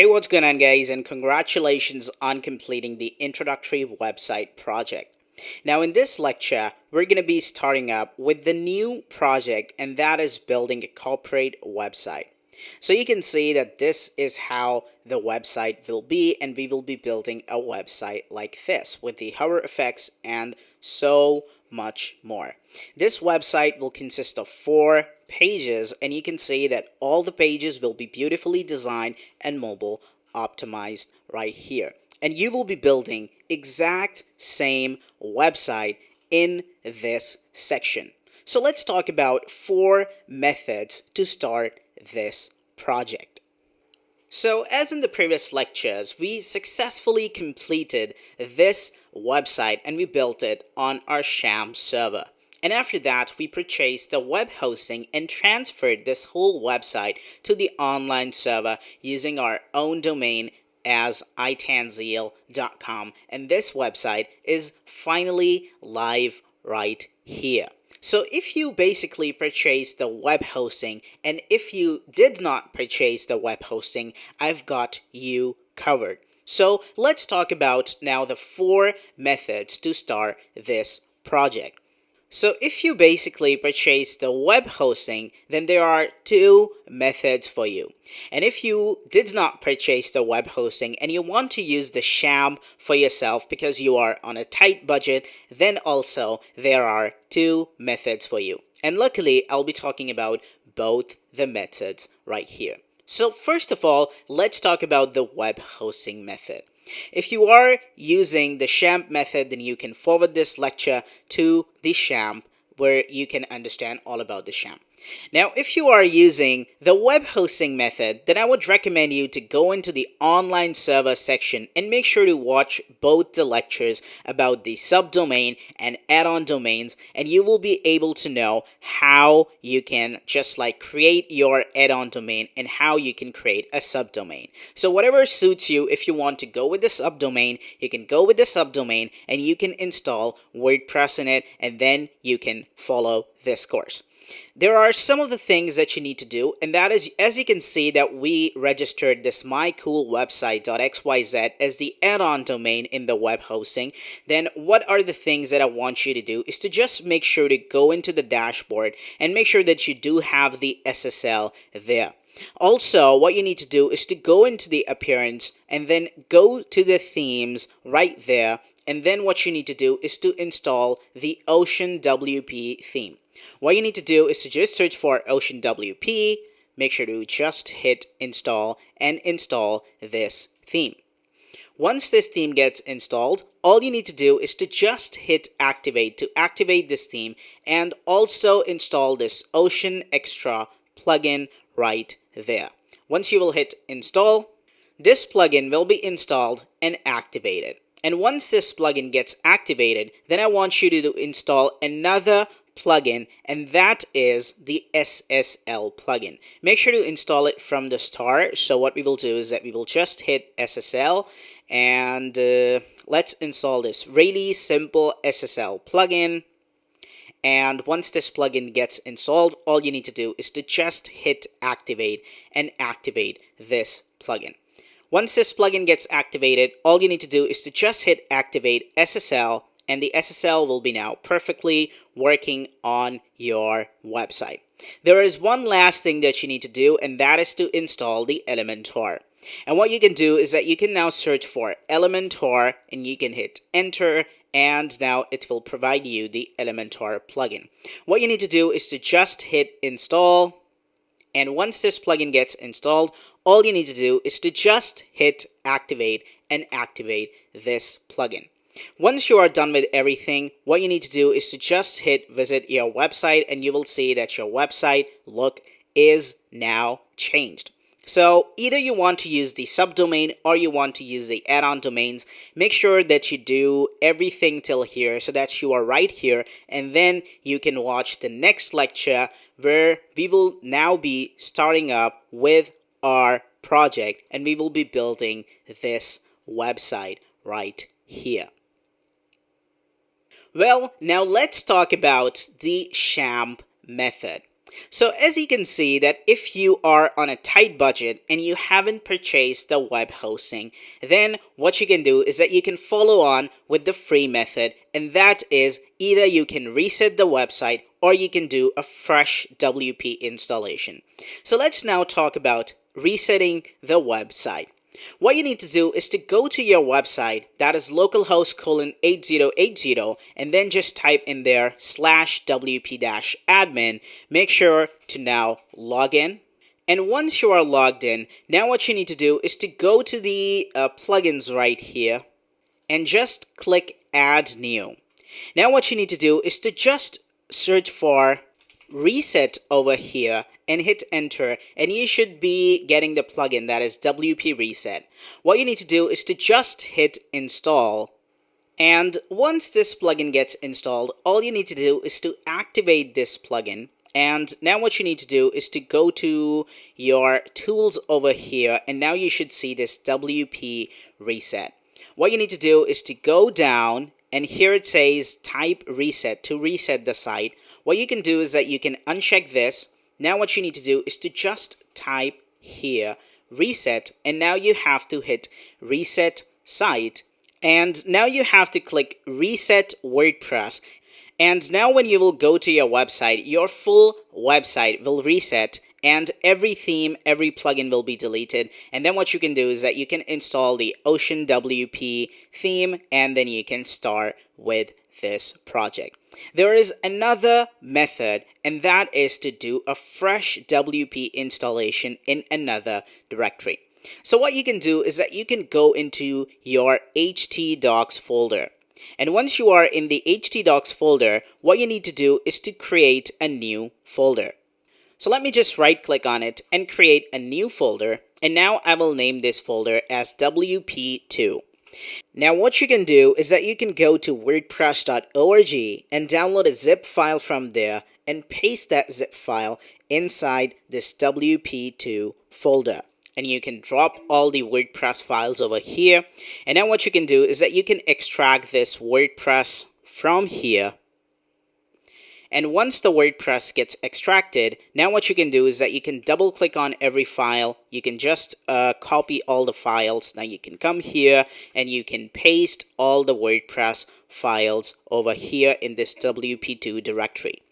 Hey, what's going on, guys, and congratulations on completing the introductory website project. Now, in this lecture, we're going to be starting up with the new project, and that is building a corporate website. So you can see that this is how the website will be, and we will be building a website like this with the hover effects and so much more. This website will consist of 4 pages, and you can see that all the pages will be beautifully designed and mobile optimized right here. And you will be building exact same website in this section. So let's talk about 4 methods to start this project. So as in the previous lectures, we successfully completed this website and we built it on our sham server. And after that, we purchased the web hosting and transferred this whole website to the online server using our own domain as itanzeal.com. And this website is finally live right here. So if you basically purchase the web hosting, and if you did not purchase the web hosting, I've got you covered. So let's talk about now the 4 methods to start this project. So if you basically purchase the web hosting, then there are 2 methods for you. And if you did not purchase the web hosting and you want to use the sham for yourself because you are on a tight budget, then also there are 2 methods for you. And luckily, I'll be talking about both the methods right here. So first of all, let's talk about the web hosting method. If you are using the sham method, then you can forward this lecture to the sham where you can understand all about the sham. Now, if you are using the web hosting method, then I would recommend you to go into the online server section and make sure to watch both the lectures about the subdomain and add-on domains, and you will be able to know how you can just like create your add-on domain and how you can create a subdomain. So whatever suits you, if you want to go with the subdomain, you can go with the subdomain and you can install WordPress in it, and then you can follow this course. There are some of the things that you need to do, and that is, as you can see, that we registered this mycoolwebsite.xyz as the add-on domain in the web hosting. Then what are the things that I want you to do is to just make sure to go into the dashboard and make sure that you do have the SSL there. Also, what you need to do is to go into the appearance and then go to the themes right there, and then what you need to do is to install the Ocean WP theme. What you need to do is to just search for Ocean WP, make sure to just hit install and install this theme. Once this theme gets installed, all you need to do is to just hit activate to activate this theme, and also install this Ocean Extra plugin right there. Once you will hit install, this plugin will be installed and activated. And once this plugin gets activated, then I want you to install another plugin, and that is the SSL plugin. Make sure to install it from the start. So what we will do is that we will just hit SSL, and let's install this really simple SSL plugin. And once this plugin gets installed, all you need to do is to just hit activate and activate this plugin. Once this plugin gets activated, all you need to do is to just hit activate SSL, and the SSL will be now perfectly working on your website. There is one last thing that you need to do, and that is to install the Elementor. And what you can do is that you can now search for Elementor and you can hit enter, and now it will provide you the Elementor plugin. What you need to do is to just hit install, and once this plugin gets installed, all you need to do is to just hit activate and activate this plugin. Once you are done with everything, what you need to do is to just hit visit your website, and you will see that your website look is now changed. So either you want to use the subdomain or you want to use the add-on domains. Make sure that you do everything till here so that you are right here, and then you can watch the next lecture where we will now be starting up with our project, and we will be building this website right here. Well, now let's talk about the sham method. So as you can see that if you are on a tight budget and you haven't purchased the web hosting, then what you can do is that you can follow on with the free method, and that is either you can reset the website or you can do a fresh WP installation. So let's now talk about resetting the website. What you need to do is to go to your website, that is localhost 8080, and then just type in there /wp-admin. Make sure to now log in. And once you are logged in, now what you need to do is to go to the plugins right here and just click add new. Now what you need to do is to just search for reset over here and hit enter, and you should be getting the plugin that is WP Reset. What you need to do is to just hit install, and once this plugin gets installed, all you need to do is to activate this plugin. And now what you need to do is to go to your tools over here, and now you should see this WP Reset. What you need to do is to go down, and here it says type reset to reset the site. What you can do is that you can uncheck this. Now what you need to do is to just type here reset, and now you have to hit reset site, and now you have to click reset WordPress. And now when you will go to your website, your full website will reset, and every theme, every plugin will be deleted. And then what you can do is that you can install the Ocean WP theme, and then you can start with this project. There is another method, and that is to do a fresh WP installation in another directory. So what you can do is that you can go into your htdocs folder. And once you are in the htdocs folder, what you need to do is to create a new folder. So let me just right click on it and create a new folder, and now I will name this folder as WP2. Now what you can do is that you can go to wordpress.org and download a zip file from there and paste that zip file inside this WP2 folder. And you can drop all the WordPress files over here. And now what you can do is that you can extract this WordPress from here. And once the WordPress gets extracted, now what you can do is that you can double click on every file. You can just copy all the files. Now you can come here and you can paste all the WordPress files over here in this WP2 directory.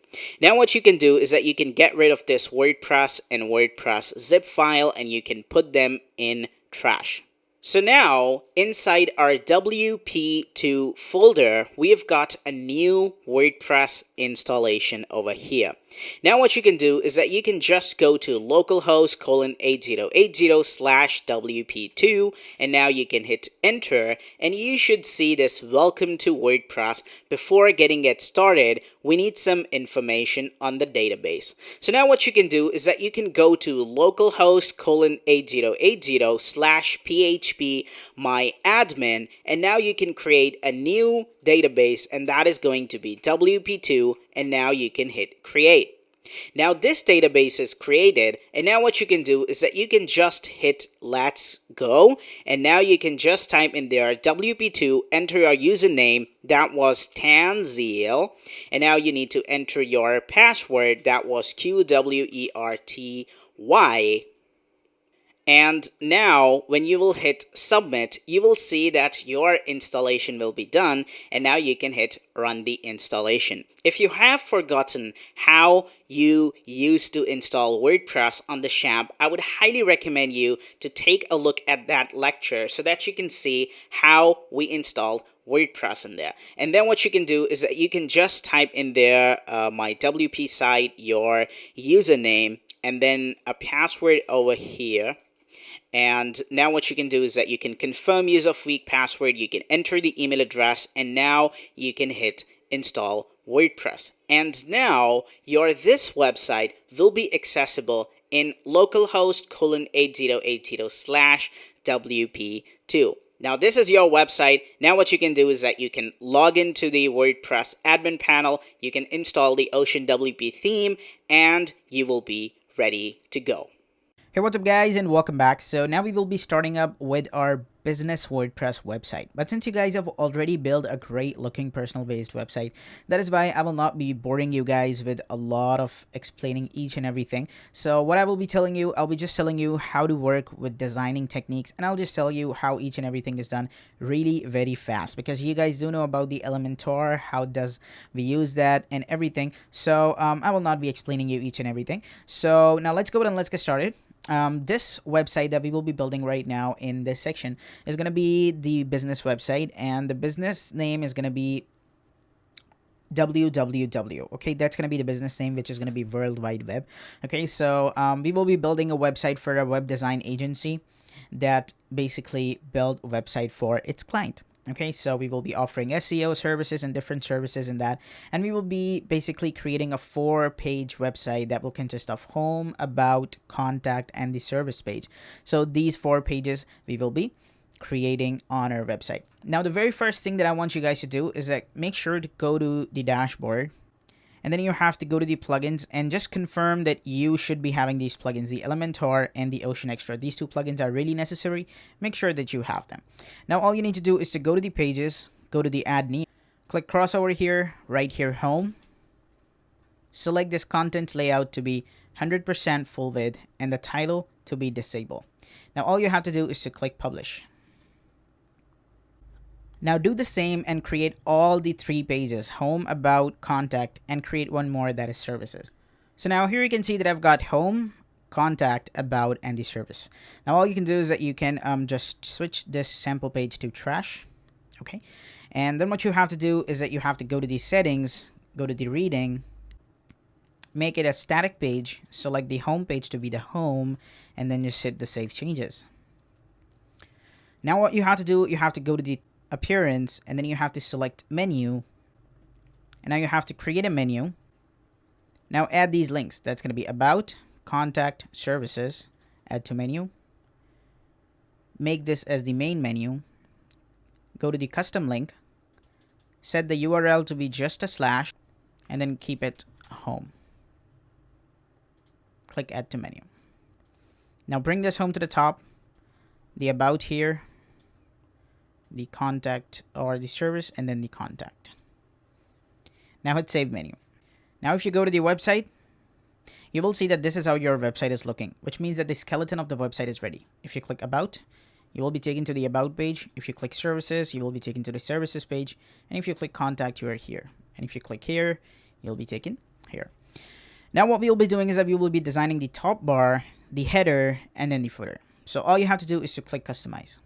Now what you can do is that you can get rid of this WordPress and WordPress zip file, and you can put them in trash. So now, inside our WP2 folder, we've got a new WordPress installation over here. Now what you can do is that you can just go to localhost 8080/WP2, and now you can hit enter, and you should see this welcome to WordPress. Before getting it started, we need some information on the database. So now what you can do is that you can go to localhost 8080/PHP my admin, and now you can create a new database, and that is going to be WP2, and now you can hit create. Now this database is created, and now what you can do is that you can just hit let's go, and now you can just type in there WP2, enter your username, that was Tanzil, and now you need to enter your password, that was QWERTY. And now when you will hit submit, you will see that your installation will be done, and now you can hit run the installation. If you have forgotten how you used to install WordPress on the Champ, I would highly recommend you to take a look at that lecture so that you can see how we installed WordPress in there. And then what you can do is that you can just type in there my WP site, your username, and then a password over here. And now what you can do is that you can confirm use of weak password, you can enter the email address, and now you can hit install WordPress. And now this website will be accessible in localhost 8080/WP2. Now this is your website. Now what you can do is that you can log into the WordPress admin panel, you can install the Ocean WP theme, and you will be ready to go. Hey, what's up guys, and welcome back. So now we will be starting up with our business WordPress website. But since you guys have already built a great looking personal based website, that is why I will not be boring you guys with a lot of explaining each and everything. So what I will be telling you, I'll be just telling you how to work with designing techniques, and I'll just tell you how each and everything is done really very fast, because you guys do know about the Elementor, how does we use that and everything. So I will not be explaining you each and everything. So now let's go ahead and let's get started. This website that we will be building right now in this section is going to be the business website, and the business name is going to be www. Okay, that's going to be the business name, which is going to be World Wide Web. Okay, so we will be building a website for a web design agency that basically build a website for its client. Okay, so we will be offering SEO services and different services in that, and we will be basically creating a 4-page website that will consist of home, about, contact, and the service page. So these 4 pages we will be creating on our website. Now, the very first thing that I want you guys to do is that make sure to go to the dashboard, and then you have to go to the plugins and just confirm that you should be having these plugins, the Elementor and the Ocean Extra. These 2 plugins are really necessary. Make sure that you have them. Now, all you need to do is to go to the pages, go to the add new, click crossover here, right here, home. Select this content layout to be 100% full width and the title to be disabled. Now, all you have to do is to click publish. Now do the same and create all the 3 pages, home, about, contact, and create one more that is services. So now here you can see that I've got home, contact, about, and the service. Now all you can do is that you can just switch this sample page to trash. Okay. And then what you have to do is that you have to go to the settings, go to the reading, make it a static page, select the home page to be the home, and then just hit the save changes. Now what you have to do, you have to go to the appearance, and then you have to select menu, and now you have to create a menu. Now add these links. That's going to be about, contact, services, add to menu, make this as the main menu, go to the custom link, set the URL to be just a slash, and then keep it home. Click add to menu. Now bring this home to the top, the about here, the contact or the service, and then the contact. Now hit save menu. Now if you go to the website, you will see that this is how your website is looking, which means that the skeleton of the website is ready. If you click about, you will be taken to the about page. If you click services, you will be taken to the services page. And if you click contact, you are here. And if you click here, you'll be taken here. Now what we'll be doing is that we will be designing the top bar, the header, and then the footer. So all you have to do is to click customize.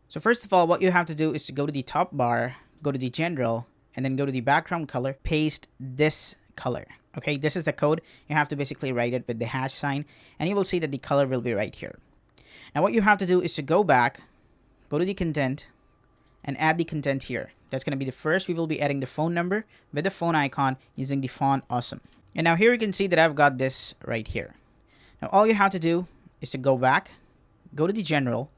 So first of all, what you have to do is to go to the top bar, go to the general, and then go to the background color, paste this color. Okay, this is the code. You have to basically write it with the hash sign, and you will see that the color will be right here. Now what you have to do is to go back, go to the content, and add the content here. That's going to be the first. We will be adding the phone number with the phone icon using the font Awesome. And now here you can see that I've got this right here. Now all you have to do is to go back, go to the general,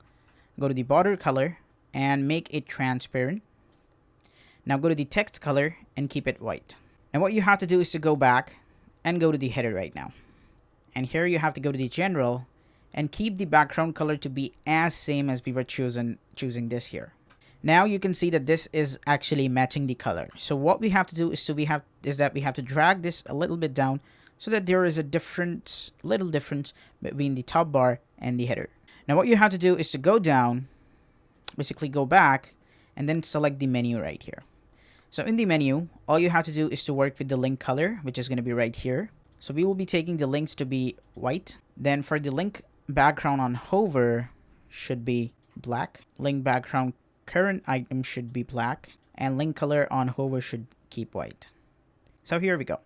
go to the border color and make it transparent. Now go to the text color and keep it white. And what you have to do is to go back and go to the header right now. And here you have to go to the general and keep the background color to be as same as we were choosing this here. Now you can see that this is actually matching the color. So what we have to do is we have to drag this a little bit down so that there is a little difference between the top bar and the header. Now what you have to do is to go down, basically go back, and then select the menu right here. So in the menu, all you have to do is to work with the link color, which is going to be right here. So we will be taking the links to be white. Then for the link background on hover should be black. Link background current item should be black. And link color on hover should keep white. So here we go.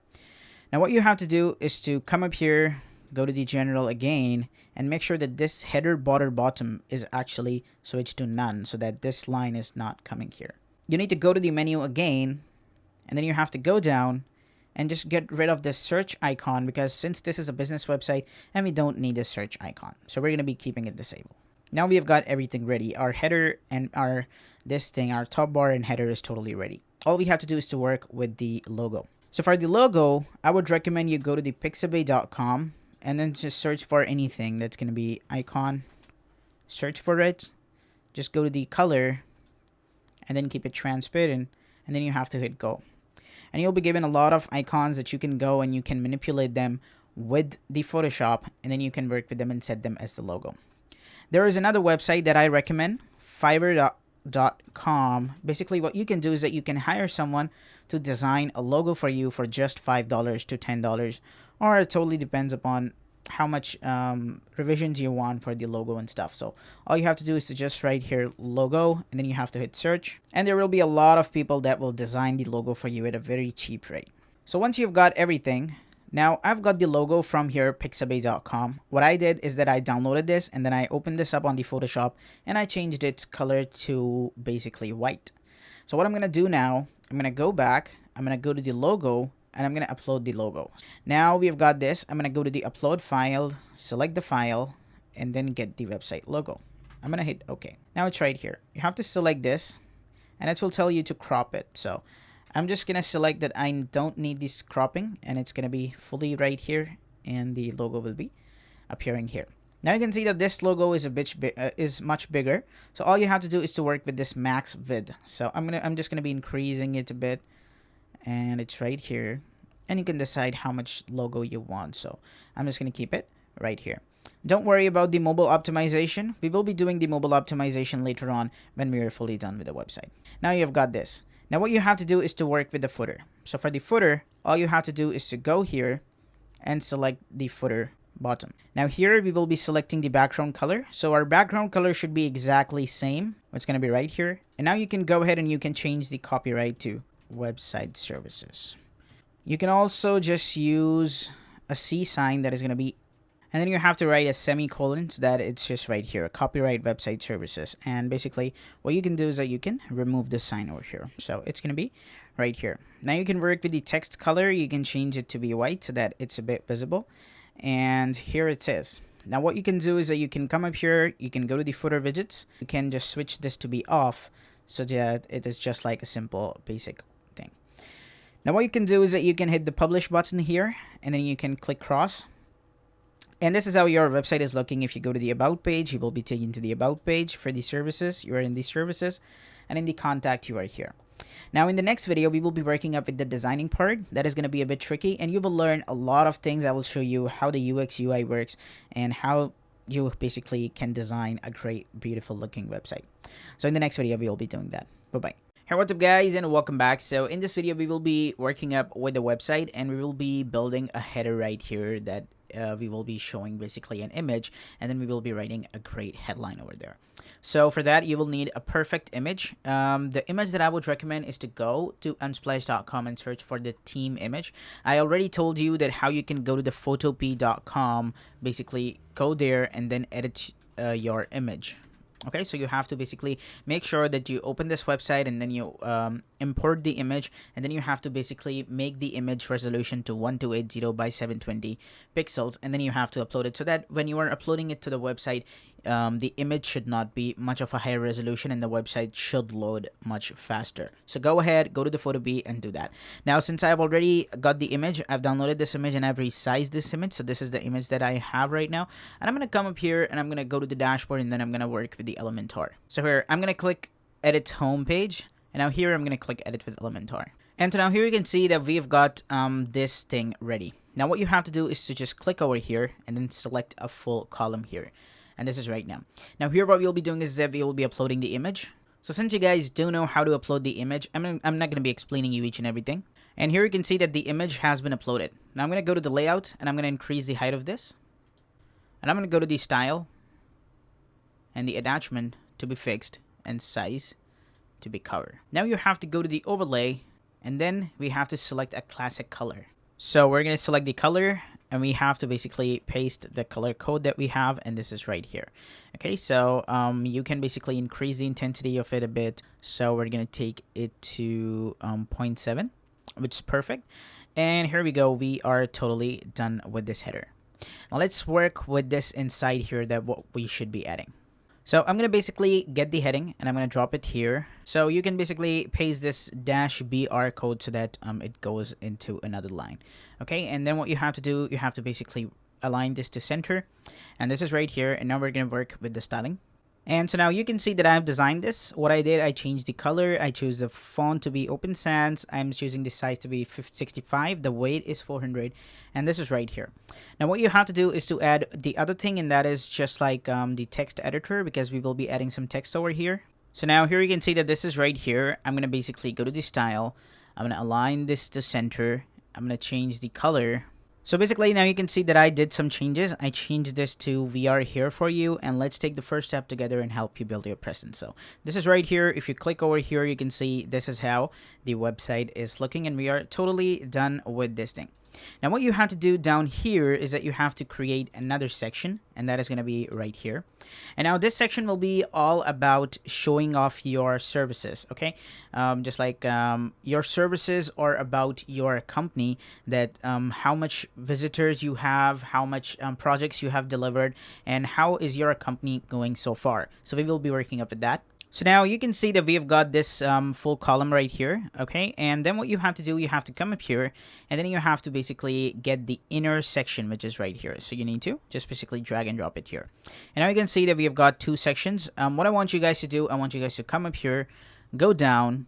Now what you have to do is to come up here, go to the general again, and make sure that this header border bottom is actually switched to none so that this line is not coming here. You need to go to the menu again, and then you have to go down and just get rid of this search icon, because since this is a business website and we don't need this search icon, so we're going to be keeping it disabled. Now we have got everything ready. Our header and our top bar and header is totally ready. All we have to do is to work with the logo. So for the logo, I would recommend you go to the pixabay.com and then just search for anything that's going to be icon. Search for it. Just go to the color and then keep it transparent, and then you have to hit go. And you'll be given a lot of icons that you can go and you can manipulate them with the Photoshop, and then you can work with them and set them as the logo. There is another website that I recommend, Fiverr.com. Basically what you can do is that you can hire someone to design a logo for you for just $5 to $10, or it totally depends upon how much revisions you want for the logo and stuff. So all you have to do is to just write here logo, and then you have to hit search, and there will be a lot of people that will design the logo for you at a very cheap rate. So once you've got everything, now I've got the logo from here, pixabay.com. What I did is that I downloaded this, and then I opened this up on the Photoshop, and I changed its color to basically white. So what I'm going to do now, I'm going to go back, I'm going to go to the logo, and I'm going to upload the logo. Now we've got this. I'm going to go to the upload file, select the file, and then get the website logo. I'm going to hit OK. Now it's right here. You have to select this, and it will tell you to crop it. So I'm just going to select that I don't need this cropping, and it's going to be fully right here, and the logo will be appearing here. Now you can see that this logo is is much bigger. So all you have to do is to work with this max width. So I'm just going to be increasing it a bit, and it's right here, and you can decide how much logo you want. So I'm just going to keep it right here. Don't worry about the mobile optimization. We will be doing the mobile optimization later on when we are fully done with the website. Now you've got this. Now what you have to do is to work with the footer. So for the footer, all you have to do is to go here and select the footer bottom. Now here we will be selecting the background color. So our background color should be exactly same. It's going to be right here. And now you can go ahead and you can change the copyright to website services. You can also just use a C sign that is going to be, and then you have to write a semicolon so that it's just right here, copyright website services. And basically what you can do is that you can remove this sign over here. So it's going to be right here. Now you can work with the text color. You can change it to be white so that it's a bit visible. And here it is. Now what you can do is that you can come up here, you can go to the footer widgets. You can just switch this to be off so that it is just like a simple basic thing. Now what you can do is that you can hit the publish button here, and then you can click cross. And this is how your website is looking. If you go to the about page, you will be taken to the about page. For the services, you are in the services, and in the contact, you are here. Now in the next video, we will be working up with the designing part. That is going to be a bit tricky, and you will learn a lot of things. I will show you how the UX UI works and how you basically can design a great, beautiful looking website. So in the next video, we will be doing that. Bye-bye. Hey, what's up guys, and welcome back. So in this video, we will be working up with the website, and we will be building a header right here that we will be showing basically an image, and then we will be writing a great headline over there. So for that, you will need a perfect image. The image that I would recommend is to go to unsplash.com and search for the theme image. I already told you that how you can go to the photopea.com, basically go there and then edit your image. Okay, so you have to basically make sure that you open this website, and then you import the image, and then you have to basically make the image resolution to 1280 by 720 pixels, and then you have to upload it so that when you are uploading it to the website, the image should not be much of a higher resolution, and the website should load much faster. So go ahead, go to the Photopea and do that. Now, since I've already got the image, I've downloaded this image and I've resized this image. So this is the image that I have right now. And I'm going to come up here and I'm going to go to the dashboard, and then I'm going to work with the Elementor. So here, I'm going to click edit homepage. And now here, I'm going to click edit with Elementor. And so now here you can see that we've got this thing ready. Now what you have to do is to just click over here and then select a full column here. And this is right now. Now here what we'll be doing is that we will be uploading the image. So since you guys do know how to upload the image, I'm not going to be explaining you each and everything. And here you can see that the image has been uploaded. Now I'm going to go to the layout, and I'm going to increase the height of this. And I'm going to go to the style and the attachment to be fixed and size to be cover. Now you have to go to the overlay, and then we have to select a classic color. So we're going to select the color, and we have to basically paste the color code that we have, and this is right here. Okay, so you can basically increase the intensity of it a bit. So we're going to take it to 0.7, which is perfect. And here we go. We are totally done with this header. Now let's work with this inside here, that what we should be adding. So I'm going to basically get the heading, and I'm going to drop it here. So you can basically paste this -BR code so that it goes into another line. Okay, and then what you have to do, you have to basically align this to center, and this is right here. And now we're going to work with the styling. And so now you can see that I've designed this. What I did, I changed the color. I chose the font to be Open Sans. I'm choosing the size to be 65. The weight is 400. And this is right here. Now what you have to do is to add the other thing, and that is just like the text editor, because we will be adding some text over here. So now here you can see that this is right here. I'm going to basically go to the style. I'm going to align this to center. I'm going to change the color. So basically now you can see that I did some changes. I changed this to VR here for you, and let's take the first step together and help you build your presence. So this is right here. If you click over here, you can see this is how the website is looking, and we are totally done with this thing. Now what you have to do down here is that you have to create another section, and that is going to be right here. And now this section will be all about showing off your services, okay? Just like your services are about your company, that how much visitors you have, how much projects you have delivered, and how is your company going so far. So we will be working up with that. So now you can see that we've got this full column right here, okay? And then what you have to do, you have to come up here, and then you have to basically get the inner section, which is right here. So you need to just basically drag and drop it here. And now you can see that we have got two sections. What I want you guys to do, I want you guys to come up here, go down,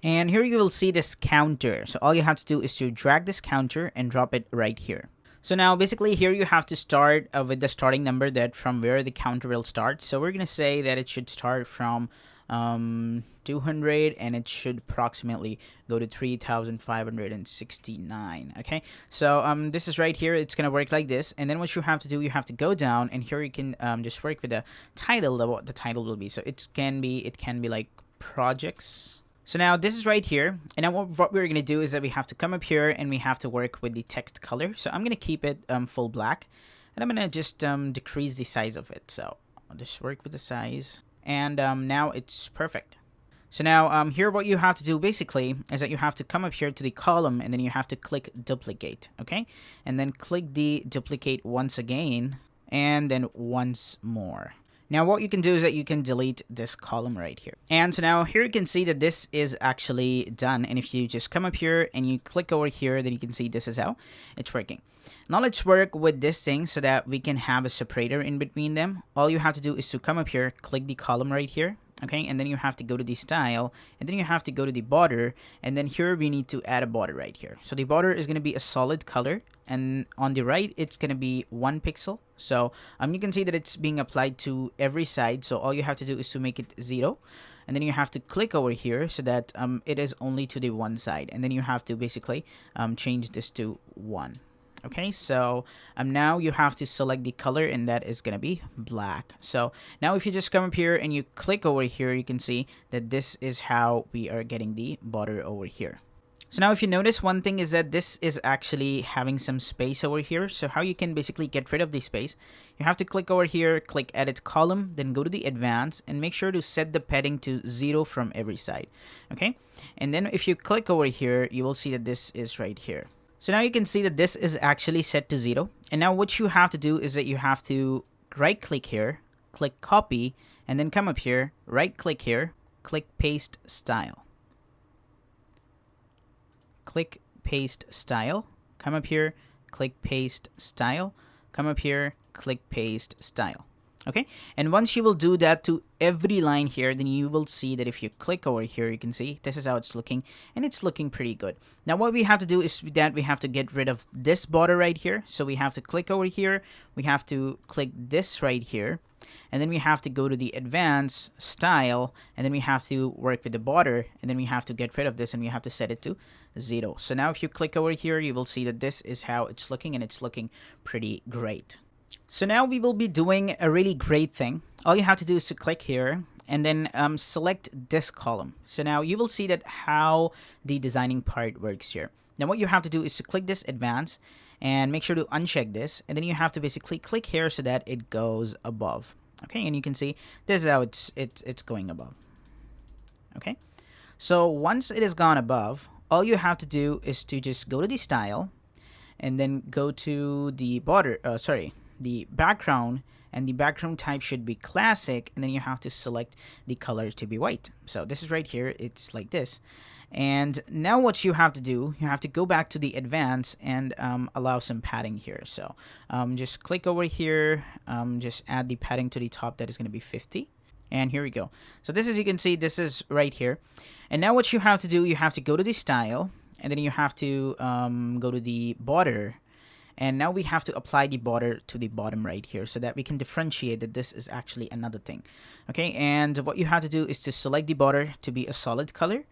and here you will see this counter. So all you have to do is to drag this counter and drop it right here. So now basically here you have to start with the starting number, that from where the counter will start. So we're going to say that it should start from 200, and it should approximately go to 3,569. Okay, so this is right here. It's going to work like this. And then what you have to do, you have to go down, and here you can just work with the title, what the title will be. So it can be like projects. So now this is right here, and now what we're going to do is that we have to come up here and we have to work with the text color. So I'm going to keep it full black, and I'm going to just decrease the size of it. So I'll just work with the size, and now it's perfect. So now here what you have to do basically is that you have to come up here to the column, and then you have to click duplicate, okay? And then click the duplicate once again, and then once more. Now what you can do is that you can delete this column right here. And so now here you can see that this is actually done. And if you just come up here and you click over here, then you can see this is how it's working. Now let's work with this thing so that we can have a separator in between them. All you have to do is to come up here, click the column right here. Okay, and then you have to go to the style, and then you have to go to the border, and then here we need to add a border right here. So the border is going to be a solid color, and on the right it's going to be 1 pixel. So you can see that it's being applied to every side. So all you have to do is to make it 0, and then you have to click over here so that it is only to the one side, and then you have to basically change this to 1. Okay, so now you have to select the color, and that is going to be black. So now if you just come up here and you click over here, you can see that this is how we are getting the border over here. So now if you notice, one thing is that this is actually having some space over here. So how you can basically get rid of the space, you have to click over here, click edit column, then go to the advanced, and make sure to set the padding to 0 from every side. Okay, and then if you click over here, you will see that this is right here. So now you can see that this is actually set to 0. And now what you have to do is that you have to right click here, click copy, and then come up here, right click here, click paste style. Click paste style, come up here, click paste style, come up here, click paste style. Okay, and once you will do that to every line here, then you will see that if you click over here, you can see this is how it's looking, and it's looking pretty good. Now what we have to do is that we have to get rid of this border right here. So we have to click over here, we have to click this right here, and then we have to go to the advanced style, and then we have to work with the border, and then we have to get rid of this, and we have to set it to 0. So now if you click over here, you will see that this is how it's looking, and it's looking pretty great. So now we will be doing a really great thing. All you have to do is to click here and then select this column. So now you will see that how the designing part works here. Now what you have to do is to click this advanced and make sure to uncheck this, and then you have to basically click here so that it goes above. Okay, and you can see this is how it's going above. Okay, so once it has gone above, all you have to do is to just go to the style and then go to the border, the background, and the background type should be classic, and then you have to select the color to be white. So this is right here, it's like this. And now what you have to do, you have to go back to the advanced and allow some padding here. So just click over here, just add the padding to the top, that is going to be 50. And here we go. So this, as you can see, this is right here. And now what you have to do, you have to go to the style, and then you have to go to the border. And now we have to apply the border to the bottom right here so that we can differentiate that this is actually another thing. Okay, and what you have to do is to select the border to be a solid color.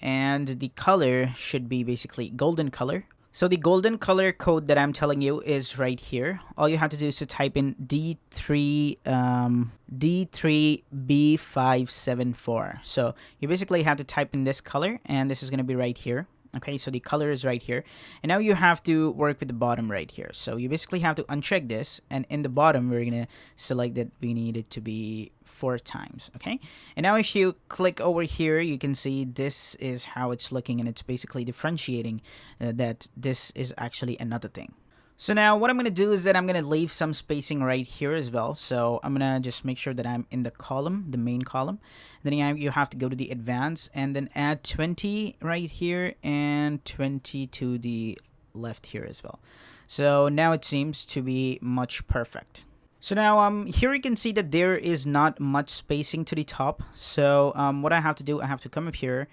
And the color should be basically golden color. So the golden color code that I'm telling you is right here. All you have to do is to type in D3B574. So you basically have to type in this color, and this is going to be right here. Okay, so the color is right here. And now you have to work with the bottom right here. So you basically have to uncheck this, and in the bottom, we're going to select that we need it to be 4 times. Okay, and now if you click over here, you can see this is how it's looking, and it's basically differentiating that this is actually another thing. So now what I'm going to do is that I'm going to leave some spacing right here as well. So I'm going to just make sure that I'm in the column, the main column. Then you have to go to the advanced and then add 20 right here and 20 to the left here as well. So now it seems to be much perfect. So now here you can see that there is not much spacing to the top. So what I have to do, I have to come up here,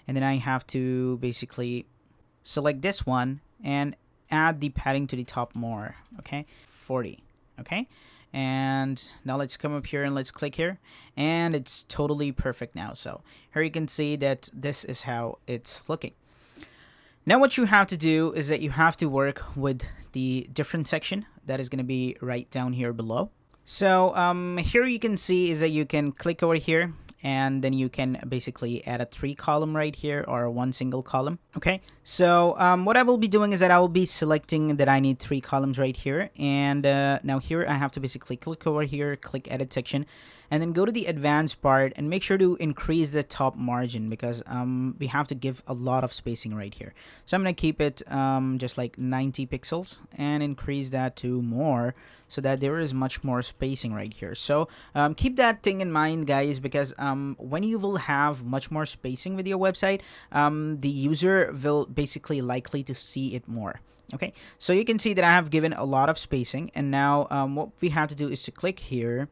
and then I have to basically select this one and add the padding to the top more. Okay, 40. Okay, and now let's come up here and let's click here, and it's totally perfect now. So here you can see that this is how it's looking. Now what you have to do is that you have to work with the different section that is going to be right down here below. So here you can see is that you can click over here, and then you can basically add a 3 column right here, or 1 single column. Okay, so what I will be doing is that I will be selecting that I need 3 columns right here, and now here I have to basically click over here, click edit section, and then go to the advanced part and make sure to increase the top margin, because we have to give a lot of spacing right here. So I'm going to keep it just like 90 pixels and increase that to more, so that there is much more spacing right here. So keep that thing in mind, guys, because when you will have much more spacing with your website, the user will basically likely to see it more. Okay, so you can see that I have given a lot of spacing, and now what we have to do is to click here,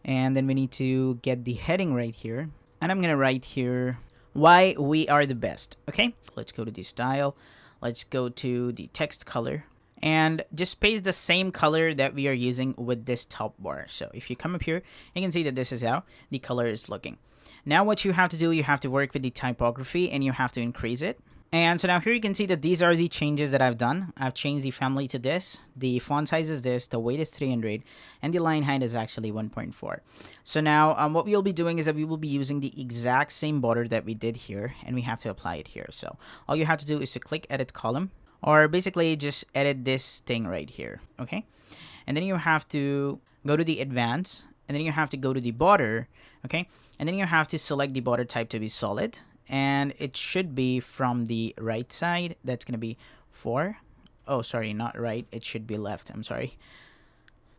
and then we need to get the heading right here, and I'm gonna write here why we are the best. Okay, let's go to the style, let's go to the text color, and just paste the same color that we are using with this top bar. So if you come up here, you can see that this is how the color is looking. Now what you have to do, you have to work with the typography, and you have to increase it. And so now here you can see that these are the changes that I've done. I've changed the family to this, the font size is this, the weight is 300, and the line height is actually 1.4. So now what we'll be doing is that we will be using the exact same border that we did here, and we have to apply it here. So all you have to do is to click edit column, or basically just edit this thing right here. Okay, and then you have to go to the advanced, and then you have to go to the border. Okay, and then you have to select the border type to be solid, and it should be from the right side. That's going to be 4. Oh, sorry, not right. It should be left. I'm sorry.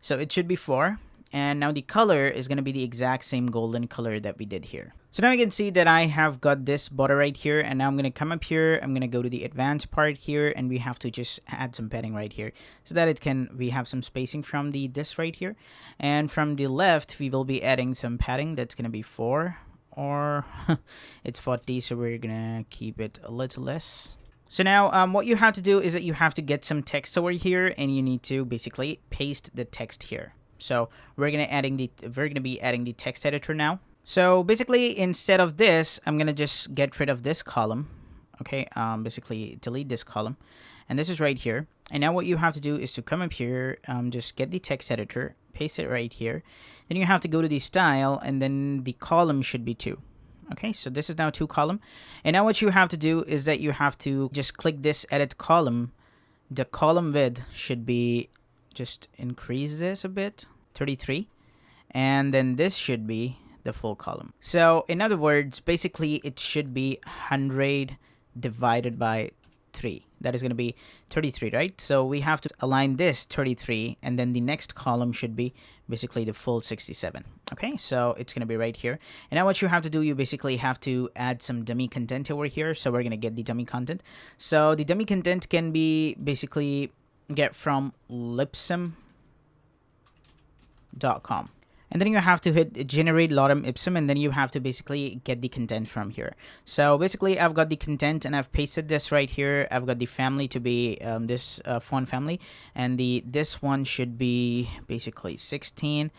So it should be 4. And now the color is going to be the exact same golden color that we did here. So now you can see that I have got this border right here, and now I'm going to come up here. I'm going to go to the advanced part here, and we have to just add some padding right here so that we have some spacing from this right here. And from the left, we will be adding some padding. That's going to be 4. Or it's 40, so we're gonna keep it a little less. So now what you have to do is that you have to get some text over here, and you need to basically paste the text here. So we're gonna be adding the text editor now. So basically, instead of this, I'm gonna just get rid of this column. Okay, basically delete this column, and this is right here. And now what you have to do is to come up here, just get the text editor, paste it right here. Then you have to go to the style, and then the column should be 2. Okay, so this is now 2 column. And now what you have to do is that you have to just click this edit column. The column width should be, just increase this a bit, 33. And then this should be the full column. So in other words, basically it should be 100 divided by 3. that is going to be 33, right? So we have to align this 33, and then the next column should be basically the full 67. Okay, so it's going to be right here. And now what you have to do, you basically have to add some dummy content over here. So we're going to get the dummy content. So the dummy content can be basically get from lipsum.com. And then you have to hit generate lorem ipsum, and then you have to basically get the content from here. So basically I've got the content and I've pasted this right here. I've got the family to be this font family, and this one should be basically 16,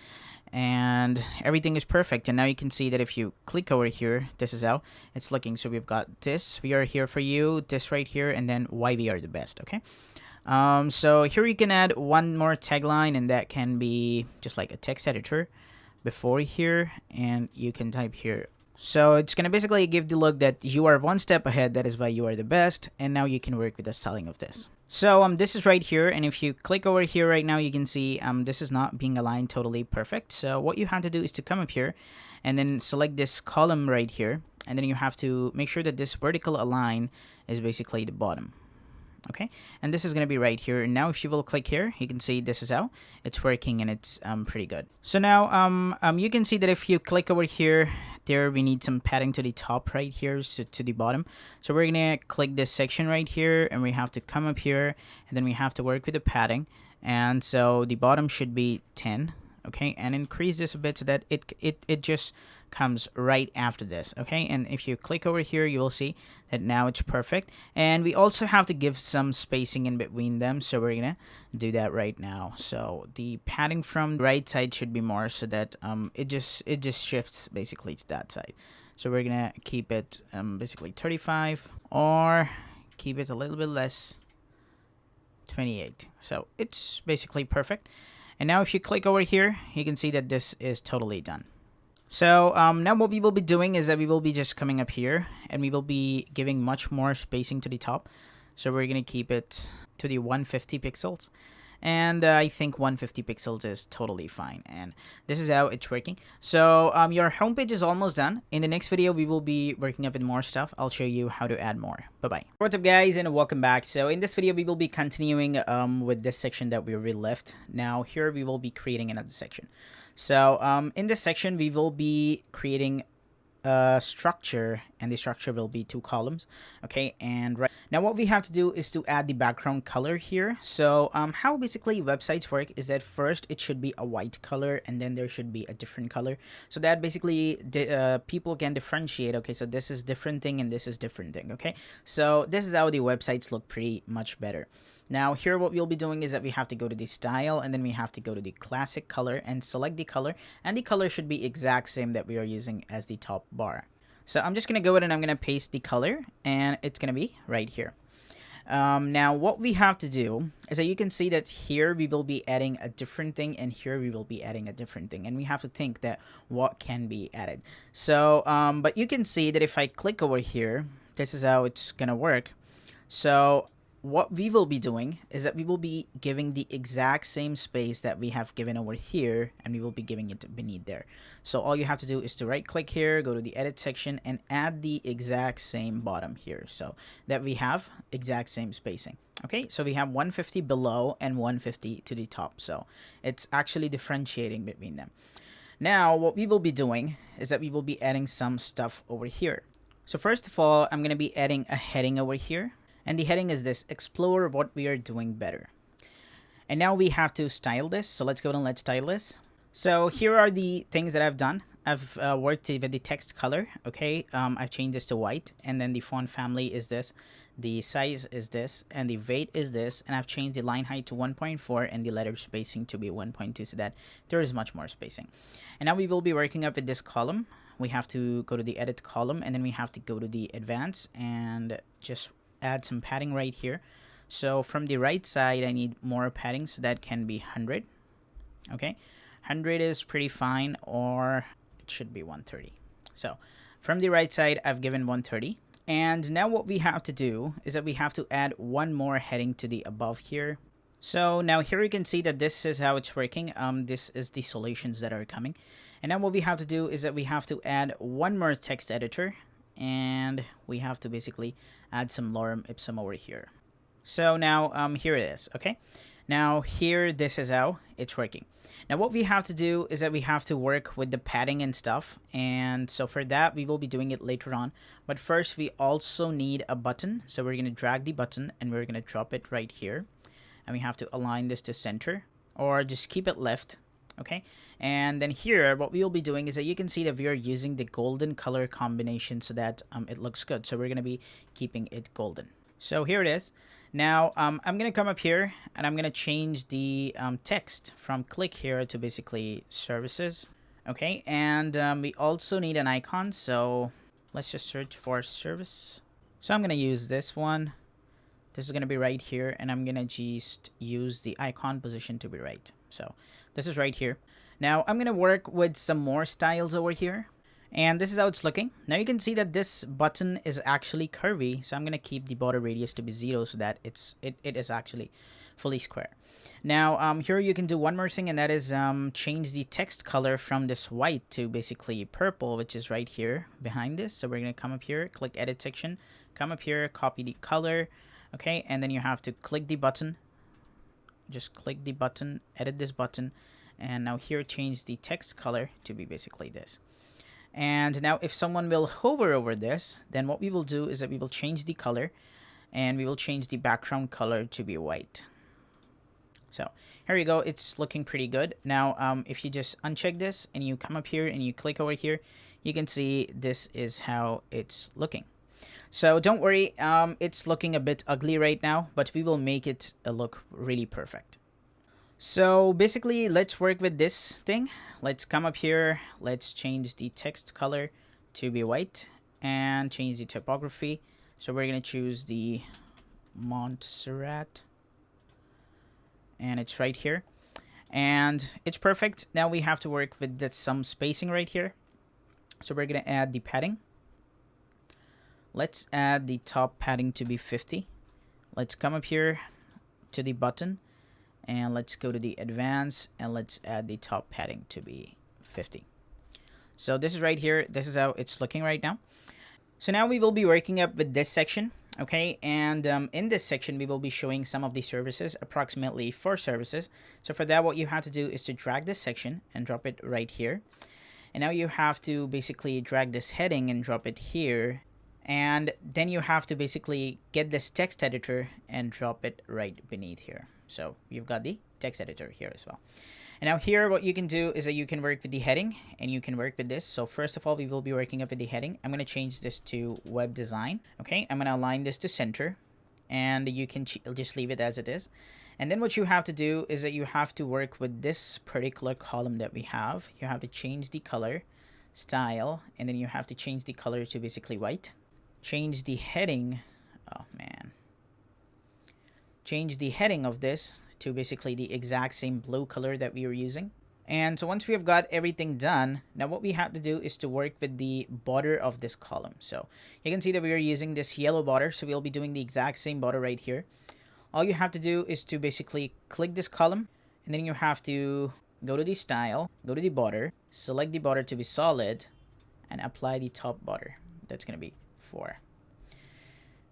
and everything is perfect. And now you can see that if you click over here, this is how it's looking. So we've got this, we are here for you, this right here, and then why we are the best. Okay. So here you can add one more tagline, and that can be just like a text editor before here, and you can type here. So it's going to basically give the look that you are one step ahead, that is why you are the best, and now you can work with the styling of this. So this is right here, and if you click over here right now, you can see this is not being aligned totally perfect. So what you have to do is to come up here and then select this column right here, and then you have to make sure that this vertical align is basically the bottom. Okay, and this is going to be right here. And now if you will click here, you can see this is how it's working, and it's pretty good. So now you can see that if you click over here, there we need some padding to the top right here, so to the bottom. So we're going to click this section right here, and we have to come up here, and then we have to work with the padding. And so the bottom should be 10. Okay, and increase this a bit so that it just comes right after this. Okay, and if you click over here, you will see that now it's perfect. And we also have to give some spacing in between them, so we're gonna do that right now. So the padding from the right side should be more, so that it just shifts basically to that side. So we're gonna keep it basically 35, or keep it a little bit less, 28. So it's basically perfect. And now if you click over here, you can see that this is totally done. So now what we will be doing is that we will be just coming up here, and we will be giving much more spacing to the top. So we're going to keep it to the 150 pixels. And I think 150 pixels is totally fine. And this is how it's working. So your homepage is almost done. In the next video, we will be working up with more stuff. I'll show you how to add more. Bye-bye. What's up, guys, and welcome back. So in this video, we will be continuing with this section that we already left. Now here, we will be creating another section. So in this section, we will be creating structure, and the structure will be 2 columns. Okay, and right now what we have to do is to add the background color here. So how basically websites work is that first it should be a white color, and then there should be a different color, so that basically people can differentiate. Okay, so this is different thing and this is different thing. Okay, so this is how the websites look pretty much better. Now here what we'll be doing is that we have to go to the style, and then we have to go to the classic color and select the color, and the color should be exact same that we are using as the top bar. So I'm just gonna go ahead and I'm gonna paste the color, and it's gonna be right here. Now what we have to do is that you can see that here we will be adding a different thing, and here we will be adding a different thing, and we have to think that what can be added. So but you can see that if I click over here, this is how it's gonna work. So what we will be doing is that we will be giving the exact same space that we have given over here, and we will be giving it beneath there. So all you have to do is to right click here, go to the edit section, and add the exact same bottom here, so that we have exact same spacing. Okay, so we have 150 below and 150 to the top, so it's actually differentiating between them. Now what we will be doing is that we will be adding some stuff over here. So first of all, I'm going to be adding a heading over here. And the heading is this: explore what we are doing better. And now we have to style this. So let's go and let's style this. So here are the things that I've done. I've worked with the text color. Okay, I've changed this to white, and then the font family is this, the size is this, and the weight is this, and I've changed the line height to 1.4 and the letter spacing to be 1.2, so that there is much more spacing. And now we will be working up with this column. We have to go to the edit column, and then we have to go to the advanced and just add some padding right here. So from the right side, I need more padding, so that can be 100. Okay, 100 is pretty fine, or it should be 130. So from the right side, I've given 130. And now what we have to do is that we have to add one more heading to the above here. So now here you can see that this is how it's working. This is the solutions that are coming. And now what we have to do is that we have to add one more text editor, and we have to basically add some lorem ipsum over here. So now here it is. Okay, now here, this is how it's working. Now what we have to do is that we have to work with the padding and stuff, and so for that we will be doing it later on. But first we also need a button, so we're going to drag the button and we're going to drop it right here, and we have to align this to center or just keep it left. Okay, and then here what we will be doing is that you can see that we are using the golden color combination so that it looks good, so we're going to be keeping it golden. So here it is. Now I'm going to come up here and I'm going to change the text from click here to basically services. Okay, and we also need an icon, so let's just search for service. So I'm going to use this one. This is going to be right here, and I'm going to just use the icon position to be right. So this is right here. Now I'm going to work with some more styles over here. And this is how it's looking. Now you can see that this button is actually curvy, so I'm going to keep the border radius to be 0 so that it is actually fully square. Now here you can do one more thing, and that is change the text color from this white to basically purple, which is right here behind this. So we're going to come up here, click edit section, come up here, copy the color. Okay, and then you have to click the button. Just click the button, edit this button, and now here change the text color to be basically this. And now if someone will hover over this, then what we will do is that we will change the color, and we will change the background color to be white. So here you go, it's looking pretty good. Now if you just uncheck this and you come up here and you click over here, you can see this is how it's looking. So don't worry, it's looking a bit ugly right now, but we will make it look really perfect. So basically, let's work with this thing. Let's come up here, let's change the text color to be white and change the typography. So we're going to choose the Montserrat, and it's right here, and it's perfect. Now we have to work with some spacing right here. So we're going to add the padding. Let's add the top padding to be 50. Let's come up here to the button, and let's go to the advanced, and let's add the top padding to be 50. So this is right here. This is how it's looking right now. So now we will be working up with this section. Okay, and in this section we will be showing some of the services, approximately 4 services. So for that, what you have to do is to drag this section and drop it right here. And now you have to basically drag this heading and drop it here. And then you have to basically get this text editor and drop it right beneath here. So you've got the text editor here as well. And now here what you can do is that you can work with the heading, and you can work with this. So first of all, we will be working up with the heading. I'm going to change this to web design. Okay, I'm going to align this to center, and you can just leave it as it is. And then what you have to do is that you have to work with this particular column that we have. You have to change the color, style, and then you have to change the color to basically white. Change the heading, oh man, change the heading of this to basically the exact same blue color that we were using. And so once we have got everything done, now what we have to do is to work with the border of this column. So you can see that we are using this yellow border, so we'll be doing the exact same border right here. All you have to do is to basically click this column, and then you have to go to the style, go to the border, select the border to be solid, and apply the top border. That's going to be 4.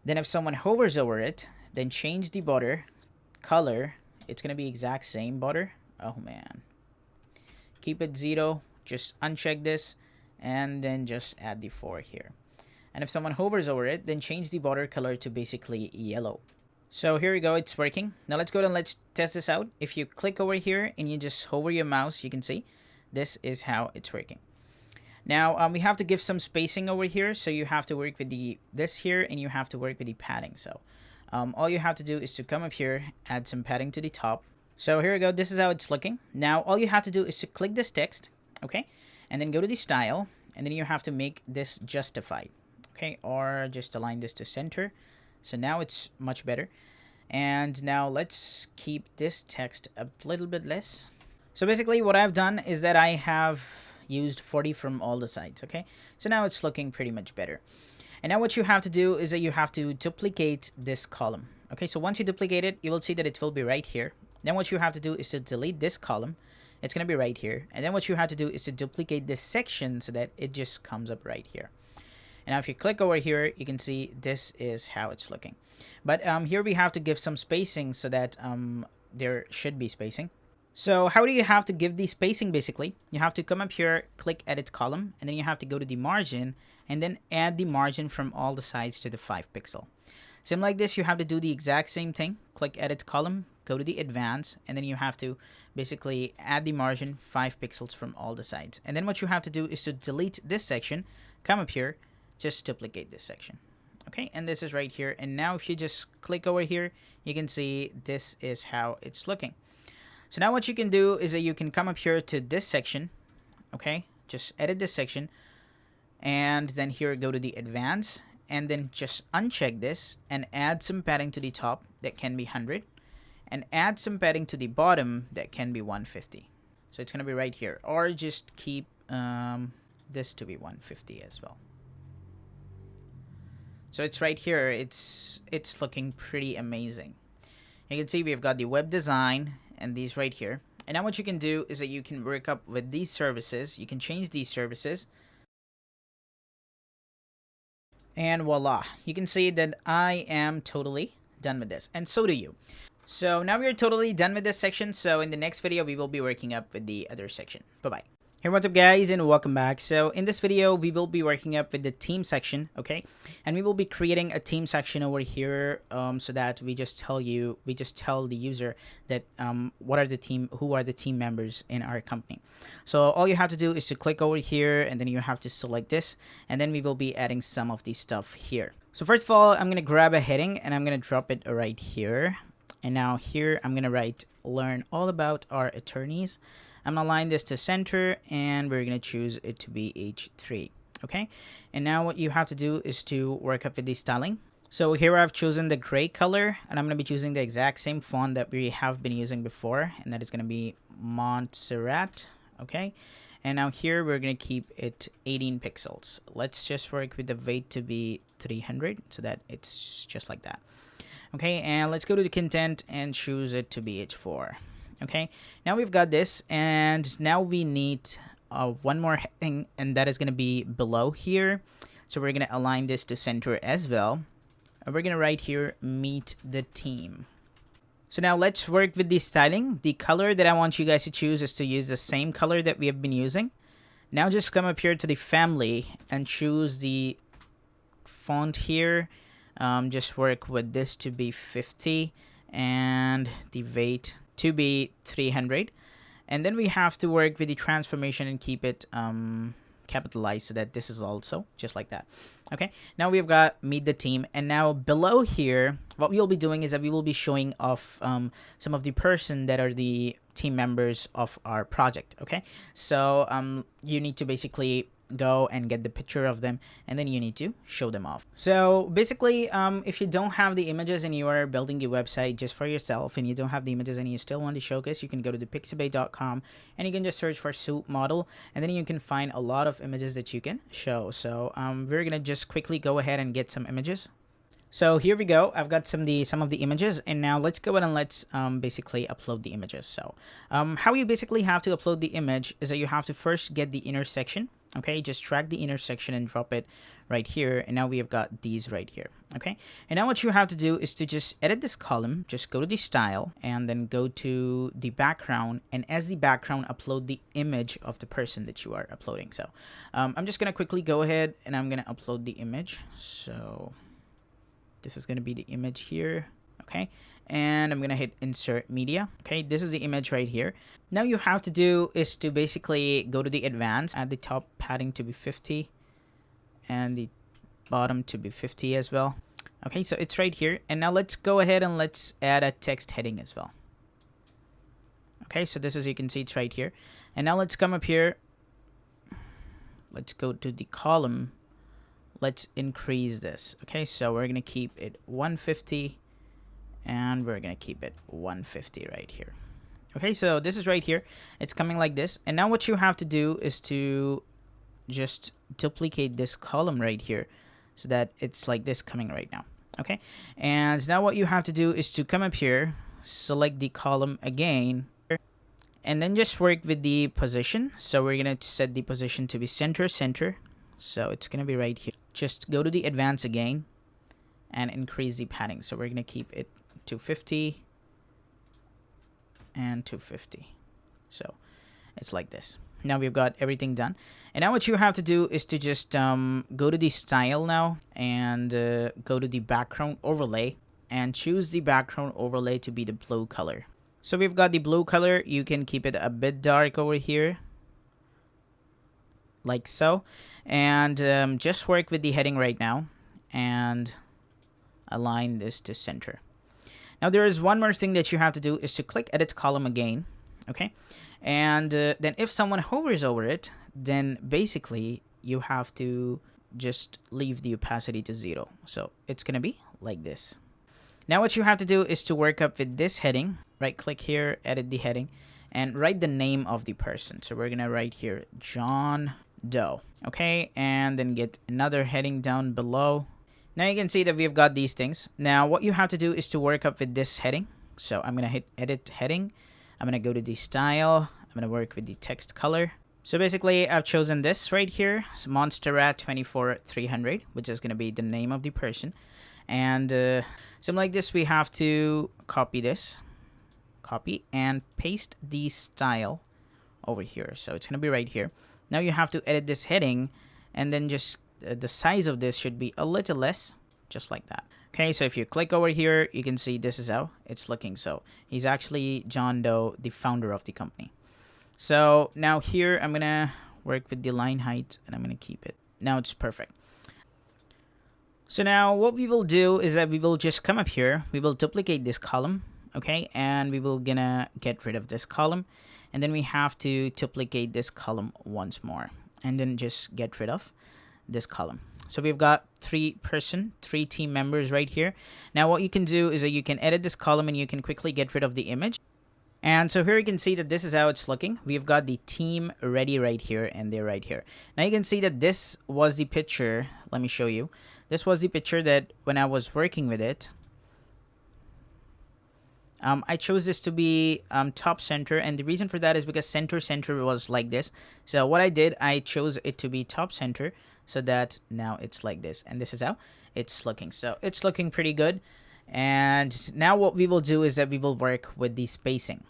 Then if someone hovers over it, then change the border color. It's going to be exact same border. Oh man, keep it 0, just uncheck this, and then just add the 4 here. And if someone hovers over it, then change the border color to basically yellow. So here we go, it's working. Now let's go and let's test this out. If you click over here and you just hover your mouse, you can see this is how it's working. Now we have to give some spacing over here, so you have to work with this here, and you have to work with the padding. So all you have to do is to come up here, add some padding to the top. So here we go, this is how it's looking. Now all you have to do is to click this text, okay, and then go to the style, and then you have to make this justified, okay, or just align this to center. So now it's much better. And now let's keep this text a little bit less. So basically what I've done is that I have used 40 from all the sides. Okay, so now it's looking pretty much better. And now what you have to do is that you have to duplicate this column. Okay, so once you duplicate it, you will see that it will be right here. Then what you have to do is to delete this column. It's going to be right here. And then what you have to do is to duplicate this section so that it just comes up right here. And now if you click over here, you can see this is how it's looking. But here we have to give some spacing so that there should be spacing. So how do you have to give the spacing? Basically, you have to come up here, click edit column, and then you have to go to the margin and then add the margin from all the sides to the 5 pixel. Same like this, you have to do the exact same thing. Click edit column, go to the advanced, and then you have to basically add the margin 5 pixels from all the sides. And then what you have to do is to delete this section, come up here, just duplicate this section. Okay, and this is right here. And now if you just click over here, you can see this is how it's looking. So now what you can do is that you can come up here to this section. Okay, just edit this section, and then here go to the advanced, and then just uncheck this and add some padding to the top that can be 100, and add some padding to the bottom that can be 150. So it's going to be right here, or just keep this to be 150 as well. So it's right here. It's looking pretty amazing. You can see we've got the web design and these right here. And now what you can do is that you can work up with these services. You can change these services. And voila, you can see that I am totally done with this, and so do you. So now we are totally done with this section. So in the next video, we will be working up with the other section. Bye-bye. Hey, what's up guys, and welcome back. So in this video, we will be working up with the team section, okay? And we will be creating a team section over here so that we just tell the user that who are the team members in our company. So all you have to do is to click over here, and then you have to select this, and then we will be adding some of the stuff here. So first of all, I'm gonna grab a heading and I'm gonna drop it right here. And now here I'm gonna write learn all about our attorneys. I'm gonna align this to center, and we're gonna choose it to be H3. Okay, and now what you have to do is to work up with the styling. So here I've chosen the gray color, and I'm gonna be choosing the exact same font that we have been using before, and that is gonna be Montserrat. Okay, and now here we're gonna keep it 18 pixels. Let's just work with the weight to be 300 so that it's just like that. Okay, and let's go to the content and choose it to be H4. Okay, now we've got this, and now we need one more heading, and that is going to be below here. So we're going to align this to center as well, and we're going to write here meet the team. So now let's work with the styling. The color that I want you guys to choose is to use the same color that we have been using. Now just come up here to the family and choose the font here. Just work with this to be 50 and the weight to be 300, and then we have to work with the transformation and keep it capitalized so that this is also just like that. Okay, now we've got meet the team, and now below here what we will be doing is that we will be showing off some of the person that are the team members of our project. Okay, so you need to basically go and get the picture of them, and then you need to show them off. So basically if you don't have the images and you are building the website just for yourself, and you don't have the images and you still want to showcase, you can go to the pixabay.com and you can just search for soup model, and then you can find a lot of images that you can show. So we're gonna just quickly go ahead and get some images. So here we go. I've got some of the images, and now let's go ahead and let's basically upload the images. So how you basically have to upload the image is that you have to first get the intersection. Okay, just drag the intersection and drop it right here, and now we have got these right here. Okay, and now what you have to do is to just edit this column. Just go to the style and then go to the background, and as the background, upload the image of the person that you are uploading. So I'm just gonna quickly go ahead and I'm gonna upload the image. So this is gonna be the image here. Okay, and I'm gonna hit insert media. Okay, this is the image right here. Now you have to do is to basically go to the advanced, add the top padding to be 50 and the bottom to be 50 as well. Okay, so it's right here, and now let's go ahead and let's add a text heading as well. Okay, so this, as you can see, it's right here, and now let's come up here, let's go to the column, let's increase this. Okay, so we're gonna keep it 150 and we're gonna keep it 150 right here. Okay, so this is right here, it's coming like this, and now what you have to do is to just duplicate this column right here so that it's like this coming right now. Okay, and now what you have to do is to come up here, select the column again, and then just work with the position. So we're gonna set the position to be center. So it's going to be right here. Just go to the advanced again and increase the padding. So we're going to keep it 250 and 250. So it's like this. Now we've got everything done. And now what you have to do is to just go to the style now and go to the background overlay and choose the background overlay to be the blue color. So we've got the blue color. You can keep it a bit dark over here, like so. And just work with the heading right now and align this to center. Now there is one more thing that you have to do is to click edit column again. Okay. And then if someone hovers over it, then basically you have to just leave the opacity to 0. So it's going to be like this. Now what you have to do is to work up with this heading. Right click here, edit the heading, and write the name of the person. So we're going to write here John Doe. Okay, and then get another heading down below. Now you can see that we've got these things. Now what you have to do is to work up with this heading. So I'm going to hit edit heading. I'm going to go to the style. I'm going to work with the text color. So basically, I've chosen this right here, so Monster Rat 24300, which is going to be the name of the person. And something like this, we have to copy this. Copy and paste the style over here. So it's going to be right here. Now you have to edit this heading, and then just the size of this should be a little less, just like that. Okay, so if you click over here, you can see this is how it's looking. So he's actually John Doe, the founder of the company. So now here, I'm going to work with the line height, and I'm going to keep it. Now it's perfect. So now what we will do is that we will just come up here. We will duplicate this column, okay? And we will gonna get rid of this column. And then we have to duplicate this column once more. And then just get rid of this column. So we've got 3 team members right here. Now what you can do is that you can edit this column and you can quickly get rid of the image. And so here you can see that this is how it's looking. We've got the team ready right here, and they're right here. Now you can see that this was the picture. Let me show you. This was the picture that when I was working with it, I chose this to be top center, and the reason for that is because center was like this. So what I did, I chose it to be top center so that now it's like this, and this is how it's looking. So it's looking pretty good. And now what we will do is that we will work with the spacing.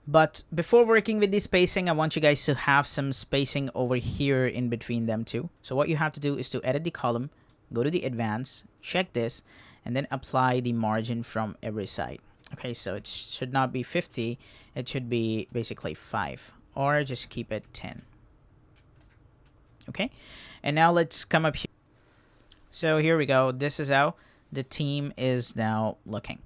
But before working with the spacing, I want you guys to have some spacing over here in between them too. So what you have to do is to edit the column, go to the advanced, check this, and then apply the margin from every side. Okay, so it should not be 50, it should be basically 5, or just keep it 10. Okay, and now let's come up here. So here we go. This is how the team is now looking.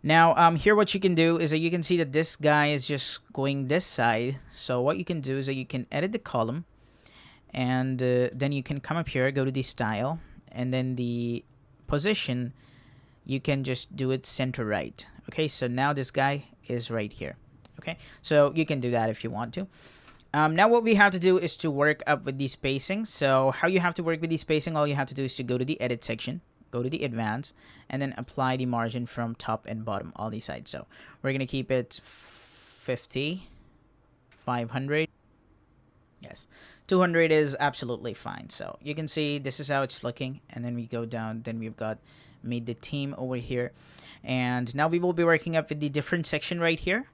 Now here what you can do is that you can see that this guy is just going this side. So what you can do is that you can edit the column, and then you can come up here, go to the style, and then the position, you can just do it center right. Okay, so now this guy is right here. Okay, so you can do that if you want to. Now what we have to do is to work up with the spacing. So how you have to work with the spacing, all you have to do is to go to the edit section, go to the advanced, and then apply the margin from top and bottom, all these sides. So we're going to keep it 50, 500. Yes, 200 is absolutely fine. So you can see this is how it's looking, and then we go down, then we've got made the team over here, and now we will be working up with the different section right here.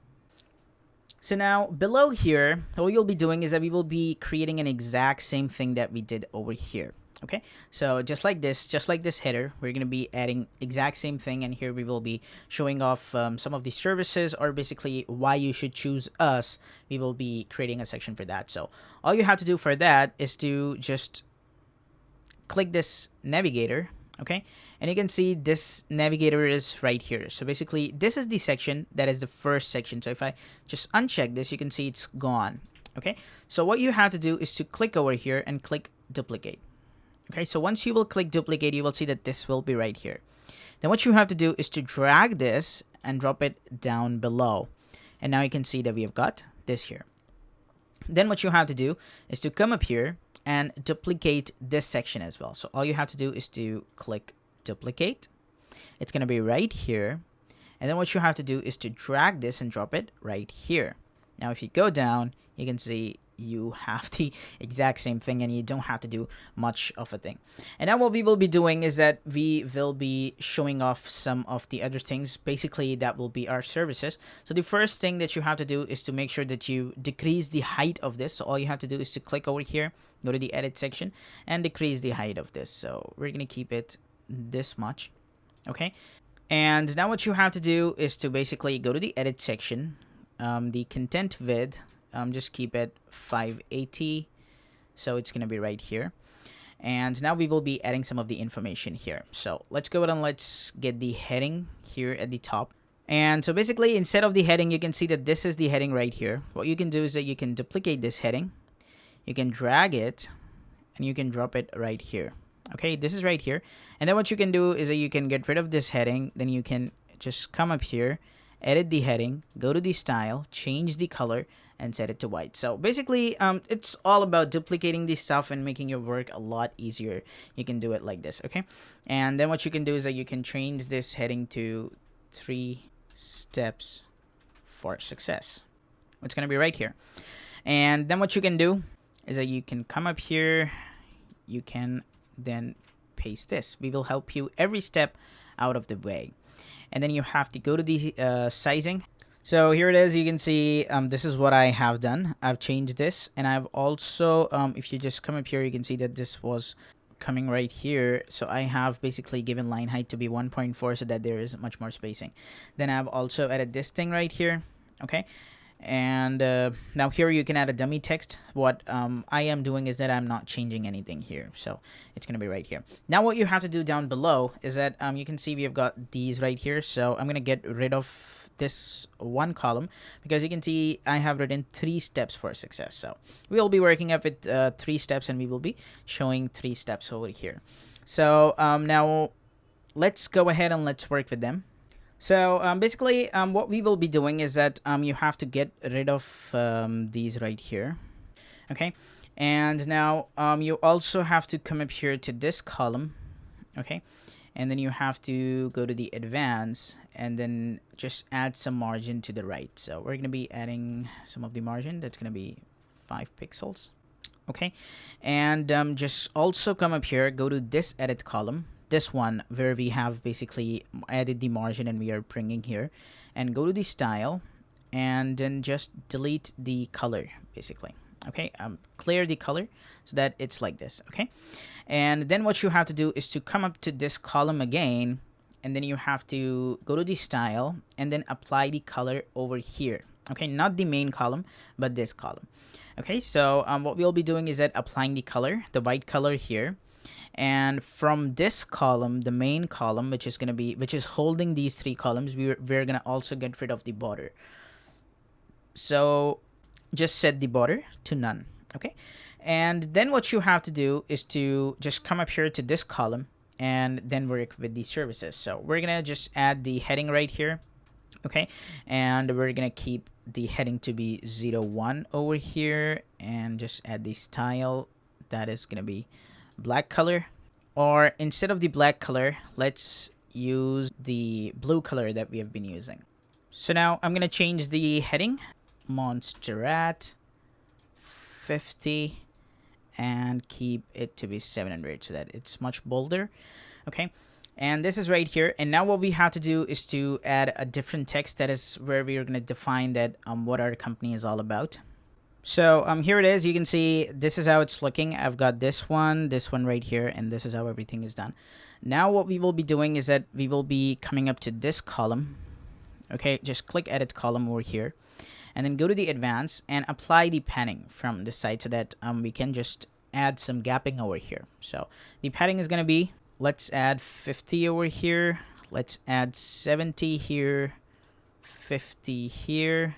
So now below here, what you'll be doing is that we will be creating an exact same thing that we did over here. Okay, so just like this header, we're going to be adding exact same thing, and here we will be showing off some of the services, or basically why you should choose us. We will be creating a section for that. So all you have to do for that is to just click this navigator. Okay, and you can see this navigator is right here. So basically this is the section that is the first section. So if I just uncheck this, you can see it's gone. Okay, so what you have to do is to click over here and click duplicate. Okay, so once you will click duplicate, you will see that this will be right here. Then what you have to do is to drag this and drop it down below. And now you can see that we have got this here. Then what you have to do is to come up here and duplicate this section as well. So all you have to do is to click duplicate. It's going to be right here. And then what you have to do is to drag this and drop it right here. Now if you go down, you can see you have the exact same thing and you don't have to do much of a thing. And now what we will be doing is that we will be showing off some of the other things. Basically, that will be our services. So the first thing that you have to do is to make sure that you decrease the height of this. So all you have to do is to click over here, go to the edit section, and decrease the height of this. So we're going to keep it this much. Okay. And now what you have to do is to basically go to the edit section, the content width, just keep it 580. So it's going to be right here. And now we will be adding some of the information here. So let's go ahead and let's get the heading here at the top. And so basically, instead of the heading, you can see that this is the heading right here. What you can do is that you can duplicate this heading. You can drag it and you can drop it right here. Okay, this is right here. And then what you can do is that you can get rid of this heading. Then you can just come up here, edit the heading, go to the style, change the color, and set it to white. So basically, it's all about duplicating this stuff and making your work a lot easier. You can do it like this, okay? And then what you can do is that you can change this heading to 3 steps for success. It's going to be right here. And then what you can do is that you can come up here, you can then paste this. We will help you every step out of the way. And then you have to go to the sizing. So here it is. You can see this is what I have done. I've changed this, and I've also if you just come up here, you can see that this was coming right here. So I have basically given line height to be 1.4 so that there is much more spacing. Then I've also added this thing right here. Okay. And now here you can add a dummy text. What I am doing is that I'm not changing anything here, so it's gonna be right here. Now what you have to do down below is that you can see we have got these right here. So I'm gonna get rid of this one column because you can see I have written 3 steps for success. So we'll be working up with 3 steps, and we will be showing 3 steps over here. So now let's go ahead and let's work with them. So basically, what we will be doing is that you have to get rid of these right here. Okay. And now you also have to come up here to this column. Okay. And then you have to go to the advanced and then just add some margin to the right. So we're going to be adding some of the margin. That's going to be 5 pixels. Okay. And just also come up here, go to this edit column. This one where we have basically added the margin and we are bringing here, and go to the style and then just delete the color basically. Okay, clear the color so that it's like this. Okay, and then what you have to do is to come up to this column again, and then you have to go to the style and then apply the color over here. Okay, not the main column but this column. Okay, so what we'll be doing is that applying the color, the white color here. And from this column, the main column, which is holding these 3 columns, we're gonna also get rid of the border. So just set the border to none. Okay, and then what you have to do is to just come up here to this column and then work with the services. So we're gonna just add the heading right here. Okay, and we're gonna keep the heading to be 01 over here, and just add the style that is gonna be black color, or instead of the black color, let's use the blue color that we have been using. So now I'm gonna change the heading, Monsterrat 50, and keep it to be 700 so that it's much bolder. Okay, and this is right here. And now what we have to do is to add a different text. That is where we are gonna define that what our company is all about. So here it is. You can see this is how it's looking. I've got this one right here, and this is how everything is done. Now what we will be doing is that we will be coming up to this column. Okay, just click edit column over here, and then go to the advanced and apply the padding from this side so that we can just add some gapping over here. So the padding is going to be, let's add 50 over here. Let's add 70 here, 50 here,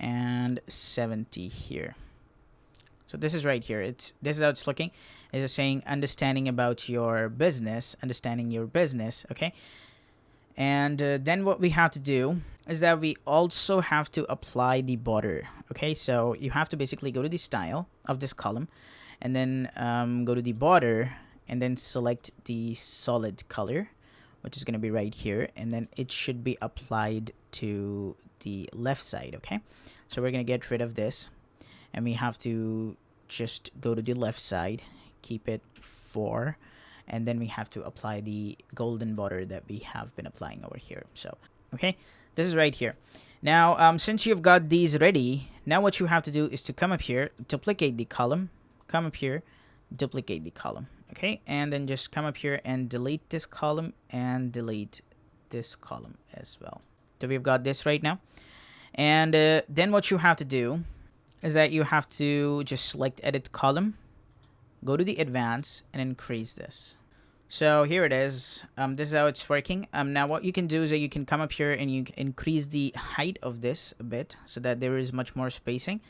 and 70 here. So this is right here. This is how it's looking. It's saying understanding your business. Okay, and then what we have to do is that we also have to apply the border. Okay, so you have to basically go to the style of this column, and then go to the border, and then select the solid color, which is going to be right here, and then it should be applied to the left side. Okay, so we're going to get rid of this, and we have to just go to the left side, keep it 4, and then we have to apply the golden border that we have been applying over here. So okay, this is right here. Now since you've got these ready, now what you have to do is to come up here, duplicate the column, come up here, duplicate the column. Okay, and then just come up here and delete this column and delete this column as well. So we've got this right now. And then what you have to do is that you have to just select edit column, go to the advanced, and increase this. So here it is. This is how it's working. Now what you can do is that you can come up here and you can increase the height of this a bit so that there is much more spacing.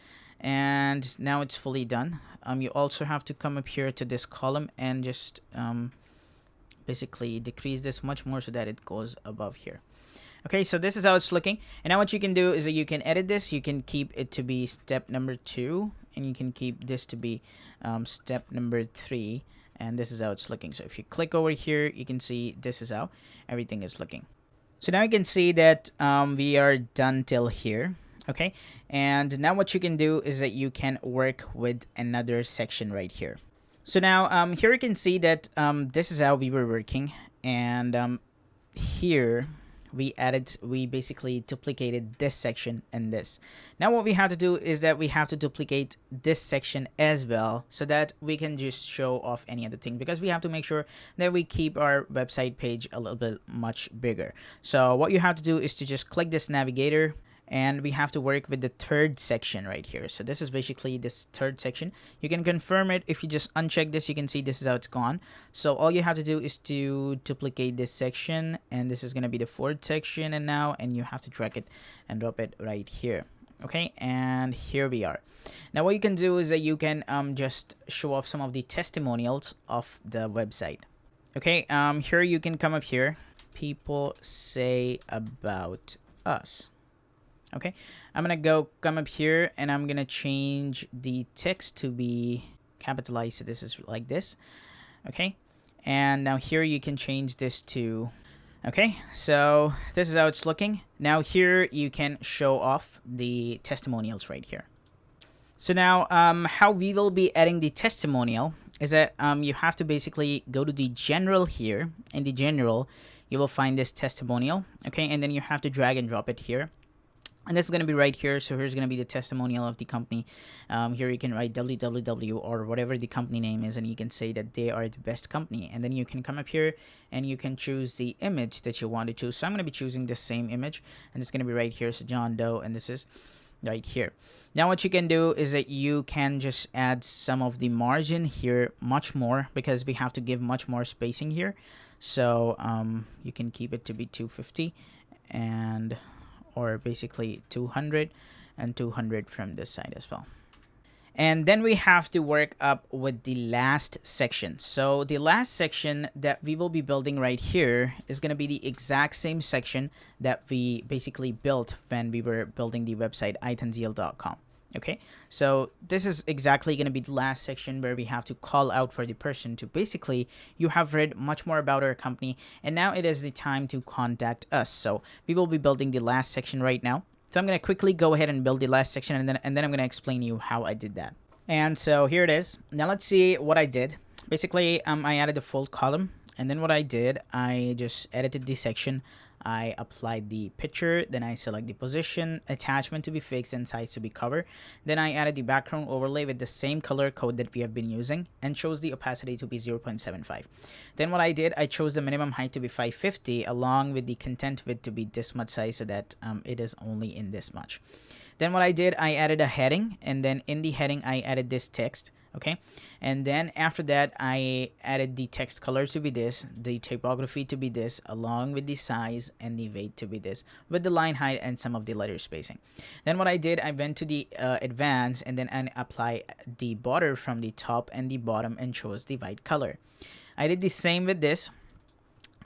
And now it's fully done. You also have to come up here to this column and just basically decrease this much more so that it goes above here. Okay, so this is how it's looking. And now what you can do is that you can edit this. You can keep it to be step number 2, and you can keep this to be step number 3. And this is how it's looking. So if you click over here, you can see this is how everything is looking. So now you can see that we are done till here. Okay, and now what you can do is that you can work with another section right here. So now here you can see that this is how we were working, and here we basically duplicated this section and this. Now what we have to do is that we have to duplicate this section as well so that we can just show off any other thing, because we have to make sure that we keep our website page a little bit much bigger. So what you have to do is to just click this navigator, and we have to work with the third section right here. So this is basically this third section. You can confirm it. If you just uncheck this, you can see this is how it's gone. So all you have to do is to duplicate this section, and this is going to be the fourth section, and you have to drag it and drop it right here. Okay, and here we are. Now what you can do is that you can just show off some of the testimonials of the website. Okay, here you can come up here, people say about us. Okay, I'm gonna come up here, and I'm gonna change the text to be capitalized, so this is like this. Okay, and now here you can change this to, okay, so this is how it's looking. Now here you can show off the testimonials right here. So now how we will be adding the testimonial is that you have to basically go to the general here. In the general, you will find this testimonial. Okay, and then you have to drag and drop it here. And this is going to be right here. So here's going to be the testimonial of the company. Here you can write www or whatever the company name is, and you can say that they are the best company. And then you can come up here and you can choose the image that you want to choose. So I'm going to be choosing the same image, and it's going to be right here. So John Doe, and this is right here. Now what you can do is that you can just add some of the margin here much more, because we have to give much more spacing here. So you can keep it to be 250 and or basically 200 and 200 from this side as well. And then we have to work up with the last section. So the last section that we will be building right here is going to be the exact same section that we basically built when we were building the website iTanzil.com. Okay, so this is exactly going to be the last section where we have to call out for the person to basically, you have read much more about our company, and now it is the time to contact us. So we will be building the last section right now. So I'm going to quickly go ahead and build the last section, and then I'm going to explain you how I did that. And so here it is. Now let's see what I did. Basically, I added a full column, and then what I did, I just edited the section. I applied the picture, then I select the position, attachment to be fixed, and size to be covered. Then I added the background overlay with the same color code that we have been using, and chose the opacity to be 0.75. Then what I did, I chose the minimum height to be 550 along with the content width to be this much size, so that it is only in this much. Then what I did, I added a heading, and then in the heading I added this text. Okay, and then after that I added the text color to be this, the typography to be this, along with the size and the weight to be this, with the line height and some of the letter spacing. Then what I did, I went to the advanced, and then I apply the border from the top and the bottom and chose the white color. I did the same with this.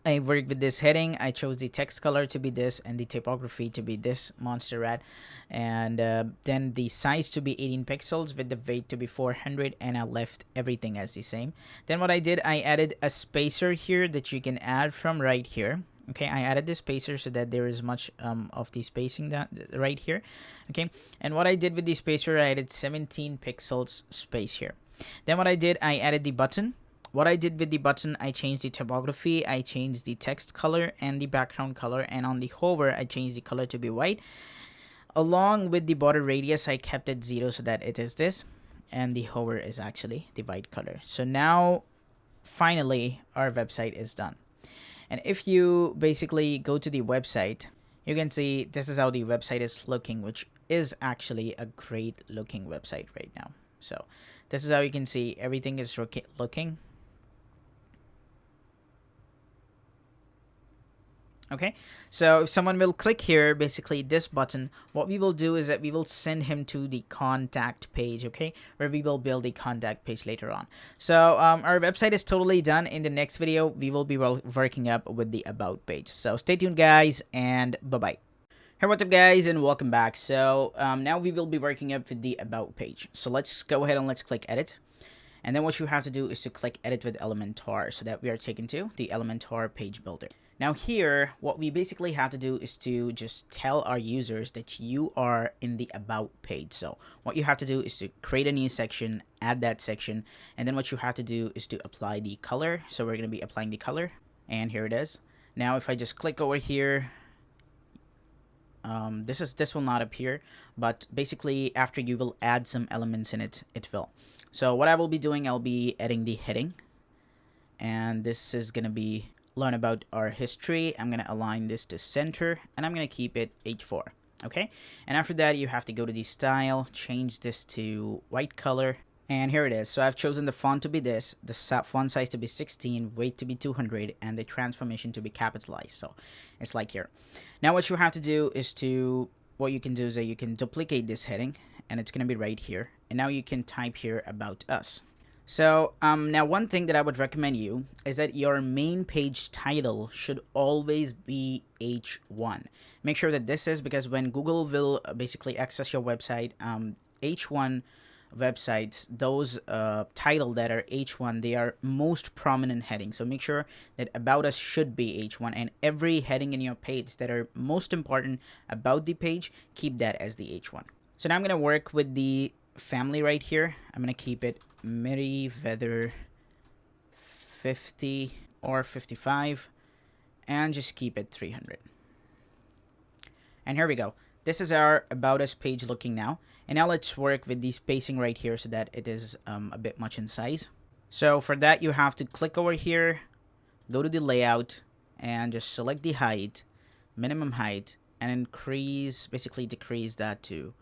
I worked with this heading. I chose the text color to be this and the typography to be this monster rat, and then the size to be 18 pixels with the weight to be 400, and I left everything as the same. Then what I did, I added a spacer here that you can add from right here. Okay, I added this spacer so that there is much of the spacing that right here. Okay, and what I did with the spacer, I added 17 pixels space here. Then what I did, I added the button. What I did with the button, I changed the typography, I changed the text color and the background color, and on the hover, I changed the color to be white. Along with the border radius, I kept it 0 so that it is this, and the hover is actually the white color. So now, finally, our website is done. And if you basically go to the website, you can see this is how the website is looking, which is actually a great looking website right now. So this is how you can see everything is looking. Okay, so if someone will click here, basically this button, what we will do is that we will send him to the contact page, okay, where we will build a contact page later on. So our website is totally done. In the next video, we will be working up with the about page. So stay tuned, guys, and bye-bye. Hey, what's up, guys, and welcome back. So now we will be working up with the about page. So let's go ahead and let's click edit. And then what you have to do is to click edit with Elementor so that we are taken to the Elementor page builder. Now here, what we basically have to do is to just tell our users that you are in the about page. So what you have to do is to create a new section, add that section, and then what you have to do is to apply the color. So we're going to be applying the color, and here it is. Now if I just click over here, this will not appear, but basically after you will add some elements in it, it will. So what I will be doing, I'll be adding the heading, and this is going to be learn about our history. I'm going to align this to center, and I'm going to keep it H4. Okay, and after that you have to go to the style, change this to white color, and here it is. So I've chosen the font to be this, the font size to be 16, weight to be 200, and the transformation to be capitalized. So it's like here. Now what you have to do is what you can do is that you can duplicate this heading, and it's going to be right here, and now you can type here about us. So now one thing that I would recommend you is that your main page title should always be H1. Make sure that this is, because when Google will basically access your website, H1 websites, those title that are H1, they are most prominent headings. So make sure that about us should be H1, and every heading in your page that are most important about the page, keep that as the H1. So now I'm going to work with the family right here. I'm going to keep it Meriwether 50 or 55, and just keep it 300. And here we go. This is our about us page looking now. And now let's work with the spacing right here so that it is a bit much in size. So for that, you have to click over here, go to the layout, and just select the height, minimum height, and increase, basically decrease that to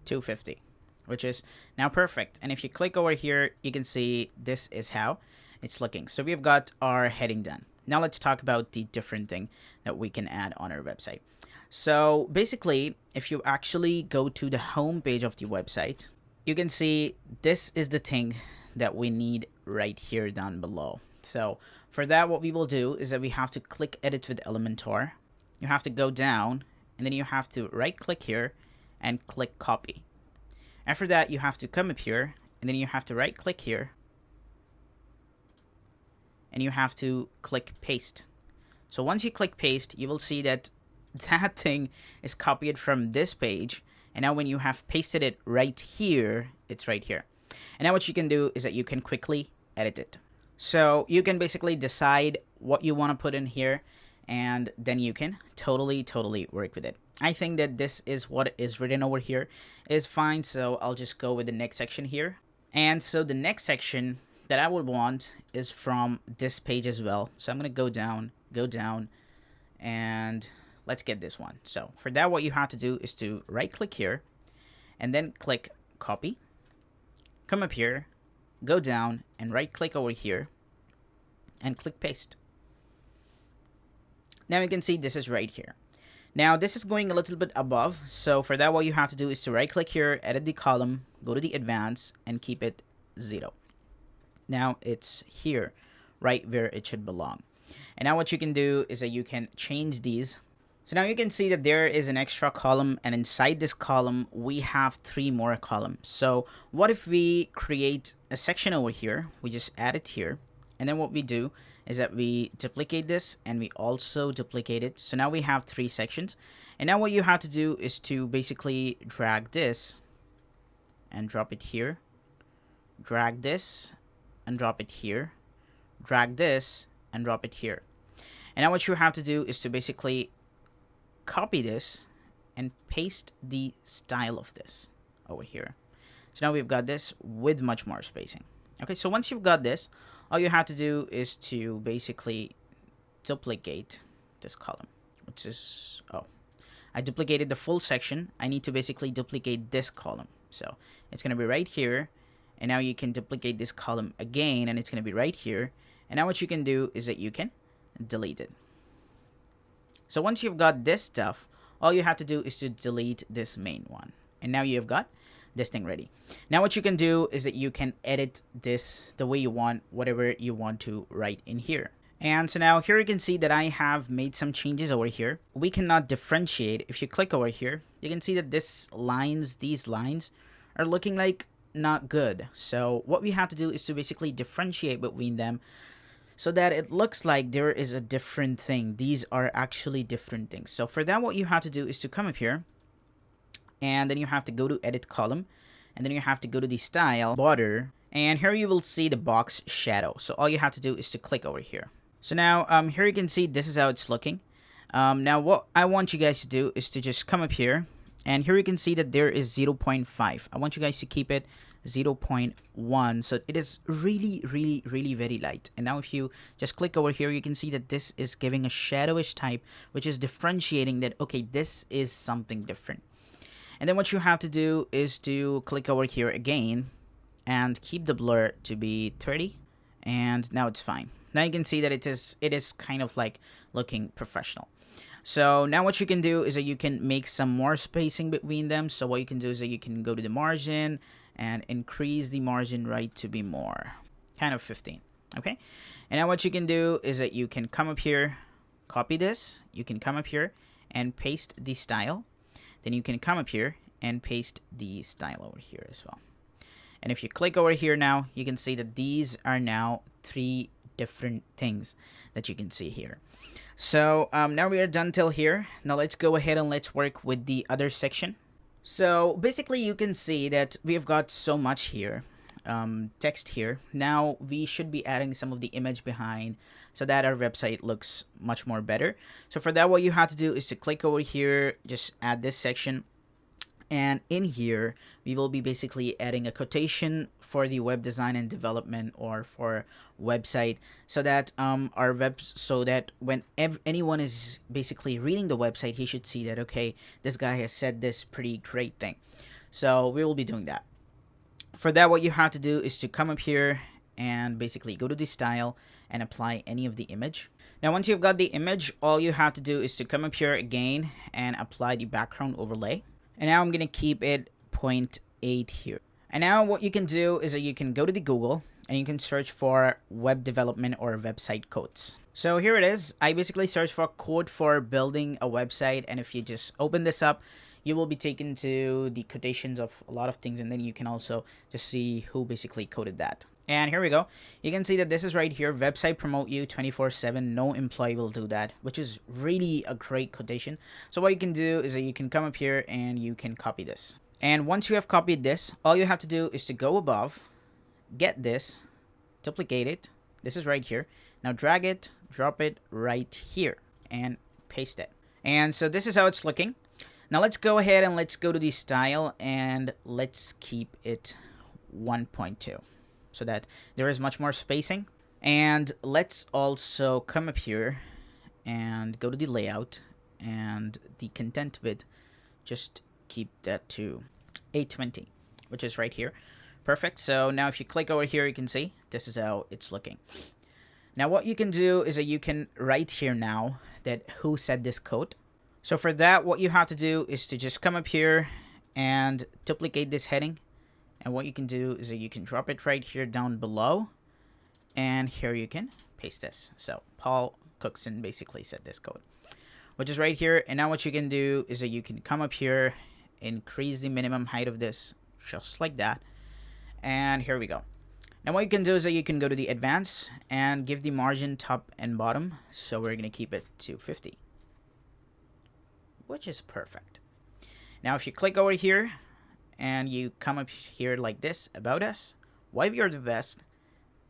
250. Which is now perfect. And if you click over here, you can see this is how it's looking. So we've got our heading done. Now let's talk about the different thing that we can add on our website. So basically, if you actually go to the home page of the website, you can see this is the thing that we need right here down below. So for that, what we will do is that we have to click edit with Elementor. You have to go down, and then you have to right click here and click copy. After that, you have to come up here, and then you have to right click here, and you have to click paste. So once you click paste, you will see that that thing is copied from this page, and now when you have pasted it right here, it's right here. And now what you can do is that you can quickly edit it. So you can basically decide what you want to put in here, and then you can totally work with it. I think that this is what is written over here is fine, so I'll just go with the next section here. And so the next section that I would want is from this page as well. So I'm going to go down, and let's get this one. So for that, what you have to do is to right click here, and then click copy, come up here, go down, and right click over here, and click paste. Now you can see this is right here. Now this is going a little bit above, so for that what you have to do is to right click here, edit the column, go to the advanced, and keep it 0. Now it's here, right where it should belong. And now what you can do is that you can change these. So now you can see that there is an extra column, and inside this column we have 3 more columns. So what if we create a section over here, we just add it here, And then what we do is that we duplicate this and we also duplicate it. So now we have 3 sections. And now what you have to do is to basically drag this and drop it here. Drag this and drop it here. Drag this and drop it here. And now what you have to do is to basically copy this and paste the style of this over here. So now we've got this with much more spacing. Okay, so once you've got this, all you have to do is to basically duplicate this column, which is, oh, I duplicated the full section. I need to basically duplicate this column. So it's going to be right here. And now you can duplicate this column again, and it's going to be right here. And now what you can do is that you can delete it. So once you've got this stuff, all you have to do is to delete this main one. And now you've got this thing ready. Now what you can do is that you can edit this the way you want, whatever you want to write in here. And so now here you can see that I have made some changes over here. We cannot differentiate. If you click over here, you can see that these lines are looking like not good. So what we have to do is to basically differentiate between them so that it looks like there is a different thing. These are actually different things. So for that, what you have to do is to come up here, and then you have to go to edit column, and then you have to go to the style border, and here you will see the box shadow. So all you have to do is to click over here. So now here you can see this is how it's looking. Now what I want you guys to do is to just come up here, and here you can see that there is 0.5. I want you guys to keep it 0.1. So it is really very light. And now if you just click over here, you can see that this is giving a shadowish type, which is differentiating that, okay, this is something different. And then what you have to do is to click over here again and keep the blur to be 30. And now it's fine. Now you can see that it is kind of like looking professional. So now what you can do is that you can make some more spacing between them. So what you can do is that you can go to the margin and increase the margin right to be more, kind of 15. Okay. And now what you can do is that you can come up here, copy this. You can come up here and paste the style. Then you can come up here and paste the style over here as well. And if you click over here now, you can see that these are now 3 different things that you can see here. So now we are done till here. Now let's go ahead and let's work with the other section. So basically you can see that we've got so much here, text here. Now we should be adding some of the image behind so that our website looks much more better. So for that, what you have to do is to click over here, just add this section. And in here, we will be basically adding a quotation for the web design and development, or for website, so that when anyone is basically reading the website, he should see that, okay, this guy has said this pretty great thing. So we will be doing that. For that, what you have to do is to come up here and basically go to the style and apply any of the image. Now once you've got the image, all you have to do is to come up here again and apply the background overlay. And now I'm going to keep it 0.8 here. And now what you can do is that you can go to the Google and you can search for web development or website codes. So here it is. I basically searched for code for building a website. And if you just open this up, you will be taken to the quotations of a lot of things. And then you can also just see who basically coded that. And here we go. You can see that this is right here. Website promote you 24/7. No employee will do that, which is really a great quotation. So what you can do is that you can come up here and you can copy this. And once you have copied this, all you have to do is to go above, get this, duplicate it. This is right here. Now drag it, drop it right here, and paste it. And so this is how it's looking. Now let's go ahead and let's go to the style and let's keep it 1.2. So that there is much more spacing. And let's also come up here and go to the layout, and the content width, just keep that to 820, which is right here. Perfect. So now if you click over here, you can see this is how it's looking. Now what you can do is that you can write here now that who said this code. So for that, what you have to do is to just come up here and duplicate this heading. And what you can do is that you can drop it right here down below. And here you can paste this. So Paul Cookson basically said this code, which is right here. And now what you can do is that you can come up here, increase the minimum height of this just like that. And here we go. Now what you can do is that you can go to the advanced and give the margin top and bottom. So we're going to keep it to 50, which is perfect. Now if you click over here and you come up here like this, about us, why we are the best,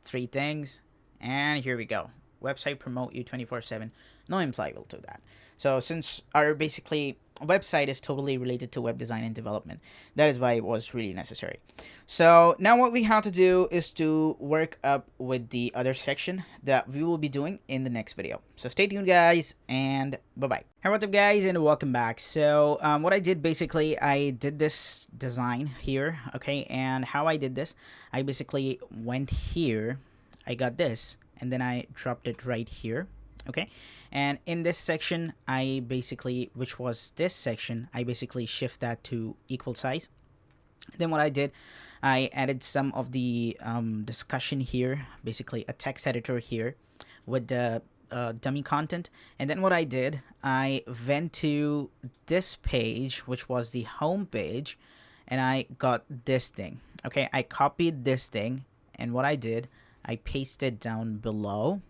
3 things, and here we go. Website promote you 24/7. No imply will do that. So since our basically website is totally related to web design and development, that is why it was really necessary. So now what we have to do is to work up with the other section that we will be doing in the next video. So stay tuned guys, and bye bye. Hey, what's up guys, and welcome back. So what I did basically, I did this design here, okay, and how I did this, I basically went here, I got this, and then I dropped it right here, okay. And in this section, I basically, which was this section, I basically shift that to equal size. Then what I did, I added some of the discussion here, basically a text editor here with the dummy content. And then what I did, I went to this page, which was the home page, and I got this thing, okay. I copied this thing, and what I did, I pasted down below,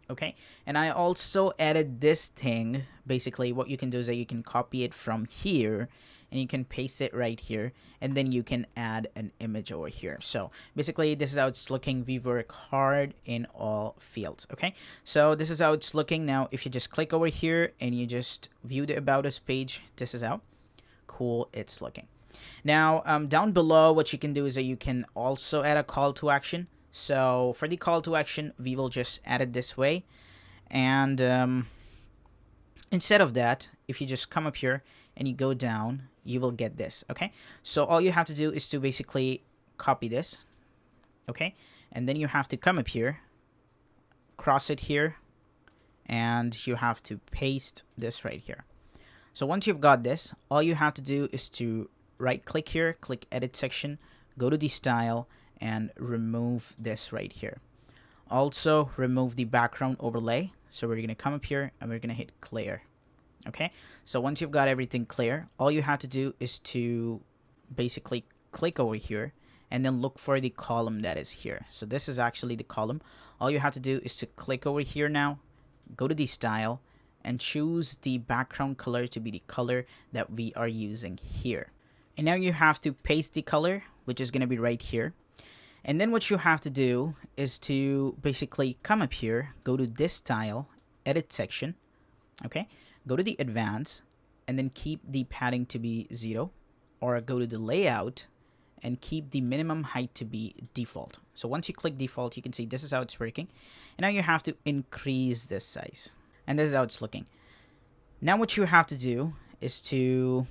okay. And I also added this thing. Basically what you can do is that you can copy it from here and you can paste it right here, and then you can add an image over here. So basically this is how it's looking. We work hard in all fields, okay. So this is how it's looking. Now if you just click over here and you just view the about us page, this is how cool it's looking. Now down below, what you can do is that you can also add a call to action. So for the call to action, we will just add it this way. And instead of that, if you just come up here and you go down, you will get this, okay. So all you have to do is to basically copy this, okay, and then you have to come up here, cross it here, and you have to paste this right here. So once you've got this, all you have to do is to right click here, click edit section, go to the style, and remove this right here. Also remove the background overlay. So we're gonna come up here and we're gonna hit clear, okay. So once you've got everything clear, all you have to do is to basically click over here and then look for the column that is here. So this is actually the column. All you have to do is to click over here now, go to the style, and choose the background color to be the color that we are using here. And now you have to paste the color, which is gonna be right here. And then what you have to do is to basically come up here, go to this style, edit section, okay, go to the advanced, and then keep the padding to be 0, or go to the layout and keep the minimum height to be default. So once you click default, you can see this is how it's working. And now you have to increase this size, and this is how it's looking. Now what you have to do is to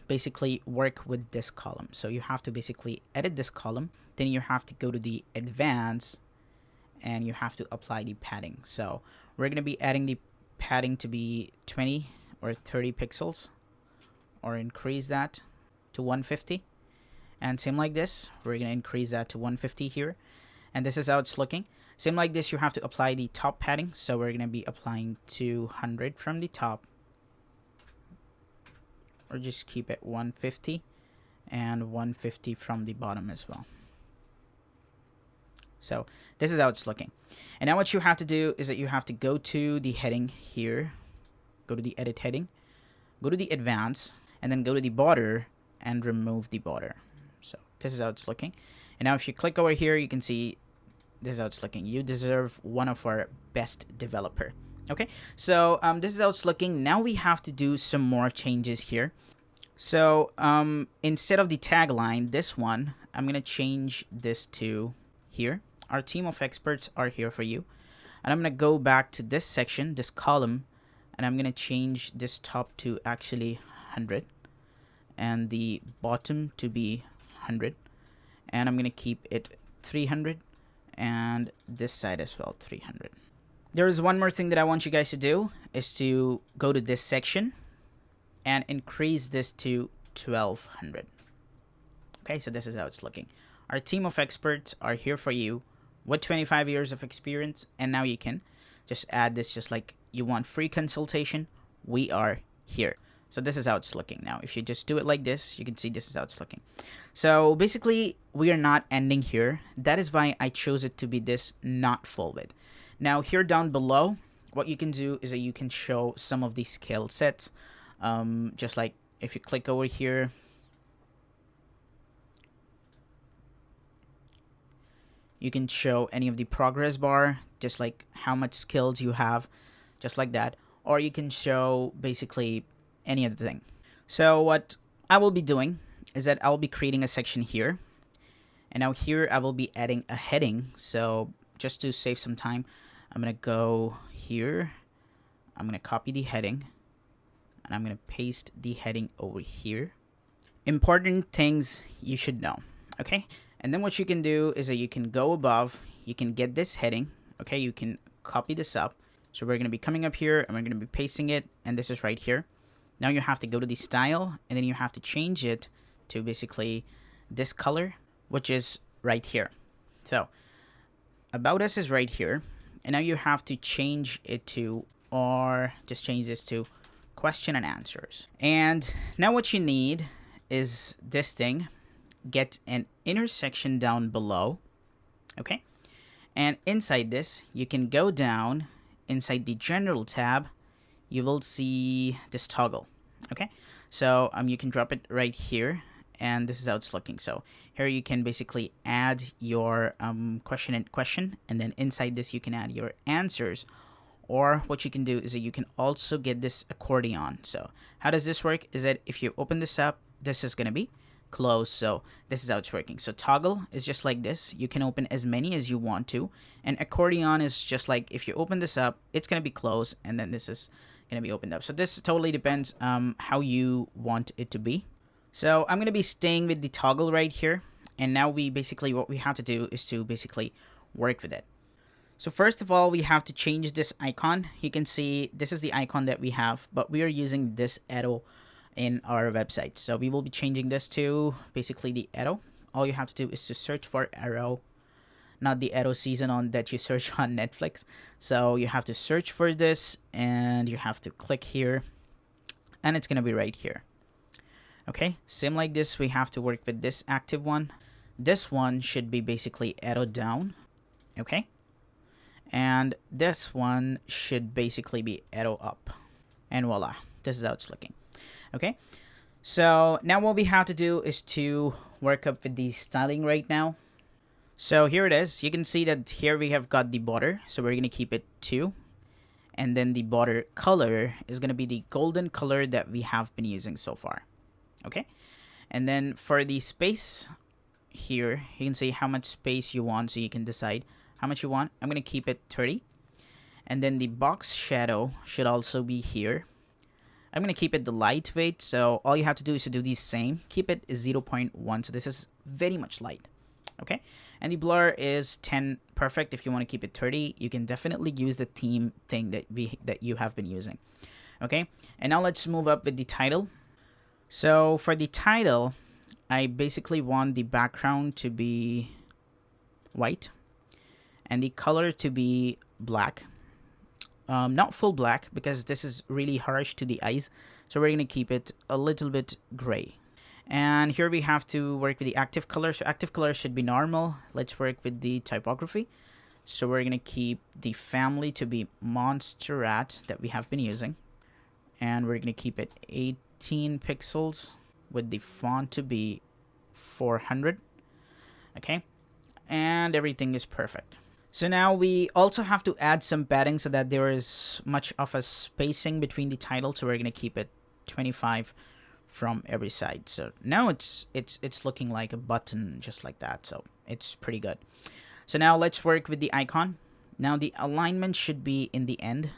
basically work with this column. So you have to basically edit this column, then you have to go to the advanced and you have to apply the padding. So we're going to be adding the padding to be 20 or 30 pixels, or increase that to 150. And same like this, we're going to increase that to 150 here, and this is how it's looking. Same like this, you have to apply the top padding. So we're going to be applying 200 from the top, or just keep it 150, and 150 from the bottom as well. So this is how it's looking. And now what you have to do is that you have to go to the heading here, go to the edit heading, go to the advanced, and then go to the border and remove the border. So this is how it's looking. And now if you click over here, you can see this is how it's looking. You deserve one of our best developer. Okay, so this is how it's looking. Now we have to do some more changes here. So instead of the tagline, this one, I'm gonna change this to here. Our team of experts are here for you. And I'm gonna go back to this section, this column, and I'm gonna change this top to actually 100 and the bottom to be 100, and I'm gonna keep it 300, and this side as well 300. There is one more thing that I want you guys to do, is to go to this section and increase this to 1200. Okay, so this is how it's looking. Our team of experts are here for you with 25 years of experience, and now you can just add this, just like you want free consultation, we are here. So this is how it's looking now. If you just do it like this, you can see this is how it's looking. So basically, we are not ending here. That is why I chose it to be this, not full width. Now here down below, what you can do is that you can show some of these skill sets. Just like if you click over here, you can show any of the progress bar, just like how much skills you have, just like that. Or you can show basically any other thing. So what I will be doing is that I will be creating a section here. And now here I will be adding a heading. So just to save some time, I'm going to go here. I'm going to copy the heading. And I'm going to paste the heading over here. Important things you should know. Okay. And then what you can do is that you can go above. You can get this heading. Okay. You can copy this up. So we're going to be coming up here and we're going to be pasting it. And this is right here. Now you have to go to the style and then you have to change it to basically this color, which is right here. So about us is right here. And now you have to change it to, or just change this to question and answers. And now what you need is this thing, get an intersection down below. Okay. And inside this, you can go down inside the general tab. You will see this toggle. Okay, so you can drop it right here, and this is how it's looking. So here you can basically add your question, and then inside this you can add your answers. Or what you can do is that you can also get this accordion. So how does this work? Is that if you open this up, this is gonna be closed. So this is how it's working. So toggle is just like this. You can open as many as you want to, and accordion is just like if you open this up, it's gonna be closed, and then this is gonna be opened up. So this totally depends how you want it to be. So I'm gonna be staying with the toggle right here, and now we basically what we have to do is to basically work with it. So first of all, we have to change this icon. You can see this is the icon that we have, but we are using this arrow in our website. So we will be changing this to basically the arrow. All you have to do is to search for arrow, not the arrow season on that you search on Netflix. So you have to search for this and you have to click here and it's going to be right here. Okay, same like this, we have to work with this active one. This one should be basically arrow down. Okay, and this one should basically be arrow up, and voila, this is how it's looking. Okay, so now what we have to do is to work up with the styling right now. So here it is. You can see that here we have got the border, so we're going to keep it 2, and then the border color is going to be the golden color that we have been using so far. Okay, and then for the space here, you can see how much space you want, so you can decide how much you want. I'm going to keep it 30. And then the box shadow should also be here. I'm going to keep it the lightweight, so all you have to do is to do the same. Keep it 0.1, so this is very much light. Okay, and the blur is 10, perfect. If you want to keep it 30, you can definitely use the theme thing that you have been using. Okay, and now let's move up with the title. So for the title, I basically want the background to be white and the color to be black. Not full black because this is really harsh to the eyes, so we're going to keep it a little bit gray. And here we have to work with the active color. So active color should be normal. Let's work with the typography. So we're going to keep the family to be Montserrat that we have been using, and we're going to keep it 18 pixels with the font to be 400. Okay, and everything is perfect. So now we also have to add some padding so that there is much of a spacing between the title. So we're going to keep it 25 from every side. So now it's looking like a button just like that. So it's pretty good. So now let's work with the icon. Now the alignment should be in the end,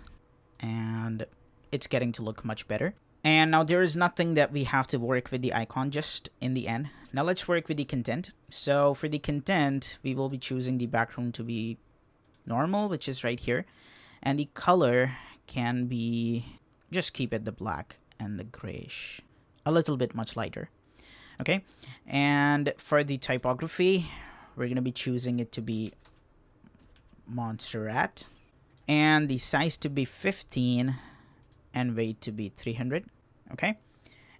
and it's getting to look much better. And now there is nothing that we have to work with the icon, just in the end. Now let's work with the content. So for the content, we will be choosing the background to be normal, which is right here. And the color can be, just keep it the black and the grayish, a little bit much lighter. Okay, and for the typography, we're going to be choosing it to be Montserrat, and the size to be 15 and weight to be 300. Okay,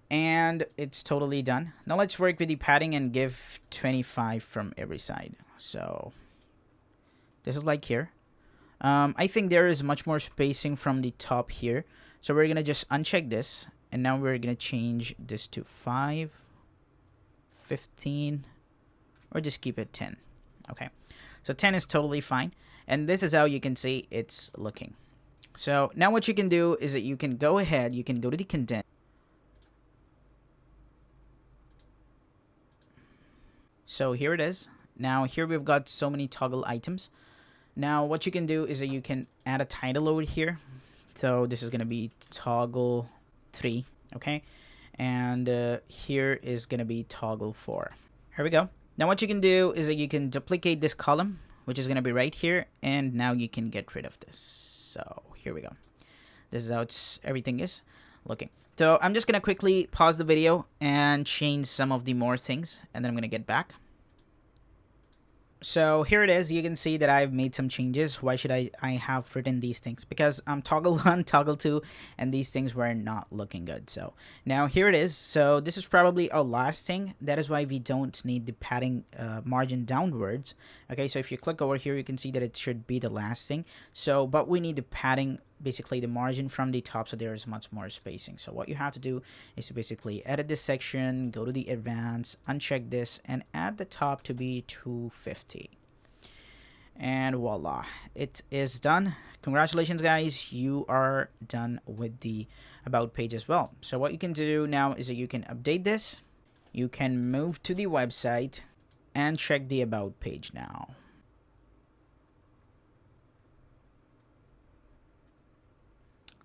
And it's totally done. Now let's work with the padding and give 25 from every side. So this is like here. I think there is much more spacing from the top here. So we're going to just uncheck this. And now we're going to change this to 5, 15, or just keep it 10. Okay. So 10 is totally fine. And this is how you can see it's looking. So now what you can do is that you can go ahead, you can go to the condense. So here it is. Now here we've got so many toggle items. Now what you can do is that you can add a title over here. So this is going to be toggle 3, okay? And here is going to be toggle 4. Here we go. Now what you can do is that you can duplicate this column, which is going to be right here, and now you can get rid of this. So here we go. This is how everything is looking. So I'm just going to quickly pause the video and change some of the more things, and then I'm going to get back. So here it is. You can see that I've made some changes. Why should I have written these things? Because toggle 1, toggle 2, and these things were not looking good. So now here it is. So this is probably our last thing. That is why we don't need the padding margin downwards. Okay, so if you click over here, you can see that it should be the last thing. So, but we need the padding, basically the margin from the top, so there is much more spacing. So what you have to do is to basically edit this section, go to the advanced, uncheck this, and add the top to be 250. And voila, it is done. Congratulations guys, you are done with the about page as well. So what you can do now is that you can update this, you can move to the website and check the about page now.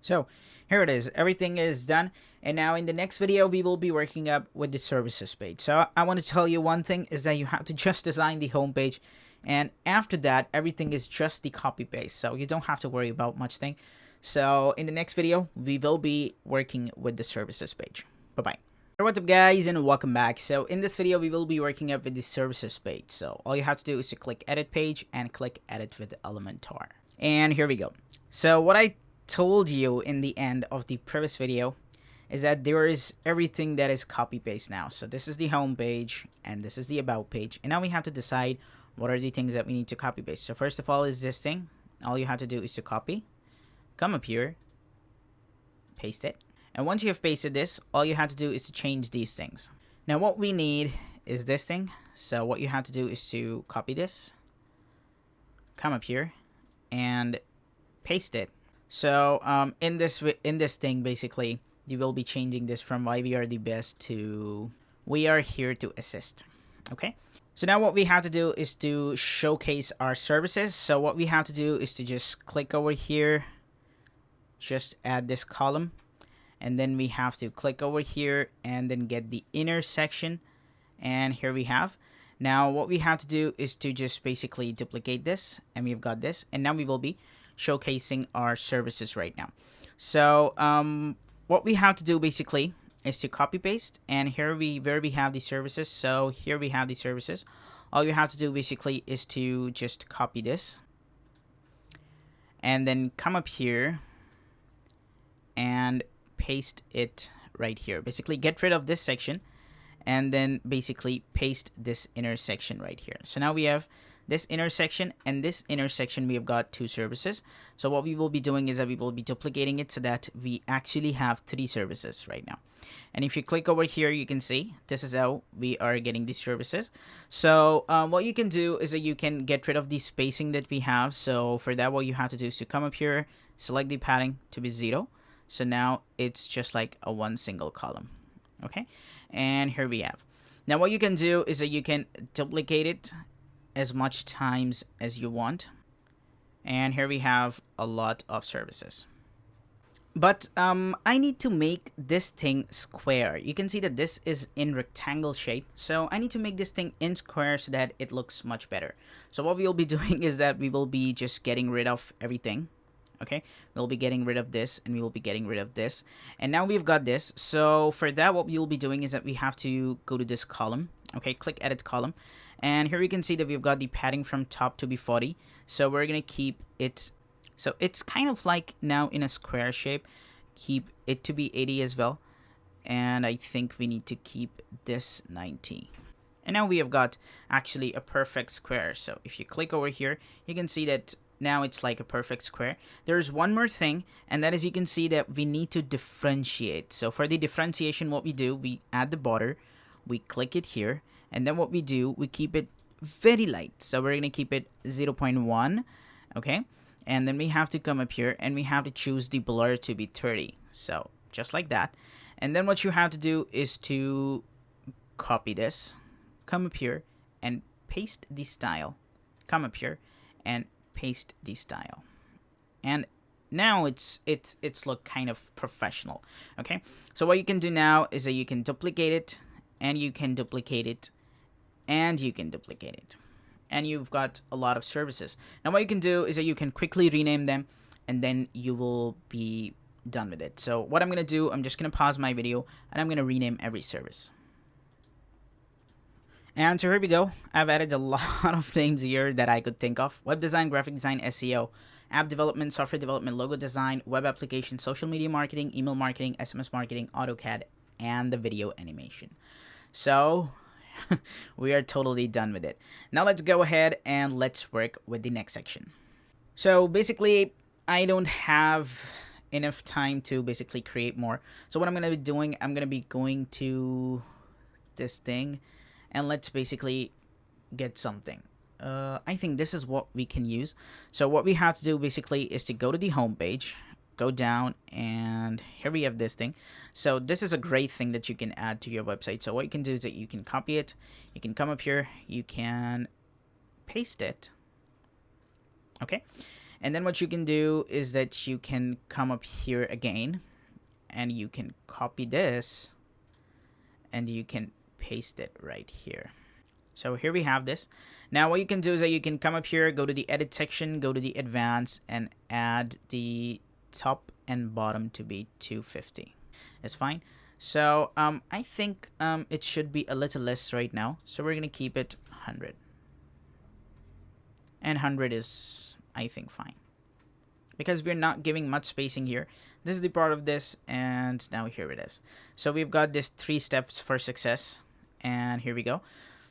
So here it is, everything is done. And now in the next video, we will be working up with the services page. So I want to tell you one thing is that you have to just design the home page. And after that, everything is just the copy paste. So you don't have to worry about much thing. So in the next video, we will be working with the services page. Bye-bye. What's up guys and welcome back. So in this video, we will be working up with the services page. So all you have to do is to click edit page and click edit with Elementor. And here we go. So what I told you in the end of the previous video is that there is everything that is copy paste now. So this is the home page and this is the about page, and now we have to decide what are the things that we need to copy paste. So first of all is this thing. All you have to do is to copy, come up here, paste it, and once you have pasted this, all you have to do is to change these things. Now what we need is this thing. So what you have to do is to copy this, come up here and paste it. So in this thing, basically, you will be changing this from why we are the best to we are here to assist. Okay. So now what we have to do is to showcase our services. So what we have to do is to just click over here, just add this column, and then we have to click over here and then get the inner section. And here we have. Now what we have to do is to just basically duplicate this, and we've got this, and now we will be showcasing our services right now. So what we have to do basically is to copy paste, and here where we have the services. So here we have the services. All you have to do basically is to just copy this and then come up here and paste it right here. Basically get rid of this section and then basically paste this inner section right here. So now we have this intersection and this intersection. We have got two services. So what we will be doing is that we will be duplicating it so that we actually have 3 services right now. And if you click over here, you can see this is how we are getting these services. So what you can do is that you can get rid of the spacing that we have. So for that, what you have to do is to come up here, select the padding to be 0. So now it's just like a one single column. Okay, and here we have. Now what you can do is that you can duplicate it as much times as you want, and here we have a lot of services. But I need to make this thing square. You can see that this is in rectangle shape, so I need to make this thing in square so that it looks much better. So what we will be doing is that we will be just getting rid of everything. Okay, we'll be getting rid of this and we will be getting rid of this, and now we've got this. So for that, what we'll be doing is that we have to go to this column. Okay, click edit column, and here we can see that we've got the padding from top to be 40. So we're gonna keep it, so it's kind of like now in a square shape. Keep it to be 80 as well, and I think we need to keep this 90. And now we have got actually a perfect square. So if you click over here, you can see that now it's like a perfect square. There's one more thing, and that is you can see that we need to differentiate. So for the differentiation, what we do, we add the border, we click it here, and then what we do, we keep it very light. So we're going to keep it 0.1, okay? And then we have to come up here and we have to choose the blur to be 30. So just like that. And then what you have to do is to copy this, come up here and paste the style, come up here and paste the style, and now it's look kind of professional. Okay, so what you can do now is that you can duplicate it, and you can duplicate it, and you can duplicate it, and you've got a lot of services. Now what you can do is that you can quickly rename them, and then you will be done with it. So what I'm gonna do, I'm just gonna pause my video and I'm gonna rename every service. And so here we go. I've added a lot of names here that I could think of. Web design, graphic design, SEO, app development, software development, logo design, web application, social media marketing, email marketing, SMS marketing, AutoCAD, and the video animation. So we are totally done with it. Now let's go ahead and let's work with the next section. So basically, I don't have enough time to basically create more. So what I'm going to be doing, I'm going to be going to this thing, and let's basically get something. I think this is what we can use. So what we have to do basically is to go to the home page, go down, and here we have this thing. So this is a great thing that you can add to your website. So what you can do is that you can copy it, you can come up here, you can paste it, okay? And then what you can do is that you can come up here again, and you can copy this, and you can paste it right here. So here we have this. Now what you can do is that you can come up here, go to the edit section, go to the advanced, and add the top and bottom to be 250. It's fine. So I think it should be a little less right now, so we're gonna keep it 100, and 100 is, I think, fine, because we're not giving much spacing here. This is the part of this, and now here it is. So we've got this 3 steps for success, and here we go.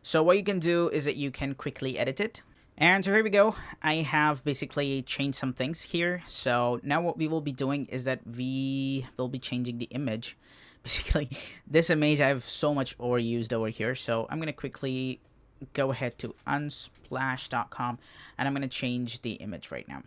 So what you can do is that you can quickly edit it. And so here we go. I have basically changed some things here. So now what we will be doing is that we will be changing the image. Basically, this image I've so much overused over here. So I'm going to quickly go ahead to unsplash.com, and I'm going to change the image right now.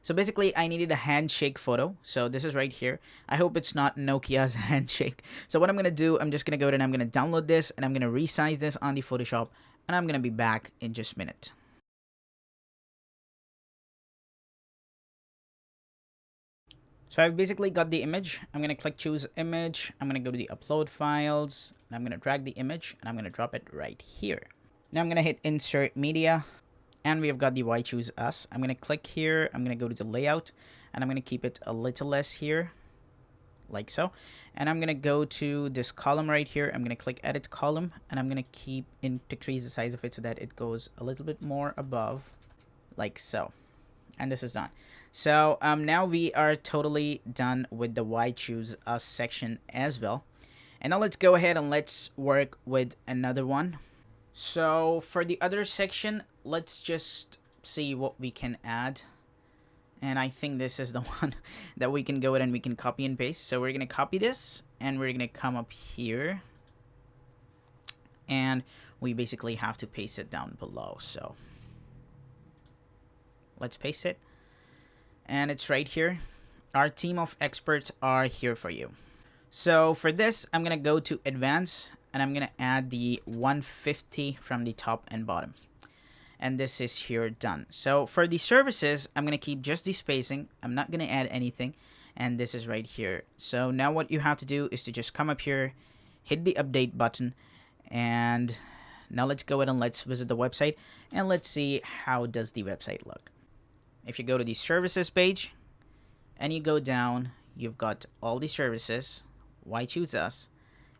So basically, I needed a handshake photo. So this is right here. I hope it's not Nokia's handshake. So what I'm going to do, I'm just going to go ahead and I'm going to download this, and I'm going to resize this on the Photoshop, and I'm going to be back in just a minute. So I've basically got the image. I'm going to click choose image. I'm going to go to the upload files, and I'm going to drag the image, and I'm going to drop it right here. Now I'm going to hit insert media. And we have got the why choose us. I'm going to click here. I'm going to go to the layout, and I'm going to keep it a little less here, like so. And I'm going to go to this column right here. I'm going to click edit column, and I'm going to decrease the size of it so that it goes a little bit more above, like so. And this is done. So now we are totally done with the why choose us section as well. And now let's go ahead and let's work with another one. So for the other section, let's just see what we can add. And I think this is the one that we can go ahead and we can copy and paste. So we're going to copy this, and we're going to come up here, and we basically have to paste it down below. So let's paste it, and it's right here. Our team of experts are here for you. So for this, I'm going to go to advanced, and I'm going to add the 150 from the top and bottom. And this is here done. So for the services, I'm going to keep just the spacing. I'm not going to add anything. And this is right here. So now what you have to do is to just come up here, hit the update button. And now let's go ahead and let's visit the website. And let's see how does the website look. If you go to the services page and you go down, you've got all the services. Why choose us?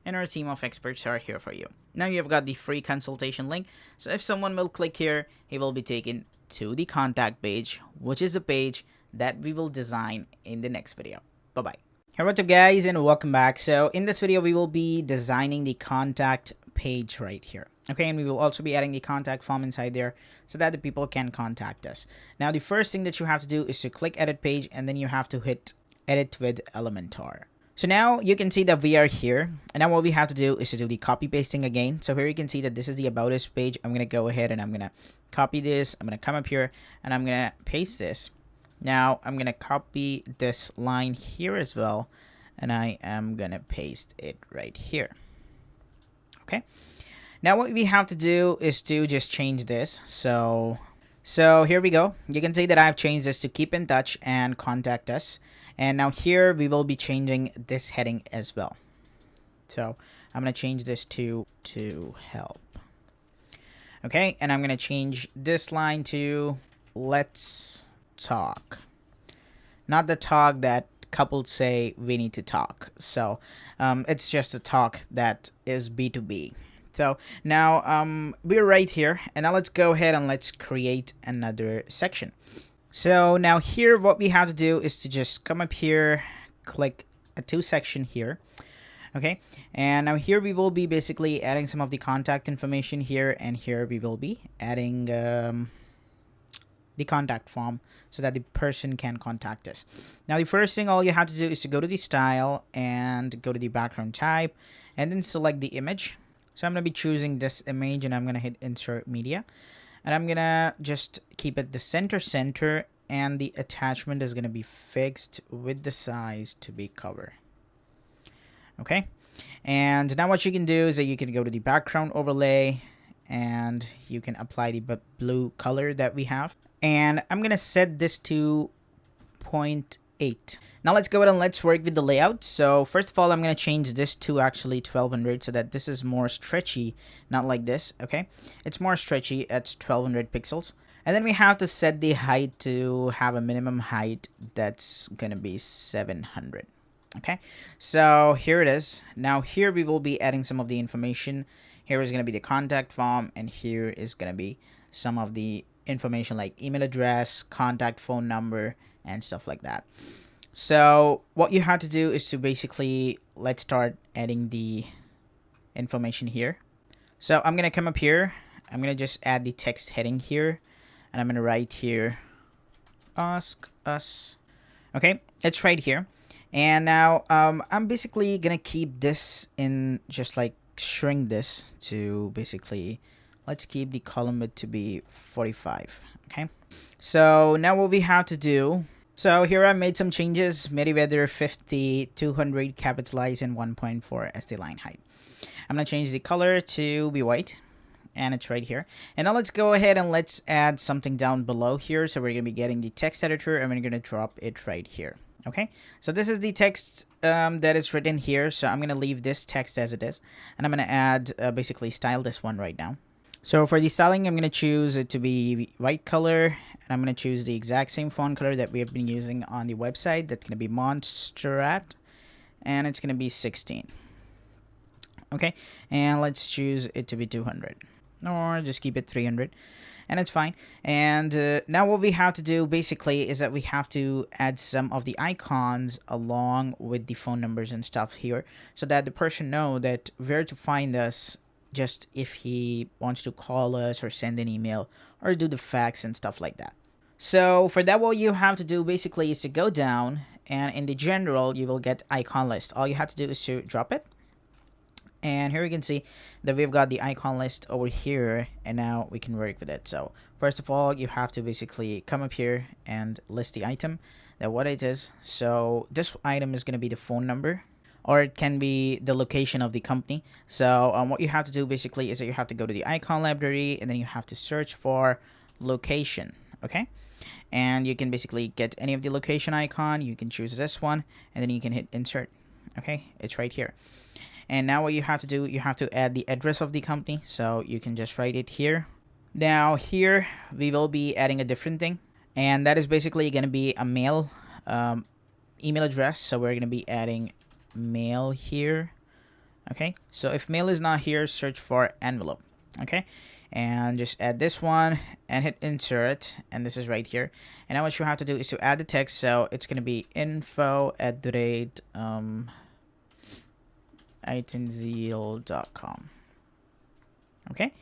And our team of experts are here for you. Now you've got the free consultation link. So if someone will click here, he will be taken to the contact page, which is the page that we will design in the next video. Bye-bye. Hey, what's up guys, and welcome back. So in this video we will be designing the contact page right here. Okay, and we will also be adding the contact form inside there so that the people can contact us. Now the first thing that you have to do is to click edit page, and then you have to hit edit with Elementor. So now you can see that we are here, and now what we have to do is to do the copy pasting again. So here you can see that this is the about us page. I'm gonna go ahead and I'm gonna copy this. I'm gonna come up here and I'm gonna paste this. Now I'm gonna copy this line here as well, and I am gonna paste it right here. Okay, now what we have to do is to just change this. So here we go. You can see that I've changed this to keep in touch and contact us. And now here we will be changing this heading as well. So I'm gonna change this to help. Okay, and I'm gonna change this line to let's talk. Not the talk that couples say we need to talk. So it's just a talk that is B2B. So now we're right here, and now let's go ahead and let's create another section. So now here what we have to do is to just come up here, click a to section here. Okay, and now here we will be basically adding some of the contact information here, and here we will be adding the contact form so that the person can contact us. Now the first thing all you have to do is to go to the style and go to the background type, and then select the image. So I'm going to be choosing this image, and I'm going to hit insert media, and I'm going to just keep it the center, and the attachment is going to be fixed with the size to be cover. Okay, and now what you can do is that you can go to the background overlay, and you can apply the blue color that we have, and I'm gonna set this to 0.8. Now let's go ahead and let's work with the layout. So first of all, I'm gonna change this to actually 1200 so that this is more stretchy, not like this. Okay, it's more stretchy at 1200 pixels. And then we have to set the height to have a minimum height that's gonna be 700. Okay, so here it is. Now here we will be adding some of the information. Here is going to be the contact form, and here is going to be some of the information like email address, contact phone number, and stuff like that. So what you have to do is to basically, let's start adding the information here. So I'm going to come up here. I'm going to just add the text heading here, and I'm going to write here, ask us. Okay, it's right here. And now I'm basically going to keep this in, just like shrink this to basically, let's keep the column width to be 45. Okay, so now what we have to do, so here I made some changes. Meriwether 50, 200 capitalized, and 1.4 as the line height. I'm gonna change the color to be white, and it's right here. And now let's go ahead and let's add something down below here. So we're gonna be getting the text editor, and we're gonna drop it right here. Okay, so this is the text that is written here. So I'm going to leave this text as it is, and I'm going to add basically style this one right now. So for the styling, I'm going to choose it to be white color, and I'm going to choose the exact same font color that we have been using on the website. That's going to be Montserrat, and it's going to be 16. Okay, and let's choose it to be 200, or just keep it 300. And it's fine. And now what we have to do basically is that we have to add some of the icons along with the phone numbers and stuff here, so that the person know that where to find us, just if he wants to call us or send an email or do the fax and stuff like that. So for that, what you have to do basically is to go down, and in the general you will get icon list. All you have to do is to drop it. And here we can see that we've got the icon list over here, and now we can work with it. So first of all, you have to basically come up here and list the item, that what it is. So this item is going to be the phone number, or it can be the location of the company. So what you have to do basically is that you have to go to the icon library, and then you have to search for location. Okay, and you can basically get any of the location icon. You can choose this one, and then you can hit insert. Okay, it's right here. And now what you have to do, you have to add the address of the company. So you can just write it here. Now here we will be adding a different thing, and that is basically going to be a mail email address. So we're going to be adding mail here. Okay, so if mail is not here, search for envelope. Okay, and just add this one and hit insert, and this is right here. And now what you have to do is to add the text, so it's going to be info@iTunesZeal.com. Okay,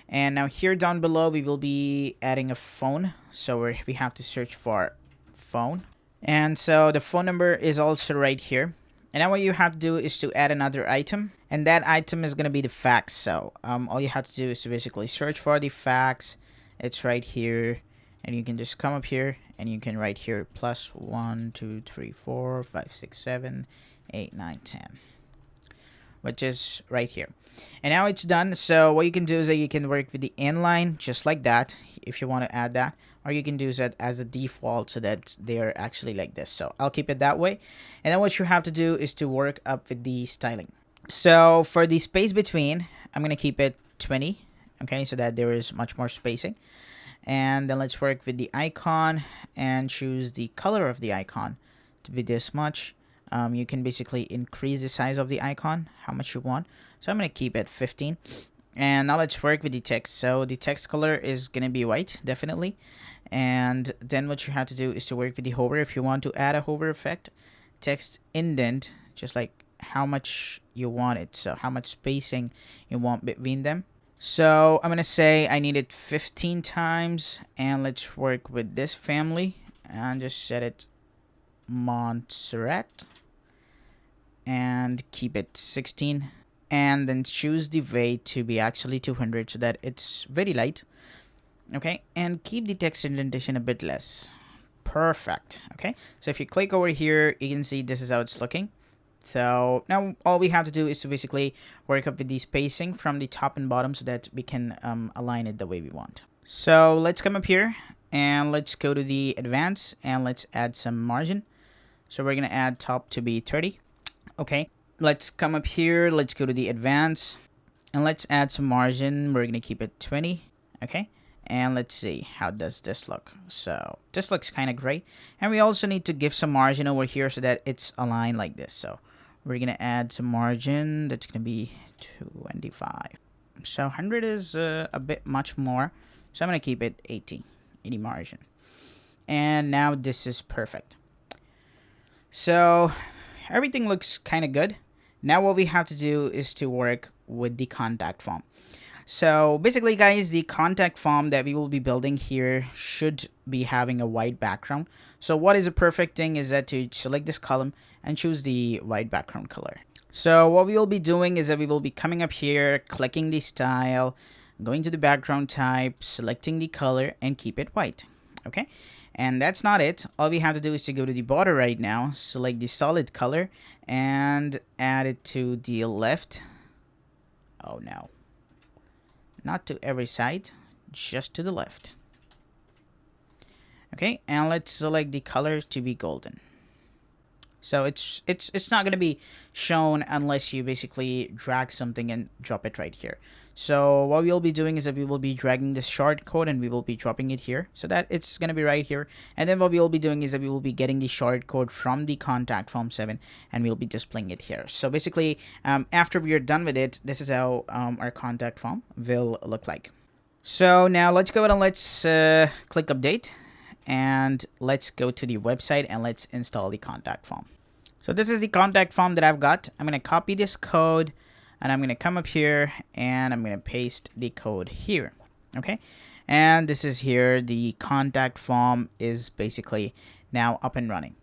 and now here down below we will be adding a phone, so we have to search for phone, and so the phone number is also right here. And now what you have to do is to add another item, and that item is going to be the fax. So all you have to do is to basically search for the fax. It's right here, and you can just come up here and you can write here +1 2 3 4 5 6 7 8 9 10, which is right here. And now it's done. So what you can do is that you can work with the inline just like that if you want to add that, or you can do that as a default so that they're actually like this. So I'll keep it that way. And then what you have to do is to work up with the styling. So for the space between, I'm going to keep it 20, okay, so that there is much more spacing. And then let's work with the icon and choose the color of the icon to be this much. You can basically increase the size of the icon how much you want. So I'm going to keep it 15. And now let's work with the text. So the text color is going to be white, definitely. And then what you have to do is to work with the hover. If you want to add a hover effect, text indent, just like how much you want it. So how much spacing you want between them. So I'm going to say I need it 15 times. And let's work with this family. And just set it Montserrat. And keep it 16. And then choose the weight to be actually 200 so that it's very light. Okay, and keep the text indentation a bit less. Perfect. Okay, so if you click over here, you can see this is how it's looking. So now all we have to do is to basically work up with the spacing from the top and bottom so that we can align it the way we want. So let's come up here and let's go to the advanced and let's add some margin. So we're gonna add top to be 30. Okay, let's come up here, let's go to the advanced and let's add some margin. We're gonna keep it 20. Okay, and let's see how does this look. So this looks kind of great, and we also need to give some margin over here so that it's aligned like this. So we're gonna add some margin. That's gonna be 25. So 100 is a bit much more, so I'm gonna keep it 80 margin. And now this is perfect. So everything looks kind of good. Now what we have to do is to work with the contact form. So basically, guys, the contact form that we will be building here should be having a white background. So what is a perfect thing is that to select this column and choose the white background color. So what we will be doing is that we will be coming up here, clicking the style, going to the background type, selecting the color, and keep it white. Okay, and that's not it. All we have to do is to go to the border right now, select the solid color, and add it to the left. Oh no. Not to every side, just to the left. Okay, and let's select the color to be golden. So it's not going to be shown unless you basically drag something and drop it right here. So what we'll be doing is that we will be dragging this short code and we will be dropping it here so that it's going to be right here. And then what we will be doing is that we will be getting the short code from the contact form 7 and we'll be displaying it here. So basically, after we are done with it, this is how our contact form will look like. So now let's go ahead and let's click update and let's go to the website and let's install the contact form. So this is the contact form that I've got. I'm going to copy this code and I'm going to come up here and I'm going to paste the code here. Okay, and this is here. The contact form is basically now up and running.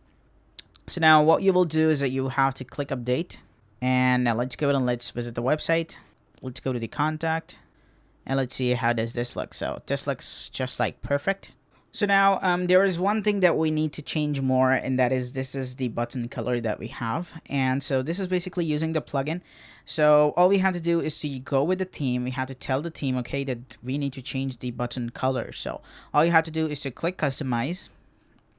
So now what you will do is that you have to click update, and now let's go ahead and let's visit the website. Let's go to the contact and let's see how does this look. So this looks just like perfect. So now there is one thing that we need to change more, and that is this is the button color that we have. And so this is basically using the plugin. So all we have to do is to go with the theme. We have to tell the theme, okay, that we need to change the button color. So all you have to do is to click customize.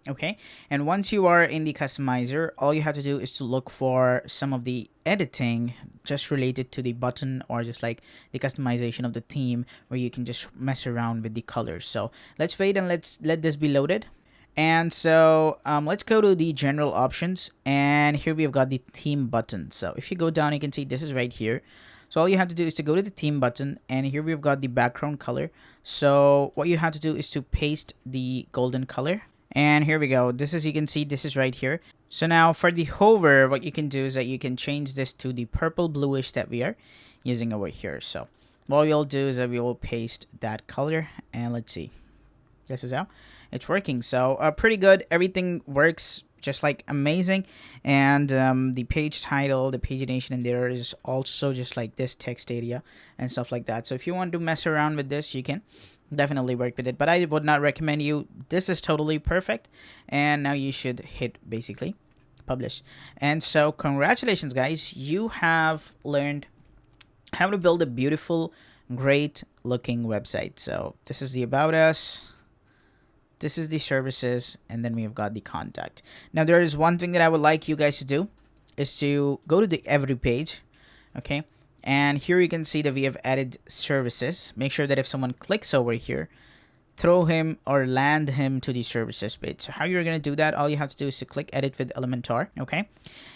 Okay, and once you are in the customizer, all you have to do is to look for some of the editing just related to the button or just like the customization of the theme where you can just mess around with the colors. So let's wait and let's let this be loaded. And so let's go to the general options, and here we've got the theme button. So if you go down, you can see this is right here. So all you have to do is to go to the theme button, and here we've got the background color. So what you have to do is to paste the golden color. And here we go. This is, you can see, this is right here. So now for the hover, what you can do is that you can change this to the purple bluish that we are using over here. So what we'll do is that we will paste that color, and let's see. This is how it's working. So pretty good. Everything works just like amazing. And the page title, the pagination in there is also just like this text area and stuff like that. So if you want to mess around with this, you can definitely work with it, but I would not recommend you. This is totally perfect, and now you should hit basically publish. And so congratulations guys, you have learned how to build a beautiful, great looking website. So this is the about us, this is the services, and then we've got the contact. Now there is one thing that I would like you guys to do is to go to the every page. Okay, and here you can see that we have added services. Make sure that if someone clicks over here, throw him or land him to the services page. So how you're going to do that, all you have to do is to click edit with Elementor. Okay,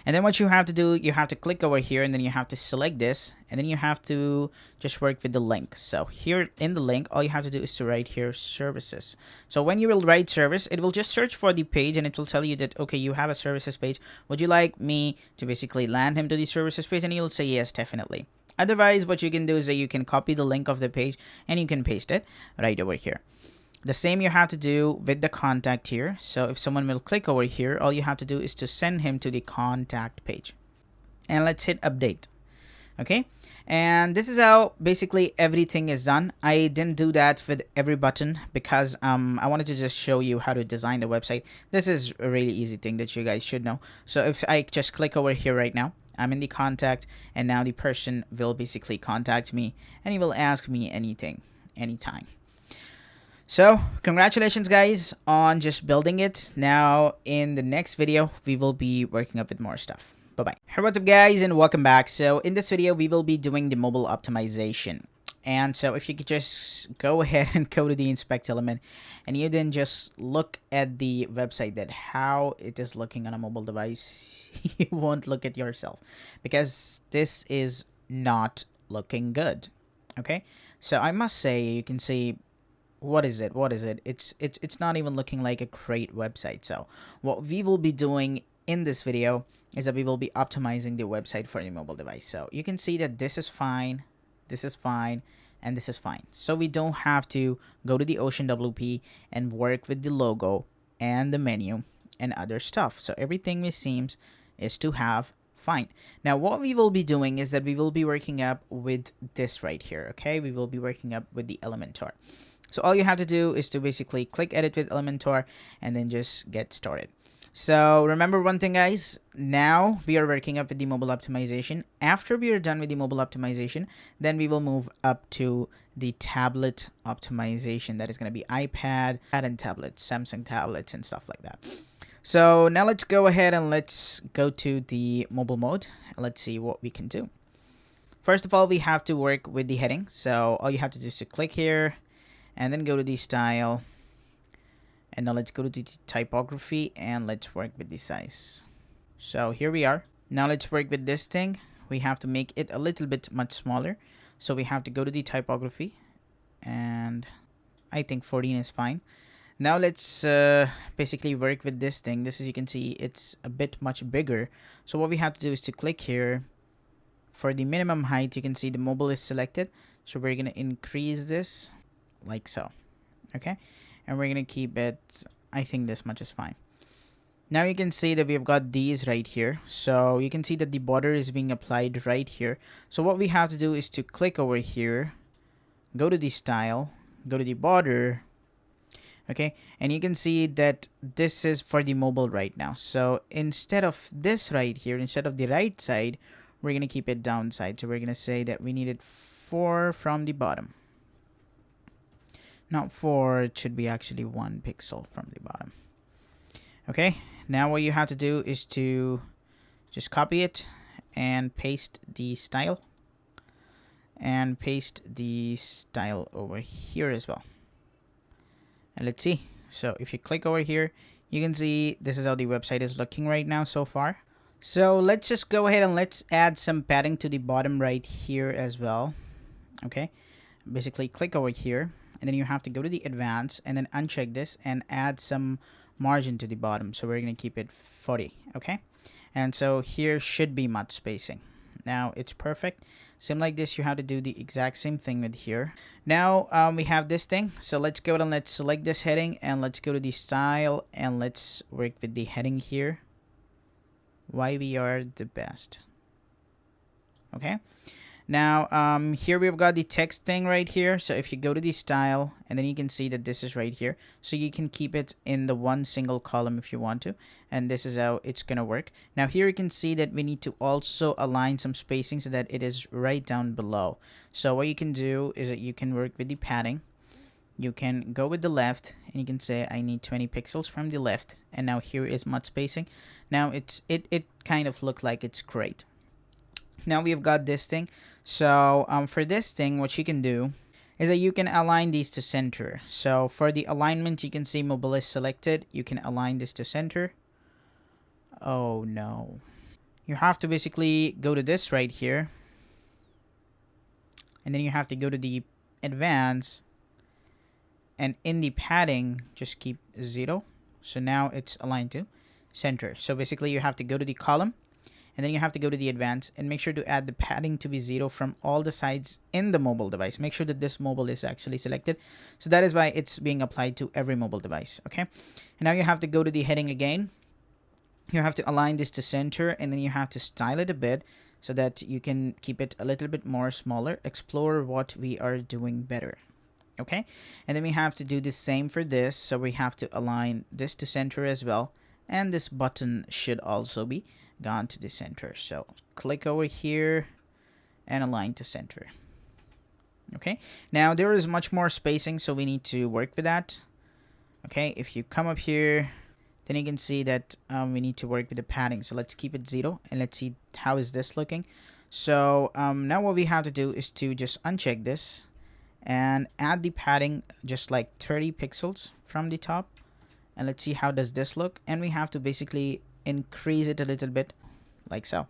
and then what you have to do, you have to click over here, and then you have to select this, and then you have to just work with the link. So here in the link, all you have to do is to write here services. So when you will write service, it will just search for the page, and it will tell you that, okay, you have a services page. Would you like me to basically land him to the services page? And you'll say yes, definitely. Otherwise, what you can do is that you can copy the link of the page and you can paste it right over here. The same you have to do with the contact here. So if someone will click over here, all you have to do is to send him to the contact page. And let's hit update. Okay, and this is how basically everything is done. I didn't do that with every button because I wanted to just show you how to design the website. This is a really easy thing that you guys should know. So if I just click over here right now, I'm in the contact, and now the person will basically contact me, and he will ask me anything, anytime. So congratulations guys on just building it. Now in the next video, we will be working up with more stuff. Bye-bye. Hey, what's up guys, and welcome back. So in this video, we will be doing the mobile optimization. And so if you could just go ahead and go to the inspect element, and you then just look at the website, that how it is looking on a mobile device, you won't look at yourself because this is not looking good. Okay, so I must say, you can see, what is it? It's not even looking like a great website. So what we will be doing in this video is that we will be optimizing the website for the mobile device. So you can see that this is fine, this is fine, and this is fine. So we don't have to go to the Ocean WP and work with the logo and the menu and other stuff. So everything it seems is to have fine. Now what we will be doing is that we will be working up with this right here. Okay, we will be working up with the Elementor. So all you have to do is to basically click edit with Elementor and then just get started. So remember one thing guys, now we are working up with the mobile optimization. After we are done with the mobile optimization, then we will move up to the tablet optimization. That is going to be iPad and tablets, Samsung tablets and stuff like that. So now let's go ahead and let's go to the mobile mode. Let's see what we can do. First of all, we have to work with the heading. So all you have to do is to click here and then go to the style. And now let's go to the typography and let's work with the size. So here we are. Now let's work with this thing. We have to make it a little bit much smaller. So we have to go to the typography, and I think 14 is fine. Now let's basically work with this thing. This, as you can see, it's a bit much bigger. So what we have to do is to click here. For the minimum height, you can see the mobile is selected. So we're going to increase this like so. Okay. And we're going to keep it, I think this much is fine. Now you can see that we've got these right here. So you can see that the border is being applied right here. So what we have to do is to click over here, go to the style, go to the border. Okay, and you can see that this is for the mobile right now. So instead of this right here, instead of the right side, we're going to keep it downside. So we're going to say that we need it 4 from the bottom. Not 4, it should be actually 1 pixel from the bottom. Okay, now what you have to do is to just copy it and paste the style. And paste the style over here as well. And let's see. So if you click over here, you can see this is how the website is looking right now so far. So let's just go ahead and let's add some padding to the bottom right here as well. Okay, basically click over here, and then you have to go to the advanced and then uncheck this and add some margin to the bottom. So we're going to keep it 40. Okay, and so here should be much spacing. Now it's perfect. Same like this, you have to do the exact same thing with here. Now we have this thing, so let's go and let's select this heading and let's go to the style and let's work with the heading here. Why we are the best. Okay, now here we've got the text thing right here. So if you go to the style, and then you can see that this is right here, so you can keep it in the one single column if you want to, and this is how it's gonna work. Now here you can see that we need to also align some spacing so that it is right down below. So what you can do is that you can work with the padding. You can go with the left and you can say I need 20 pixels from the left, and now here is much spacing. Now it kind of look like it's great. Now we've got this thing. So for this thing, what you can do is that you can align these to center. So for the alignment, you can see mobile is selected. You can align this to center. Oh no. You have to basically go to this right here. And then you have to go to the advanced. And in the padding, just keep 0. So now it's aligned to center. So basically you have to go to the column. And then you have to go to the advanced and make sure to add the padding to be 0 from all the sides in the mobile device. Make sure that this mobile is actually selected. So that is why it's being applied to every mobile device. Okay. And now you have to go to the heading again. You have to align this to center, and then you have to style it a bit so that you can keep it a little bit more smaller. Explore what we are doing better. Okay. And then we have to do the same for this. So we have to align this to center as well. And this button should also be gone to the center. So click over here and align to center. Okay, now there is much more spacing, so we need to work with that. Okay, if you come up here, then you can see that we need to work with the padding. So let's keep it 0 and let's see how is this looking. So now what we have to do is to just uncheck this and add the padding just like 30 pixels from the top. And let's see how does this look. And we have to basically increase it a little bit like so.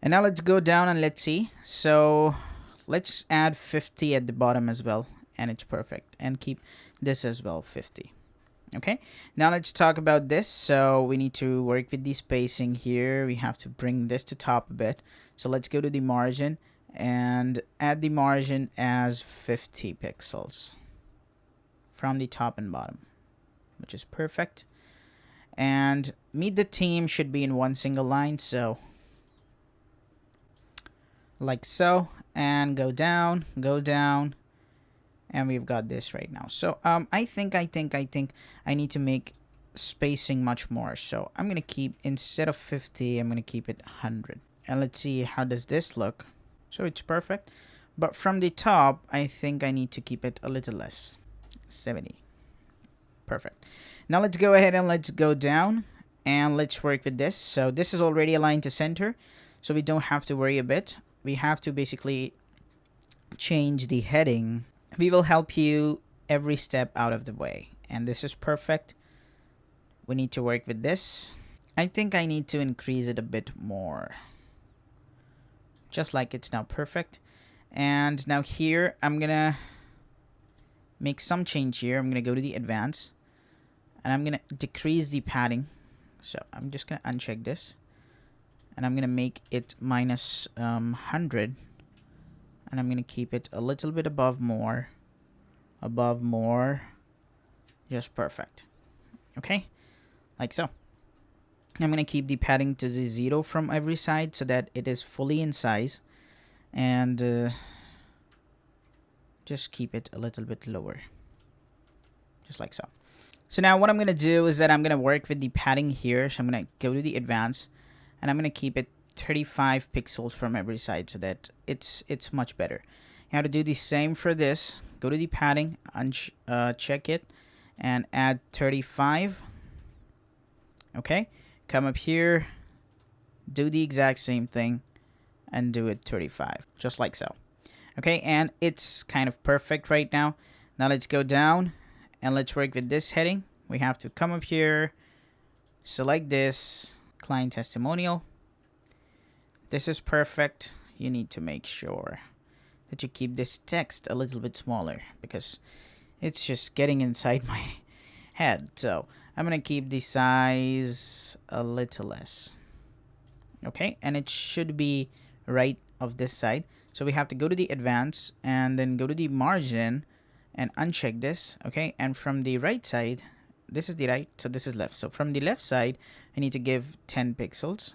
And now let's go down and let's see. So let's add 50 at the bottom as well, and it's perfect. And keep this as well 50. Okay, now let's talk about this. So we need to work with the spacing here. We have to bring this to top a bit. So let's go to the margin and add the margin as 50 pixels from the top and bottom, which is perfect. And meet the team should be in one single line, so like so, and go down, and we've got this right now. So I think I need to make spacing much more. So I'm gonna keep, instead of 50, I'm gonna keep it 100. And let's see how does this look. So it's perfect, but from the top I think I need to keep it a little less, 70. Perfect. Now let's go ahead and let's go down and let's work with this. So this is already aligned to center, so we don't have to worry a bit. We have to basically change the heading. We will help you every step out of the way, and this is perfect. We need to work with this. I think I need to increase it a bit more, just like it's now perfect. And now here I'm gonna make some change here. I'm gonna go to the advanced and I'm gonna decrease the padding. So I'm just gonna uncheck this and I'm gonna make it minus 100, and I'm gonna keep it a little bit above more, just perfect. Okay, like so. I'm gonna keep the padding to the 0 from every side so that it is fully in size, and just keep it a little bit lower, just like so. So now what I'm gonna do is that I'm gonna work with the padding here. So I'm gonna go to the advanced and I'm gonna keep it 35 pixels from every side so that it's much better. You have to do the same for this. Go to the padding, check it, and add 35. Okay, come up here, do the exact same thing, and do it 35, just like so. Okay, and it's kind of perfect right now. Now let's go down and let's work with this heading. We have to come up here, select this, client testimonial, this is perfect. You need to make sure that you keep this text a little bit smaller because it's just getting inside my head. So I'm gonna keep the size a little less. Okay, and it should be right of this side. So we have to go to the advanced and then go to the margin and uncheck this. Okay, and from the right side, this is the right, so this is left. So from the left side, I need to give 10 pixels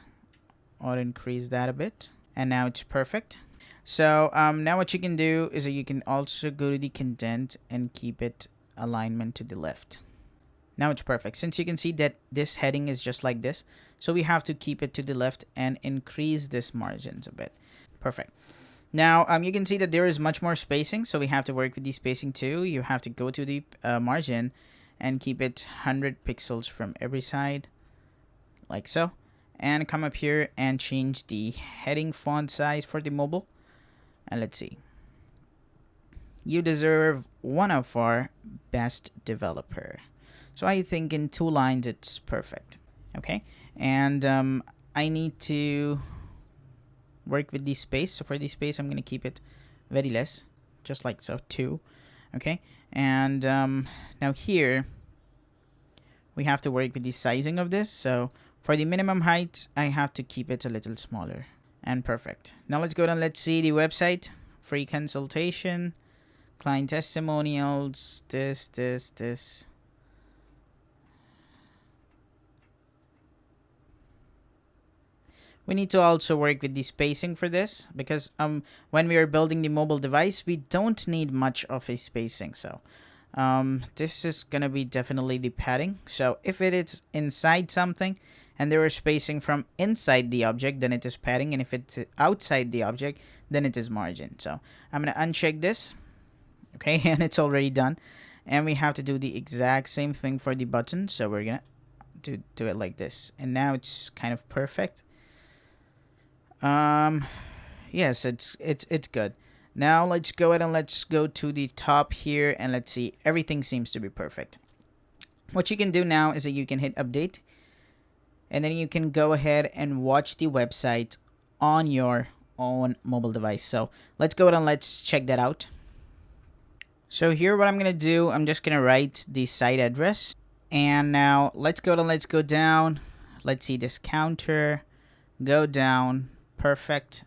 or increase that a bit. And now it's perfect. So now what you can do is that you can also go to the content and keep it alignment to the left. Now it's perfect. Since you can see that this heading is just like this, so we have to keep it to the left and increase this margins a bit. Perfect. Now you can see that there is much more spacing, so we have to work with the spacing too. You have to go to the margin and keep it 100 pixels from every side, like so. And come up here and change the heading font size for the mobile. And let's see. You deserve one of our best developer. So I think in 2 lines it's perfect. Okay, and I need to work with the space. So for the space, I'm gonna keep it very less, just like so, 2. Okay, and now here we have to work with the sizing of this. So for the minimum height, I have to keep it a little smaller. And perfect. Now let's go down. Let's see the website. Free consultation, client testimonials, this. We need to also work with the spacing for this because when we are building the mobile device, we don't need much of a spacing. So this is gonna be definitely the padding. So if it is inside something and there is spacing from inside the object, then it is padding, and if it's outside the object, then it is margin. So I'm gonna uncheck this. Okay, and it's already done, and we have to do the exact same thing for the button. So we're gonna do it like this, and now it's kind of perfect. Yes, it's good. Now let's go ahead and let's go to the top here, and let's see, everything seems to be perfect. What you can do now is that you can hit update, and then you can go ahead and watch the website on your own mobile device. So let's go ahead and let's check that out. So here what I'm gonna do, I'm just gonna write the site address, and now let's go ahead and let's go down. Let's see this counter, go down. Perfect.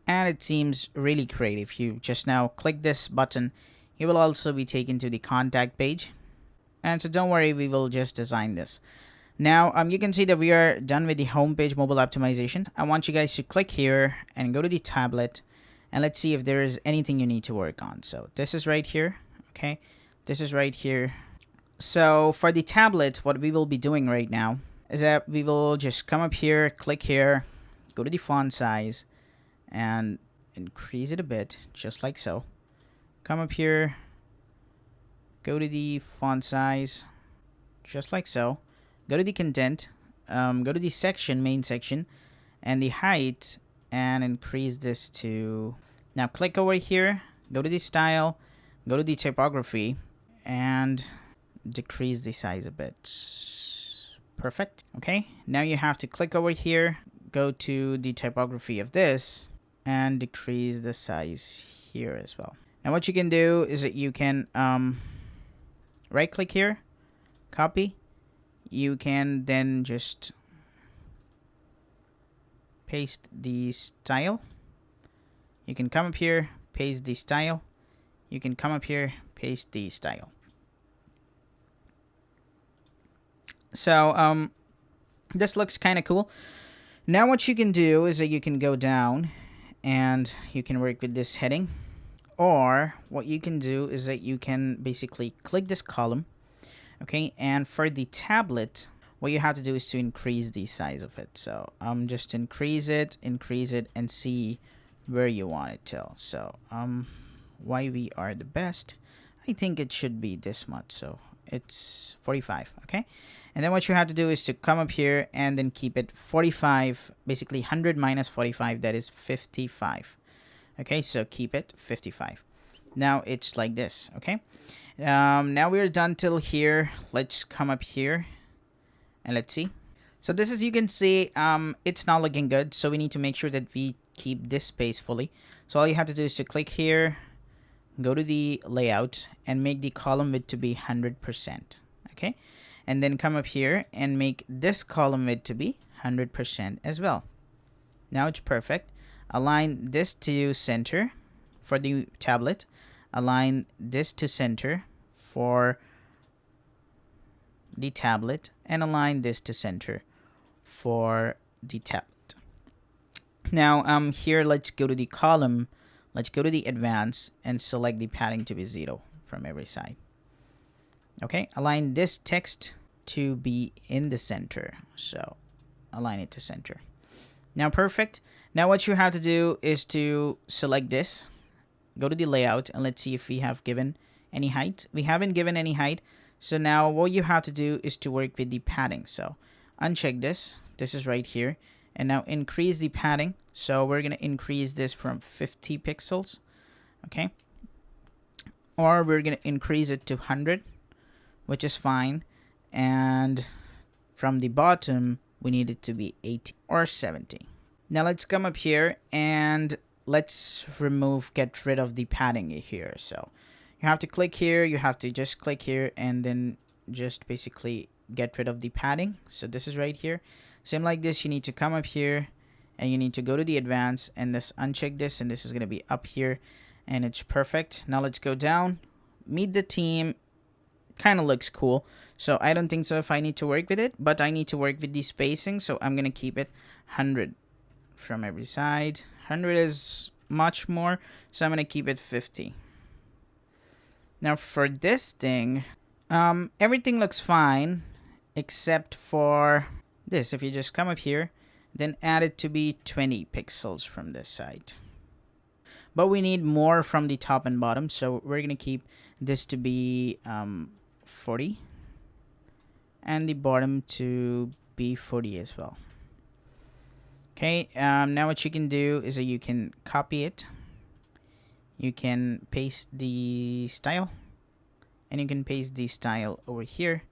And it seems really great. If you just now click this button, you will also be taken to the contact page. And so don't worry, we will just design this. Now you can see that we are done with the homepage mobile optimization. I want you guys to click here and go to the tablet, and let's see if there is anything you need to work on. So this is right here. Okay, this is right here. So for the tablet, what we will be doing right now is that we will just come up here, click here, go to the font size, and increase it a bit, just like so. Come up here, go to the font size, just like so. Go to the content, go to the section, main section, and the height, and increase this to... Now click over here, go to the style, go to the typography, and decrease the size a bit. Perfect. Okay, now you have to click over here, go to the typography of this, and decrease the size here as well. Now what you can do is that you can right click here, copy. You can then just paste the style. You can come up here, paste the style. You can come up here, paste the style. So this looks kind of cool. Now what you can do is that you can go down and you can work with this heading, or what you can do is that you can basically click this column. Okay, and for the tablet, what you have to do is to increase the size of it. So just increase it, and see where you want it till. So why we are the best, I think it should be this much. So it's 45. Okay, and then what you have to do is to come up here and then keep it 45, basically 100 minus 45, that is 55. Okay, so keep it 55. Now it's like this. Okay, now we're done till here. Let's come up here and let's see. So this, as you can see, it's not looking good, so we need to make sure that we keep this space fully. So all you have to do is to click here, go to the layout, and make the column width to be 100%. Okay, and then come up here and make this column width to be 100% as well. Now it's perfect. Align this to center for the tablet. Align this to center for the tablet, and align this to center for the tablet. Now here, let's go to the column, let's go to the advanced and select the padding to be 0 from every side. Okay, align this text to be in the center, so align it to center. Now perfect. Now what you have to do is to select this, go to the layout, and let's see if we have given any height. We haven't given any height, so now what you have to do is to work with the padding. So uncheck this, this is right here, and now increase the padding. So we're going to increase this from 50 pixels, okay, or we're going to increase it to 100, which is fine, and from the bottom we need it to be 80 or 70. Now let's come up here and let's get rid of the padding here. So you have to click here, you have to just click here, and then just basically get rid of the padding. So this is right here. Same like this, you need to come up here and you need to go to the advanced and this, uncheck this, and this is going to be up here, and it's perfect. Now let's go down, meet the team. Kind of looks cool, so I don't think so if I need to work with it, but I need to work with the spacing, so I'm going to keep it 100 from every side. 100 is much more, so I'm going to keep it 50. Now for this thing, everything looks fine except for this. If you just come up here, then add it to be 20 pixels from this side. But we need more from the top and bottom, so we're going to keep this to be 40 and the bottom to be 40 as well. Okay, now what you can do is that you can copy it, you can paste the style, and you can paste the style over here,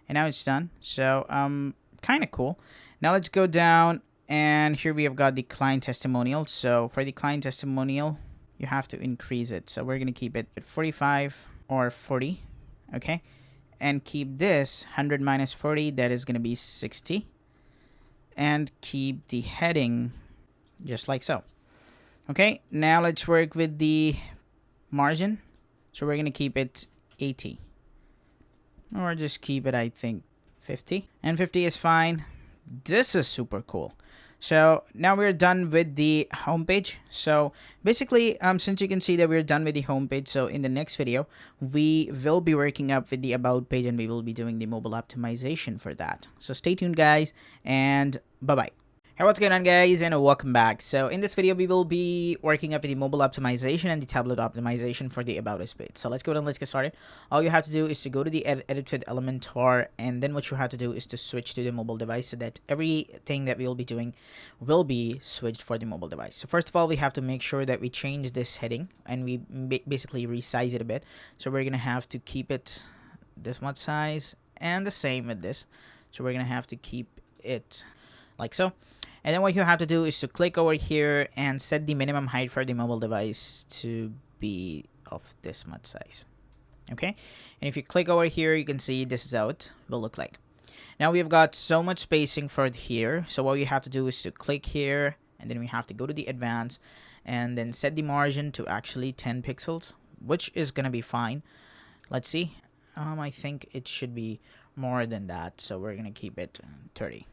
and now it's done. So kind of cool. Now let's go down, and here we have got the client testimonial. So for the client testimonial, you have to increase it, so we're going to keep it at 45 or 40. Okay, and keep this 100 minus 40, that is going to be 60, and keep the heading just like so. Okay, now let's work with the margin. So we're going to keep it 80, or just keep it, I think, 50, and 50 is fine. This is super cool. So now we're done with the homepage. So basically, since you can see that we're done with the homepage, so in the next video, we will be working up with the about page, and we will be doing the mobile optimization for that. So stay tuned, guys, and bye-bye. Hey, what's going on, guys, and welcome back. So in this video, we will be working up with the mobile optimization and the tablet optimization for the about us page. So let's go and let's get started. All you have to do is to go to the edit with Elementor, and then what you have to do is to switch to the mobile device, so that everything that we will be doing will be switched for the mobile device. So first of all, we have to make sure that we change this heading, and we basically resize it a bit. So we're gonna have to keep it this much size, and the same with this. So we're gonna have to keep it like so. And then what you have to do is to click over here and set the minimum height for the mobile device to be of this much size. Okay, and if you click over here, you can see this is how it will look like. Now we've got so much spacing for here, so what you have to do is to click here, and then we have to go to the advanced and then set the margin to actually 10 pixels, which is gonna be fine. Let's see, I think it should be more than that, so we're gonna keep it 30.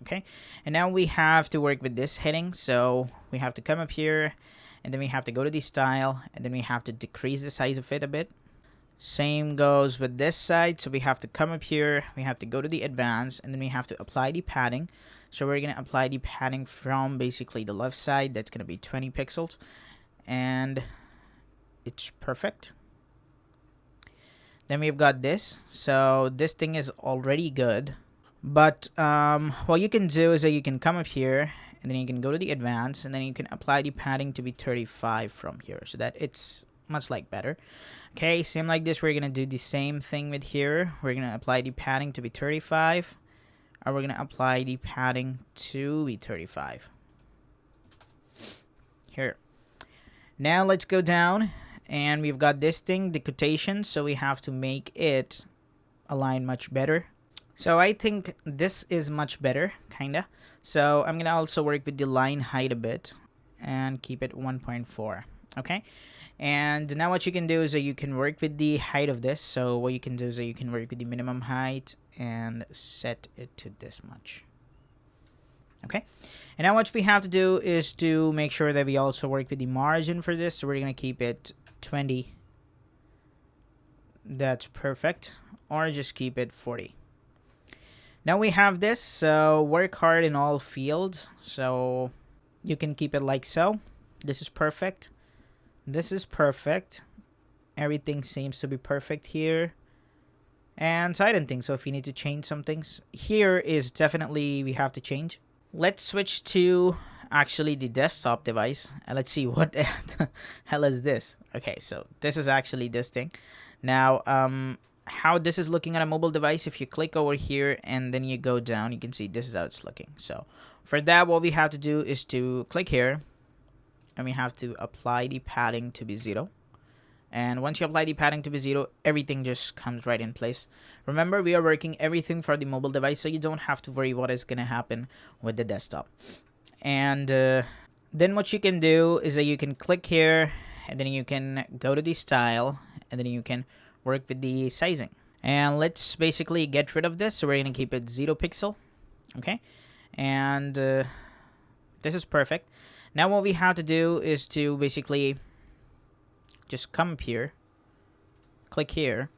Okay, and now we have to work with this heading, so we have to come up here, and then we have to go to the style, and then we have to decrease the size of it a bit. Same goes with this side, so we have to come up here, we have to go to the advanced, and then we have to apply the padding. So we're going to apply the padding from basically the left side, that's going to be 20 pixels, and it's perfect. Then we've got this, so this thing is already good. But what you can do is that you can come up here and then you can go to the advanced, and then you can apply the padding to be 35 from here, so that it's much like better. Okay, same like this, we're gonna do the same thing with here. We're gonna apply the padding to be 35, or we're gonna apply the padding to be 35 here. Now let's go down, and we've got this thing, the quotation, so we have to make it align much better. So I think this is much better, kinda. So I'm gonna also work with the line height a bit and keep it 1.4. Okay, and now what you can do is that you can work with the height of this. So what you can do is that you can work with the minimum height and set it to this much. Okay, and now what we have to do is to make sure that we also work with the margin for this. So we're gonna keep it 20. That's perfect, or just keep it 40. Now we have this, so work hard in all fields. So you can keep it like so. This is perfect. This is perfect. Everything seems to be perfect here. And so I don't think so. If you need to change some things, here is definitely we have to change. Let's switch to actually the desktop device, and let's see what the hell is this. Okay, so this is actually this thing. Now, how this is looking on a mobile device, if you click over here and then you go down, you can see this is how it's looking. So for that, what we have to do is to click here, and we have to apply the padding to be 0. And once you apply the padding to be 0, everything just comes right in place. Remember, we are working everything for the mobile device, so you don't have to worry what is going to happen with the desktop. And then what you can do is that you can click here, and then you can go to the style, and then you can work with the sizing. And let's basically get rid of this, so we're going to keep it 0 pixel. Okay, and this is perfect. Now what we have to do is to basically just come up here, click here,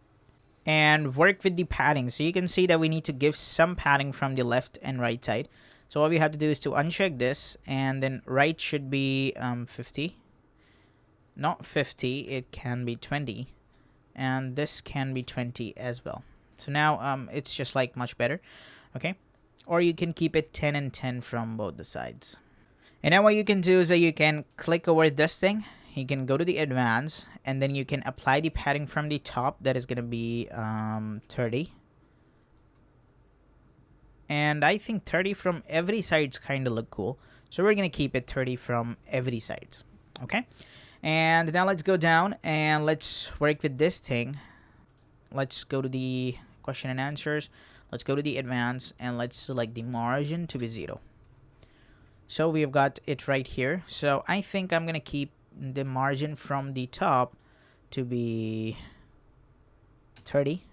and work with the padding. So you can see that we need to give some padding from the left and right side. So what we have to do is to uncheck this, and then right should be 50. Not 50, it can be 20. And this can be 20 as well. So now it's just like much better. Okay, or you can keep it 10 and 10 from both the sides. And now what you can do is that you can click over this thing, you can go to the advanced, and then you can apply the padding from the top. That is going to be 30. And I think 30 from every side kind of look cool, so we're going to keep it 30 from every side. Okay, and now let's go down and let's work with this thing. Let's go to the question and answers, let's go to the advanced, and let's select the margin to be 0. So we've got it right here. So I think I'm gonna keep the margin from the top to be 30,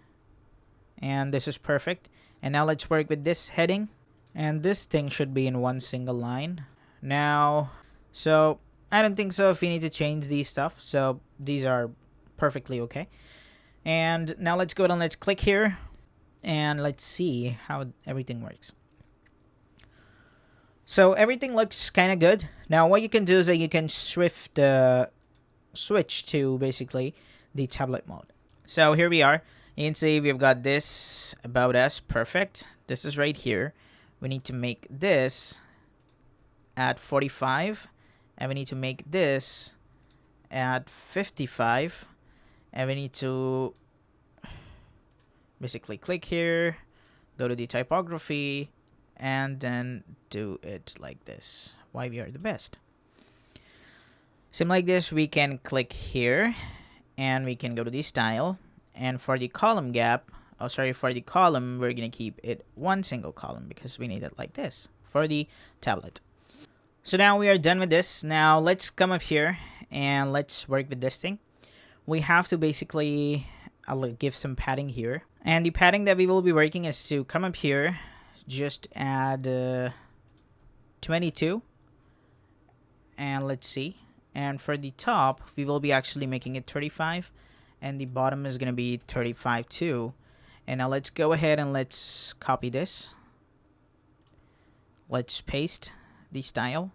and this is perfect. And now let's work with this heading, and this thing should be in one single line. Now, so I don't think so if you need to change these stuff, so these are perfectly okay. And now let's go and let's click here, and let's see how everything works. So everything looks kind of good. Now what you can do is that you can switch to basically the tablet mode. So here we are. You can see we've got this about us. Perfect. This is right here. We need to make this at 45, and we need to make this at 55, and we need to basically click here, go to the typography, and then do it like this. Why we are the best. Same like this, we can click here, and we can go to the style, and for the column gap, for the column, we're gonna keep it one single column because we need it like this for the tablet. So now we are done with this. Now let's come up here and let's work with this thing. We have to basically, I'll give some padding here, and the padding that we will be working is to come up here, just add 22, and let's see. And for the top, we will be actually making it 35, and the bottom is going to be 35 too. And now let's go ahead and let's copy this. Let's paste the style.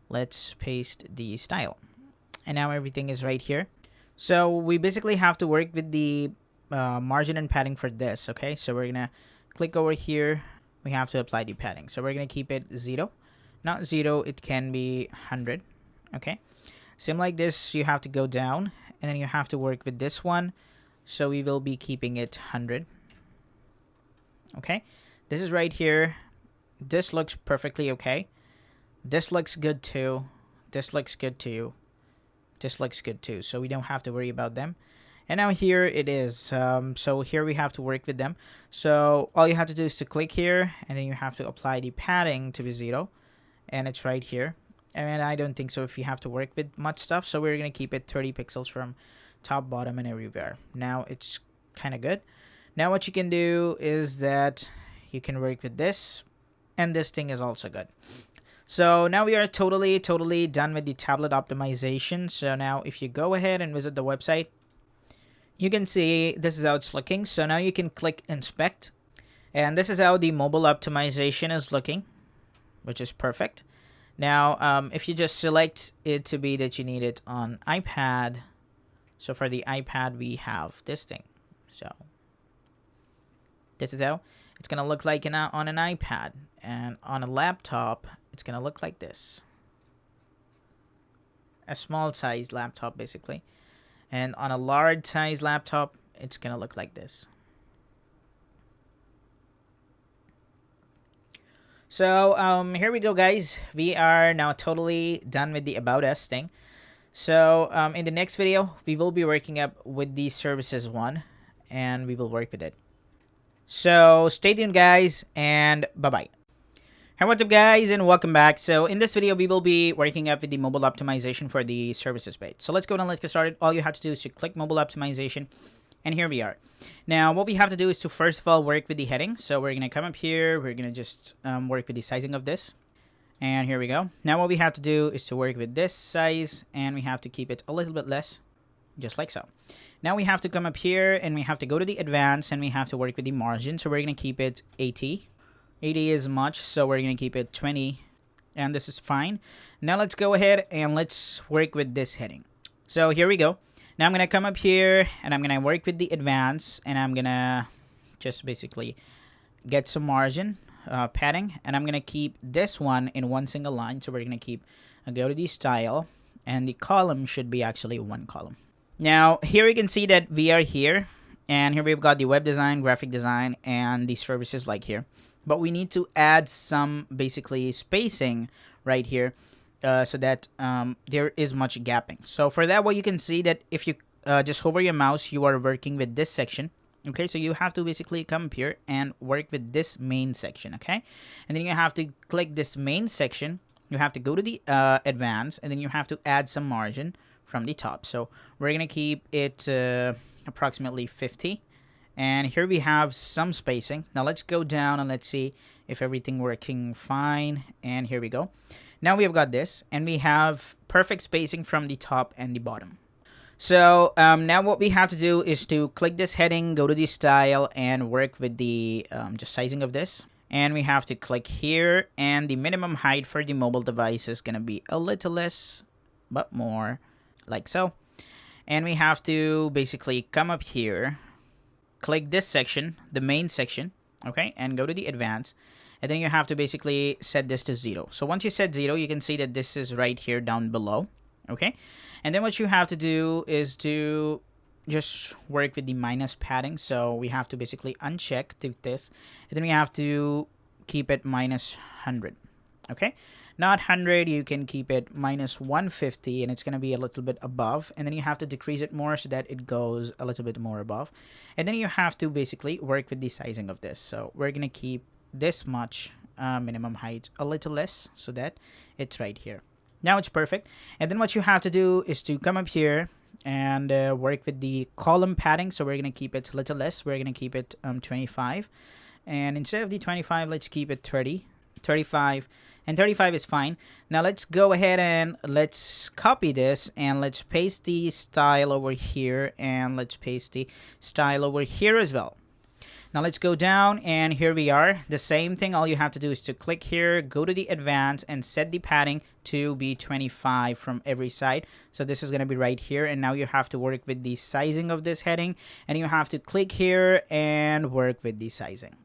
Let's paste the style. And now everything is right here. So we basically have to work with the margin and padding for this. Okay, so we're going to click over here. We have to apply the padding. So we're going to keep it 0 not 0, it can be 100. Okay, same like this, you have to go down and then you have to work with this one, so we will be keeping it 100. Okay, this is right here. This looks perfectly okay. This looks good too. This looks good too. This looks good too, so we don't have to worry about them. And now here it is. So here we have to work with them. So all you have to do is to click here, and then you have to apply the padding to be 0, and it's right here. And I don't think so if you have to work with much stuff, so we're gonna keep it 30 pixels from top, bottom, and everywhere. Now it's kind of good. Now what you can do is that you can work with this, and this thing is also good. So now we are totally done with the tablet optimization. So now if you go ahead and visit the website, you can see this is how it's looking. So now you can click inspect, and this is how the mobile optimization is looking, which is perfect. Now if you just select it to be that you need it on iPad, so for the iPad we have this thing. So this is how it's gonna look like on an iPad, and on a laptop it's gonna look like this, a small size laptop basically, and on a large size laptop it's gonna look like this. So here we go, guys. We are now totally done with the About Us thing. So in the next video we will be working up with the services one, and we will work with it. So stay tuned, guys, and bye bye. Hey, what's up, guys, and welcome back. So in this video we will be working up with the mobile optimization for the services page. So let's go and let's get started. All you have to do is to click mobile optimization, and here we are. Now what we have to do is to first of all work with the heading. So we're gonna come up here, we're gonna just work with the sizing of this, and here we go. Now what we have to do is to work with this size, and we have to keep it a little bit less, just like so. Now we have to come up here and we have to go to the advanced, and we have to work with the margin. So we're gonna keep it 80. 80 is much, so we're gonna keep it 20, and this is fine. Now let's go ahead and let's work with this heading. So here we go. Now I'm gonna come up here and I'm gonna work with the advanced, and I'm gonna just basically get some margin padding, and I'm gonna keep this one in one single line. So we're gonna keep go to the style, and the column should be actually one column. Now here you can see that we are here, and here we've got the web design, graphic design, and the services like here. But we need to add some basically spacing right here so that there is much gapping. So for that, what you can see that if you just hover your mouse, you are working with this section. Okay, so you have to basically come up here and work with this main section. Okay, and then you have to click this main section. You have to go to the advanced, and then you have to add some margin from the top. So we're gonna keep it approximately 50. And here we have some spacing. Now let's go down and let's see if everything working fine. And here we go. Now we have got this, and we have perfect spacing from the top and the bottom. So now what we have to do is to click this heading, go to the style, and work with the just sizing of this. And we have to click here, and the minimum height for the mobile device is gonna be a little less, but more, like so. And we have to basically come up here, click this section, the main section, okay, and go to the advanced, and then you have to basically set this to 0. So once you set 0, you can see that this is right here down below, okay, and then what you have to do is to just work with the minus padding. So we have to basically uncheck this, and then we have to keep it minus 100, okay. Not 100, you can keep it minus 150, and it's going to be a little bit above. And then you have to decrease it more so that it goes a little bit more above. And then you have to basically work with the sizing of this. So we're going to keep this much minimum height a little less so that it's right here. Now it's perfect. And then what you have to do is to come up here and work with the column padding. So we're going to keep it a little less. We're going to keep it 25. And instead of the 25, let's keep it 30. 35, and 35 is fine. Now let's go ahead and let's copy this, and let's paste the style over here, and let's paste the style over here as well. Now let's go down, and here we are. The same thing, all you have to do is to click here, go to the advanced, and set the padding to be 25 from every side. So this is going to be right here, and now you have to work with the sizing of this heading, and you have to click here and work with the sizing.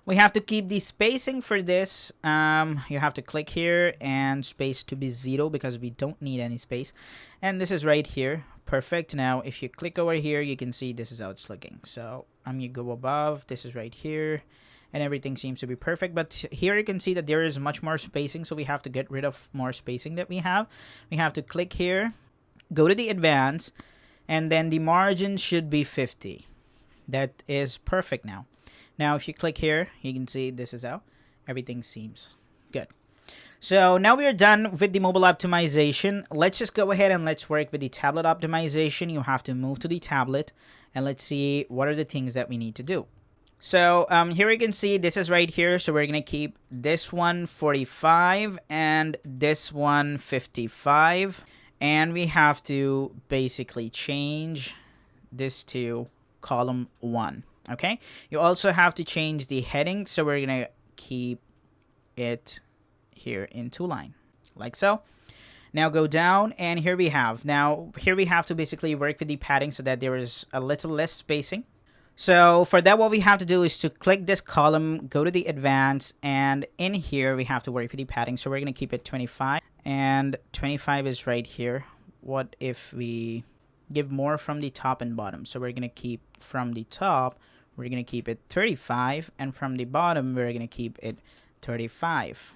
We have to keep the spacing for this. You have to click here and space to be 0 because we don't need any space. And this is right here. Perfect. Now, if you click over here, you can see this is how it's looking. So you go above. This is right here. And everything seems to be perfect. But here you can see that there is much more spacing. So we have to get rid of more spacing that we have. We have to click here, go to the advanced, and then the margin should be 50. That is perfect now. Now, if you click here, you can see this is how everything seems good. So now we are done with the mobile optimization. Let's just go ahead and let's work with the tablet optimization. You have to move to the tablet and let's see what are the things that we need to do. So here you can see this is right here. So we're going to keep this one 45 and this one 55. And we have to basically change this to column 1. Okay, you also have to change the heading, so we're gonna keep it here in 2-line like so. Now go down, and here we have to basically work with the padding so that there is a little less spacing. So for that, what we have to do is to click this column, go to the advanced, and in here we have to work with the padding. So we're gonna keep it 25, and 25 is right here. What if we give more from the top and bottom? So we're gonna keep from the top, we're going to keep it 35, and from the bottom, we're going to keep it 35.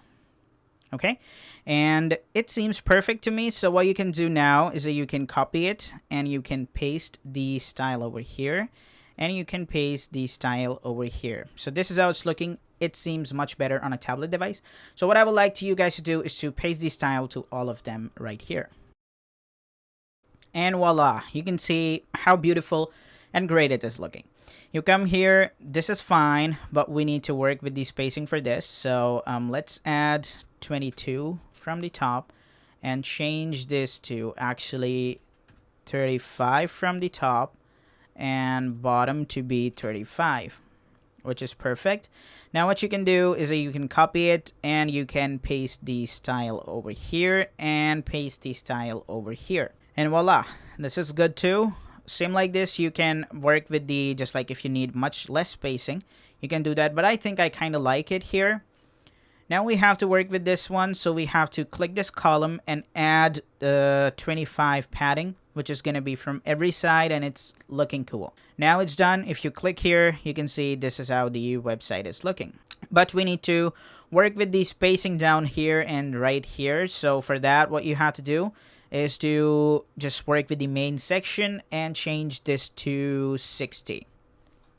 Okay, and it seems perfect to me. So what you can do now is that you can copy it, and you can paste the style over here, and you can paste the style over here. So this is how it's looking. It seems much better on a tablet device. So what I would like you guys to do is to paste the style to all of them right here. And voila, you can see how beautiful and great it is looking. You come here, this is fine, but we need to work with the spacing for this. So let's add 22 from the top and change this to actually 35 from the top and bottom to be 35, which is perfect. Now what you can do is that you can copy it and you can paste the style over here and paste the style over here. And voila, this is good too. Same like this, you can work with the, just like if you need much less spacing, you can do that. But I think I kind of like it here. Now we have to work with this one. So we have to click this column and add 25 padding, which is going to be from every side, and it's looking cool. Now it's done. If you click here, you can see this is how the website is looking. But we need to work with the spacing down here and right here. So for that, what you have to do is to just work with the main section and change this to 60.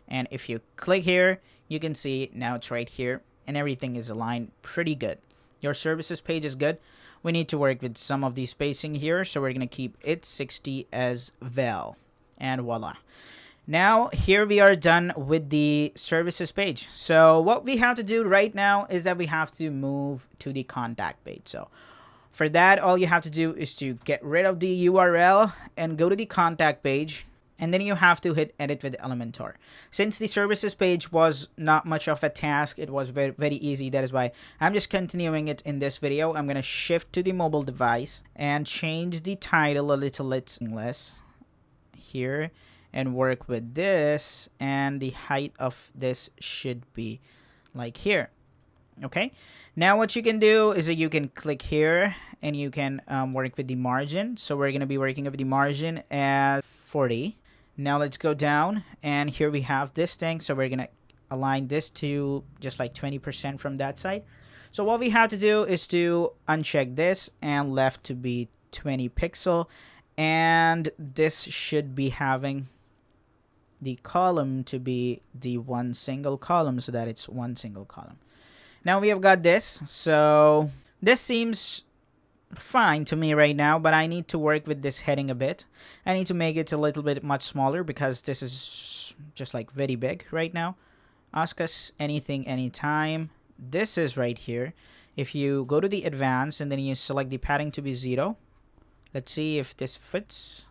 And if you click here, you can see now it's right here and everything is aligned pretty good. Your services page is good. We need to work with some of the spacing here, so we're going to keep it 60 as well. And voila. Now here we are done with the services page. So what we have to do right now is that we have to move to the contact page. So for that, all you have to do is to get rid of the URL and go to the contact page. And then you have to hit edit with Elementor. Since the services page was not much of a task, it was very, very easy. That is why I'm just continuing it in this video. I'm going to shift to the mobile device and change the title a little less here and work with this. And the height of this should be like here. Okay, now what you can do is that you can click here and you can work with the margin. So we're going to be working with the margin at 40. Now let's go down, and here we have this thing. So we're going to align this to just like 20% from that side. So what we have to do is to uncheck this and left to be 20 pixel. And this should be having the column to be the one single column, so that it's one single column. Now we have got this. So this seems fine to me right now, but I need to work with this heading a bit. I need to make it a little bit much smaller because this is just like very big right now. Ask us anything anytime. This is right here. If you go to the advanced and then you select the padding to be 0, let's see if this fits,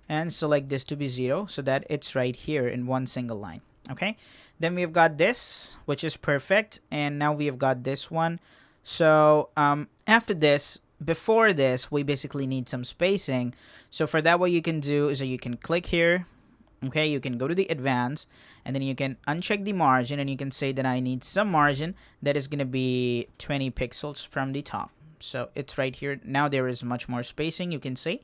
and select this to be 0 so that it's right here in one single line. Okay, then we've got this, which is perfect, and now we have got this one. So after this, before this, we basically need some spacing. So for that, what you can do is that you can click here Okay, you can go to the advanced, and then you can uncheck the margin, and you can say that I need some margin that is going to be 20 pixels from the top. So it's right here. Now there is much more spacing, you can see.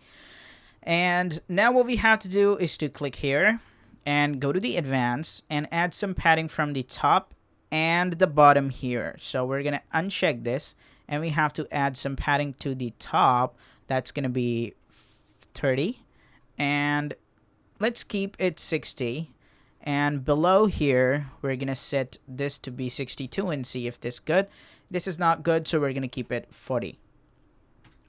And now what we have to do is to click here and go to the advanced and add some padding from the top and the bottom here. So we're going to uncheck this, and we have to add some padding to the top. That's going to be 30, and let's keep it 60. And below here, we're going to set this to be 62 and see if this is good. This is not good, so we're going to keep it 40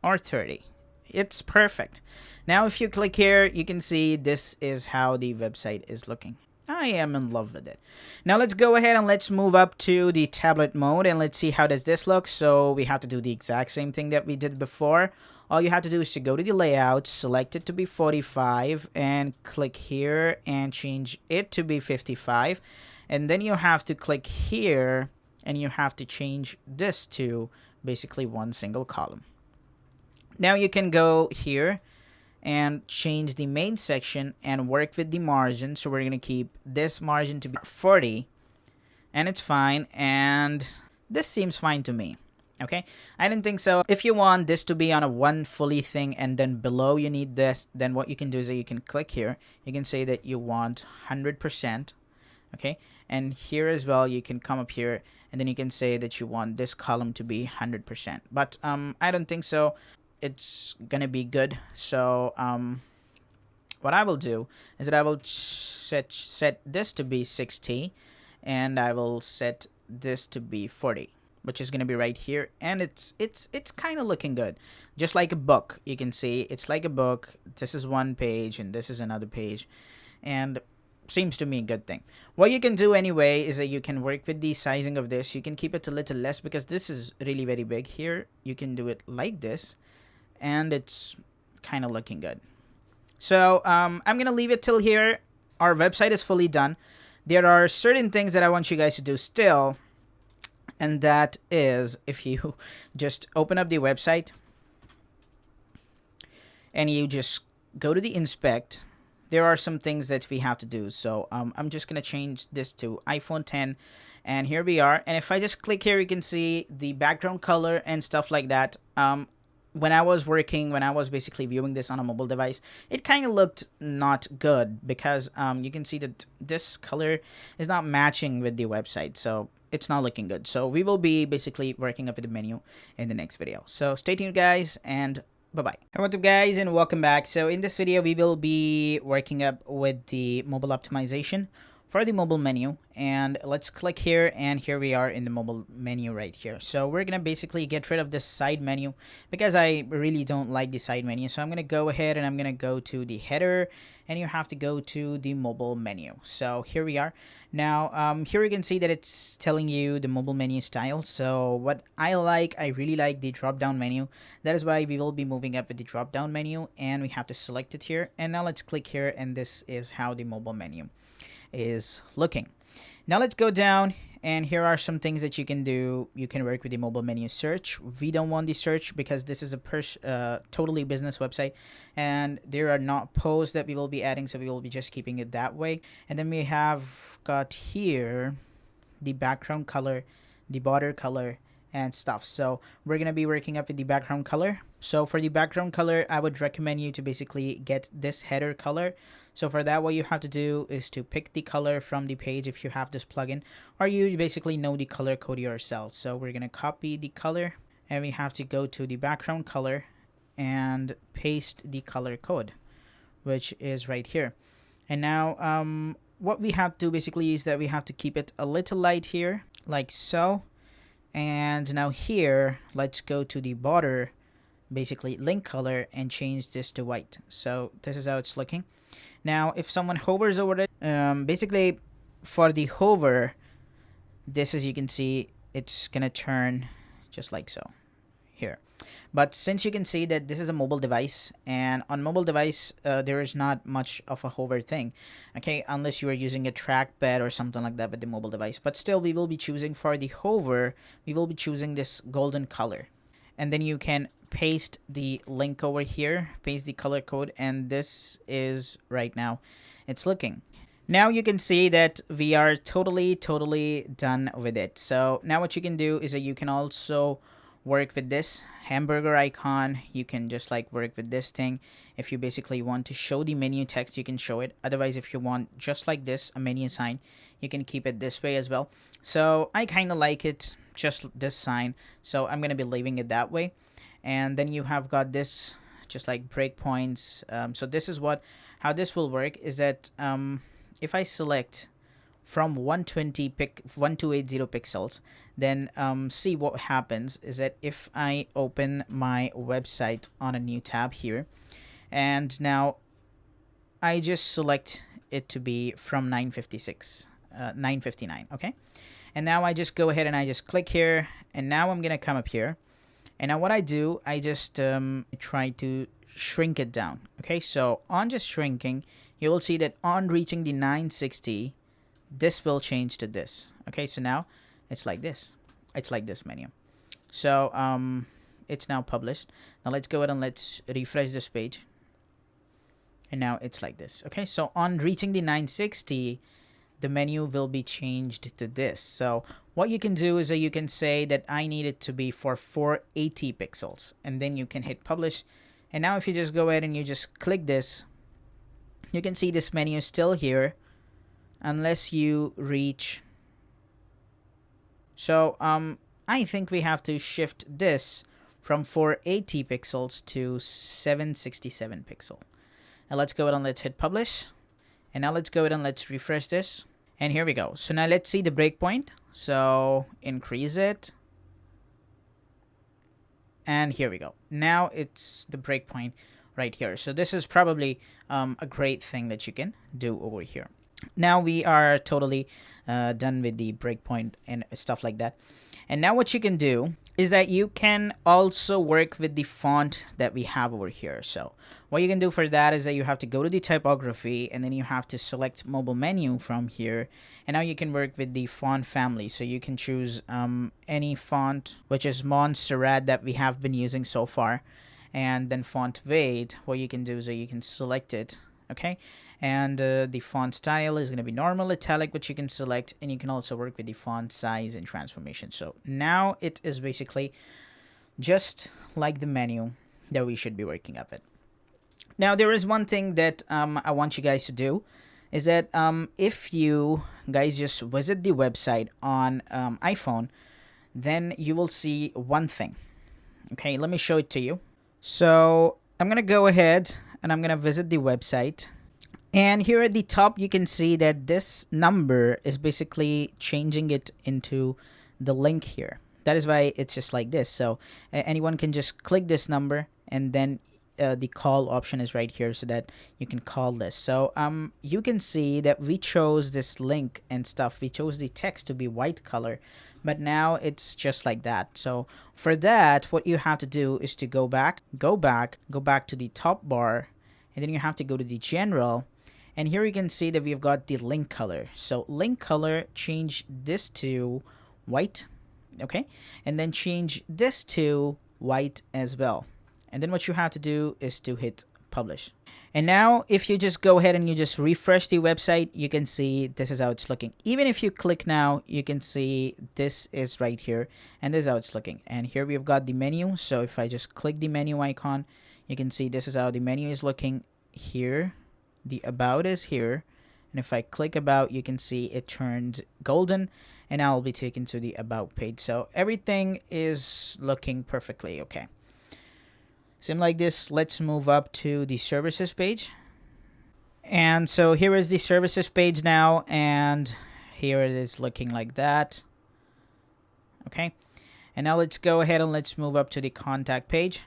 or 30. It's perfect. Now, if you click here, you can see this is how the website is looking. I am in love with it. Now, let's go ahead and let's move up to the tablet mode, and let's see how does this look. So we have to do the exact same thing that we did before. All you have to do is to go to the layout, select it to be 45, and click here and change it to be 55. And then you have to click here, and you have to change this to basically one single column. Now you can go here and change the main section and work with the margin. So we're going to keep this margin to be 40, and it's fine, and this seems fine to me. Okay, I didn't think so. If you want this to be on a one fully thing and then below you need this, then what you can do is that you can click here. You can say that you want 100%. Okay, and here as well you can come up here, and then you can say that you want this column to be 100%. But I don't think so. It's gonna be good. So what I will do is that I will set this to be 60, and I will set this to be 40, which is gonna be right here, and it's kind of looking good, just like a book. You can see it's like a book. This is one page and this is another page, and seems to me a good thing. What you can do anyway is that you can work with the sizing of this. You can keep it a little less because this is really very big here. You can do it like this, and it's kind of looking good. So I'm gonna leave it till here. Our website is fully done. There are certain things that I want you guys to do still, and that is if you just open up the website and you just go to the inspect, there are some things that we have to do. So I'm just gonna change this to iPhone 10, and here we are. And if I just click here, you can see the background color and stuff like that. When I was basically viewing this on a mobile device, it kind of looked not good because you can see that this color is not matching with the website, so it's not looking good. So we will be basically working up with the menu in the next video. So stay tuned, guys, and bye-bye. Hey, what's up, guys, and welcome back. So in this video, we will be working up with the mobile optimization for the mobile menu, and let's click here, and here we are in the mobile menu right here. So we're gonna basically get rid of this side menu because I really don't like the side menu. So I'm gonna go ahead and I'm gonna go to the header, and you have to go to the mobile menu. So here we are. Now here you can see that it's telling you the mobile menu style. So what I really like the drop down menu. That is why we will be moving up with the drop down menu, and we have to select it here, and now let's click here, and this is how the mobile menu is looking. Now let's go down, and here are some things that you can do. You can work with the mobile menu search. We don't want the search because this is a totally business website, and there are not posts that we will be adding, so we will be just keeping it that way. And then we have got here the background color, the border color, and stuff. So we're gonna be working up with the background color. So for the background color, I would recommend you to basically get this header color. So for that, what you have to do is to pick the color from the page if you have this plugin, or you basically know the color code yourself. So we're gonna copy the color, and we have to go to the background color and paste the color code, which is right here. And now what we have to basically is that we have to keep it a little light here, like so. And now here, let's go to the border, basically link color, and change this to white. So this is how it's looking. Now if someone hovers over it, basically for the hover, this, as you can see, it's gonna turn just like so here. But since you can see that this is a mobile device, and on mobile device there is not much of a hover thing, okay, unless you are using a trackpad or something like that with the mobile device. But still, we will be choosing for the hover, we will be choosing this golden color, and then you can paste the link over here, paste the color code, and this is right now it's looking. Now you can see that we are totally done with it. So now what you can do is that you can also work with this hamburger icon. You can just like work with this thing. If you basically want to show the menu text, you can show it. Otherwise, if you want just like this, a menu sign, you can keep it this way as well. So I kind of like it just this sign, so I'm gonna be leaving it that way. And then you have got this just like breakpoints. So this is how this will work is that if I select from 1280 pixels, then see what happens is that if I open my website on a new tab here, and now I just select it to be from 959, okay? And now I just go ahead and I just click here, and now I'm gonna come up here, and now what I do, I just try to shrink it down, okay? So on just shrinking, you will see that on reaching the 960, this will change to this, okay? So now it's like this. It's like this menu. So it's now published. Now let's go ahead and let's refresh this page, and now it's like this, okay? So on reaching the 960, the menu will be changed to this. So what you can do is that you can say that I need it to be for 480 pixels, and then you can hit publish. And now if you just go ahead and you just click this, you can see this menu is still here unless you reach. So I think we have to shift this from 480 pixels to 767 pixel. Now let's go ahead and let's hit publish. And now let's go ahead and let's refresh this. And here we go. So now let's see the breakpoint. So increase it. And here we go. Now it's the breakpoint right here. So this is probably a great thing that you can do over here. Now we are totally done with the breakpoint and stuff like that. And now what you can do is that you can also work with the font that we have over here. So what you can do for that is that you have to go to the typography, and then you have to select mobile menu from here. And now you can work with the font family. So you can choose any font, which is Montserrat that we have been using so far. And then font weight, what you can do is that you can select it, okay? And the font style is going to be normal, italic, which you can select, and you can also work with the font size and transformation. So now it is basically just like the menu that we should be working up with. Now there is one thing that I want you guys to do is that if you guys just visit the website on iPhone, then you will see one thing. Okay, let me show it to you. So I'm going to go ahead and I'm going to visit the website. And here at the top, you can see that this number is basically changing it into the link here. That is why it's just like this. So anyone can just click this number, and then the call option is right here so that you can call this. So you can see that we chose this link and stuff. We chose the text to be white color, but now it's just like that. So for that, what you have to do is to go back to the top bar, and then you have to go to the general. And here you can see that we've got the link color. So link color, change this to white, okay? And then change this to white as well. And then what you have to do is to hit publish. And now if you just go ahead and you just refresh the website, you can see this is how it's looking. Even if you click now, you can see this is right here, and this is how it's looking. And here we've got the menu. So if I just click the menu icon, you can see this is how the menu is looking here. The about is here, and if I click about, you can see it turns golden, and I'll be taken to the about page. So everything is looking perfectly okay. Same like this, let's move up to the services page. And so here is the services page now, and here it is looking like that. Okay, and now let's go ahead and let's move up to the contact page.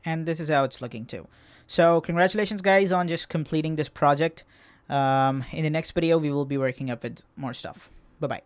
And this is how it's looking too. So congratulations guys on just completing this project. In the next video, we will be working up with more stuff. Bye-bye.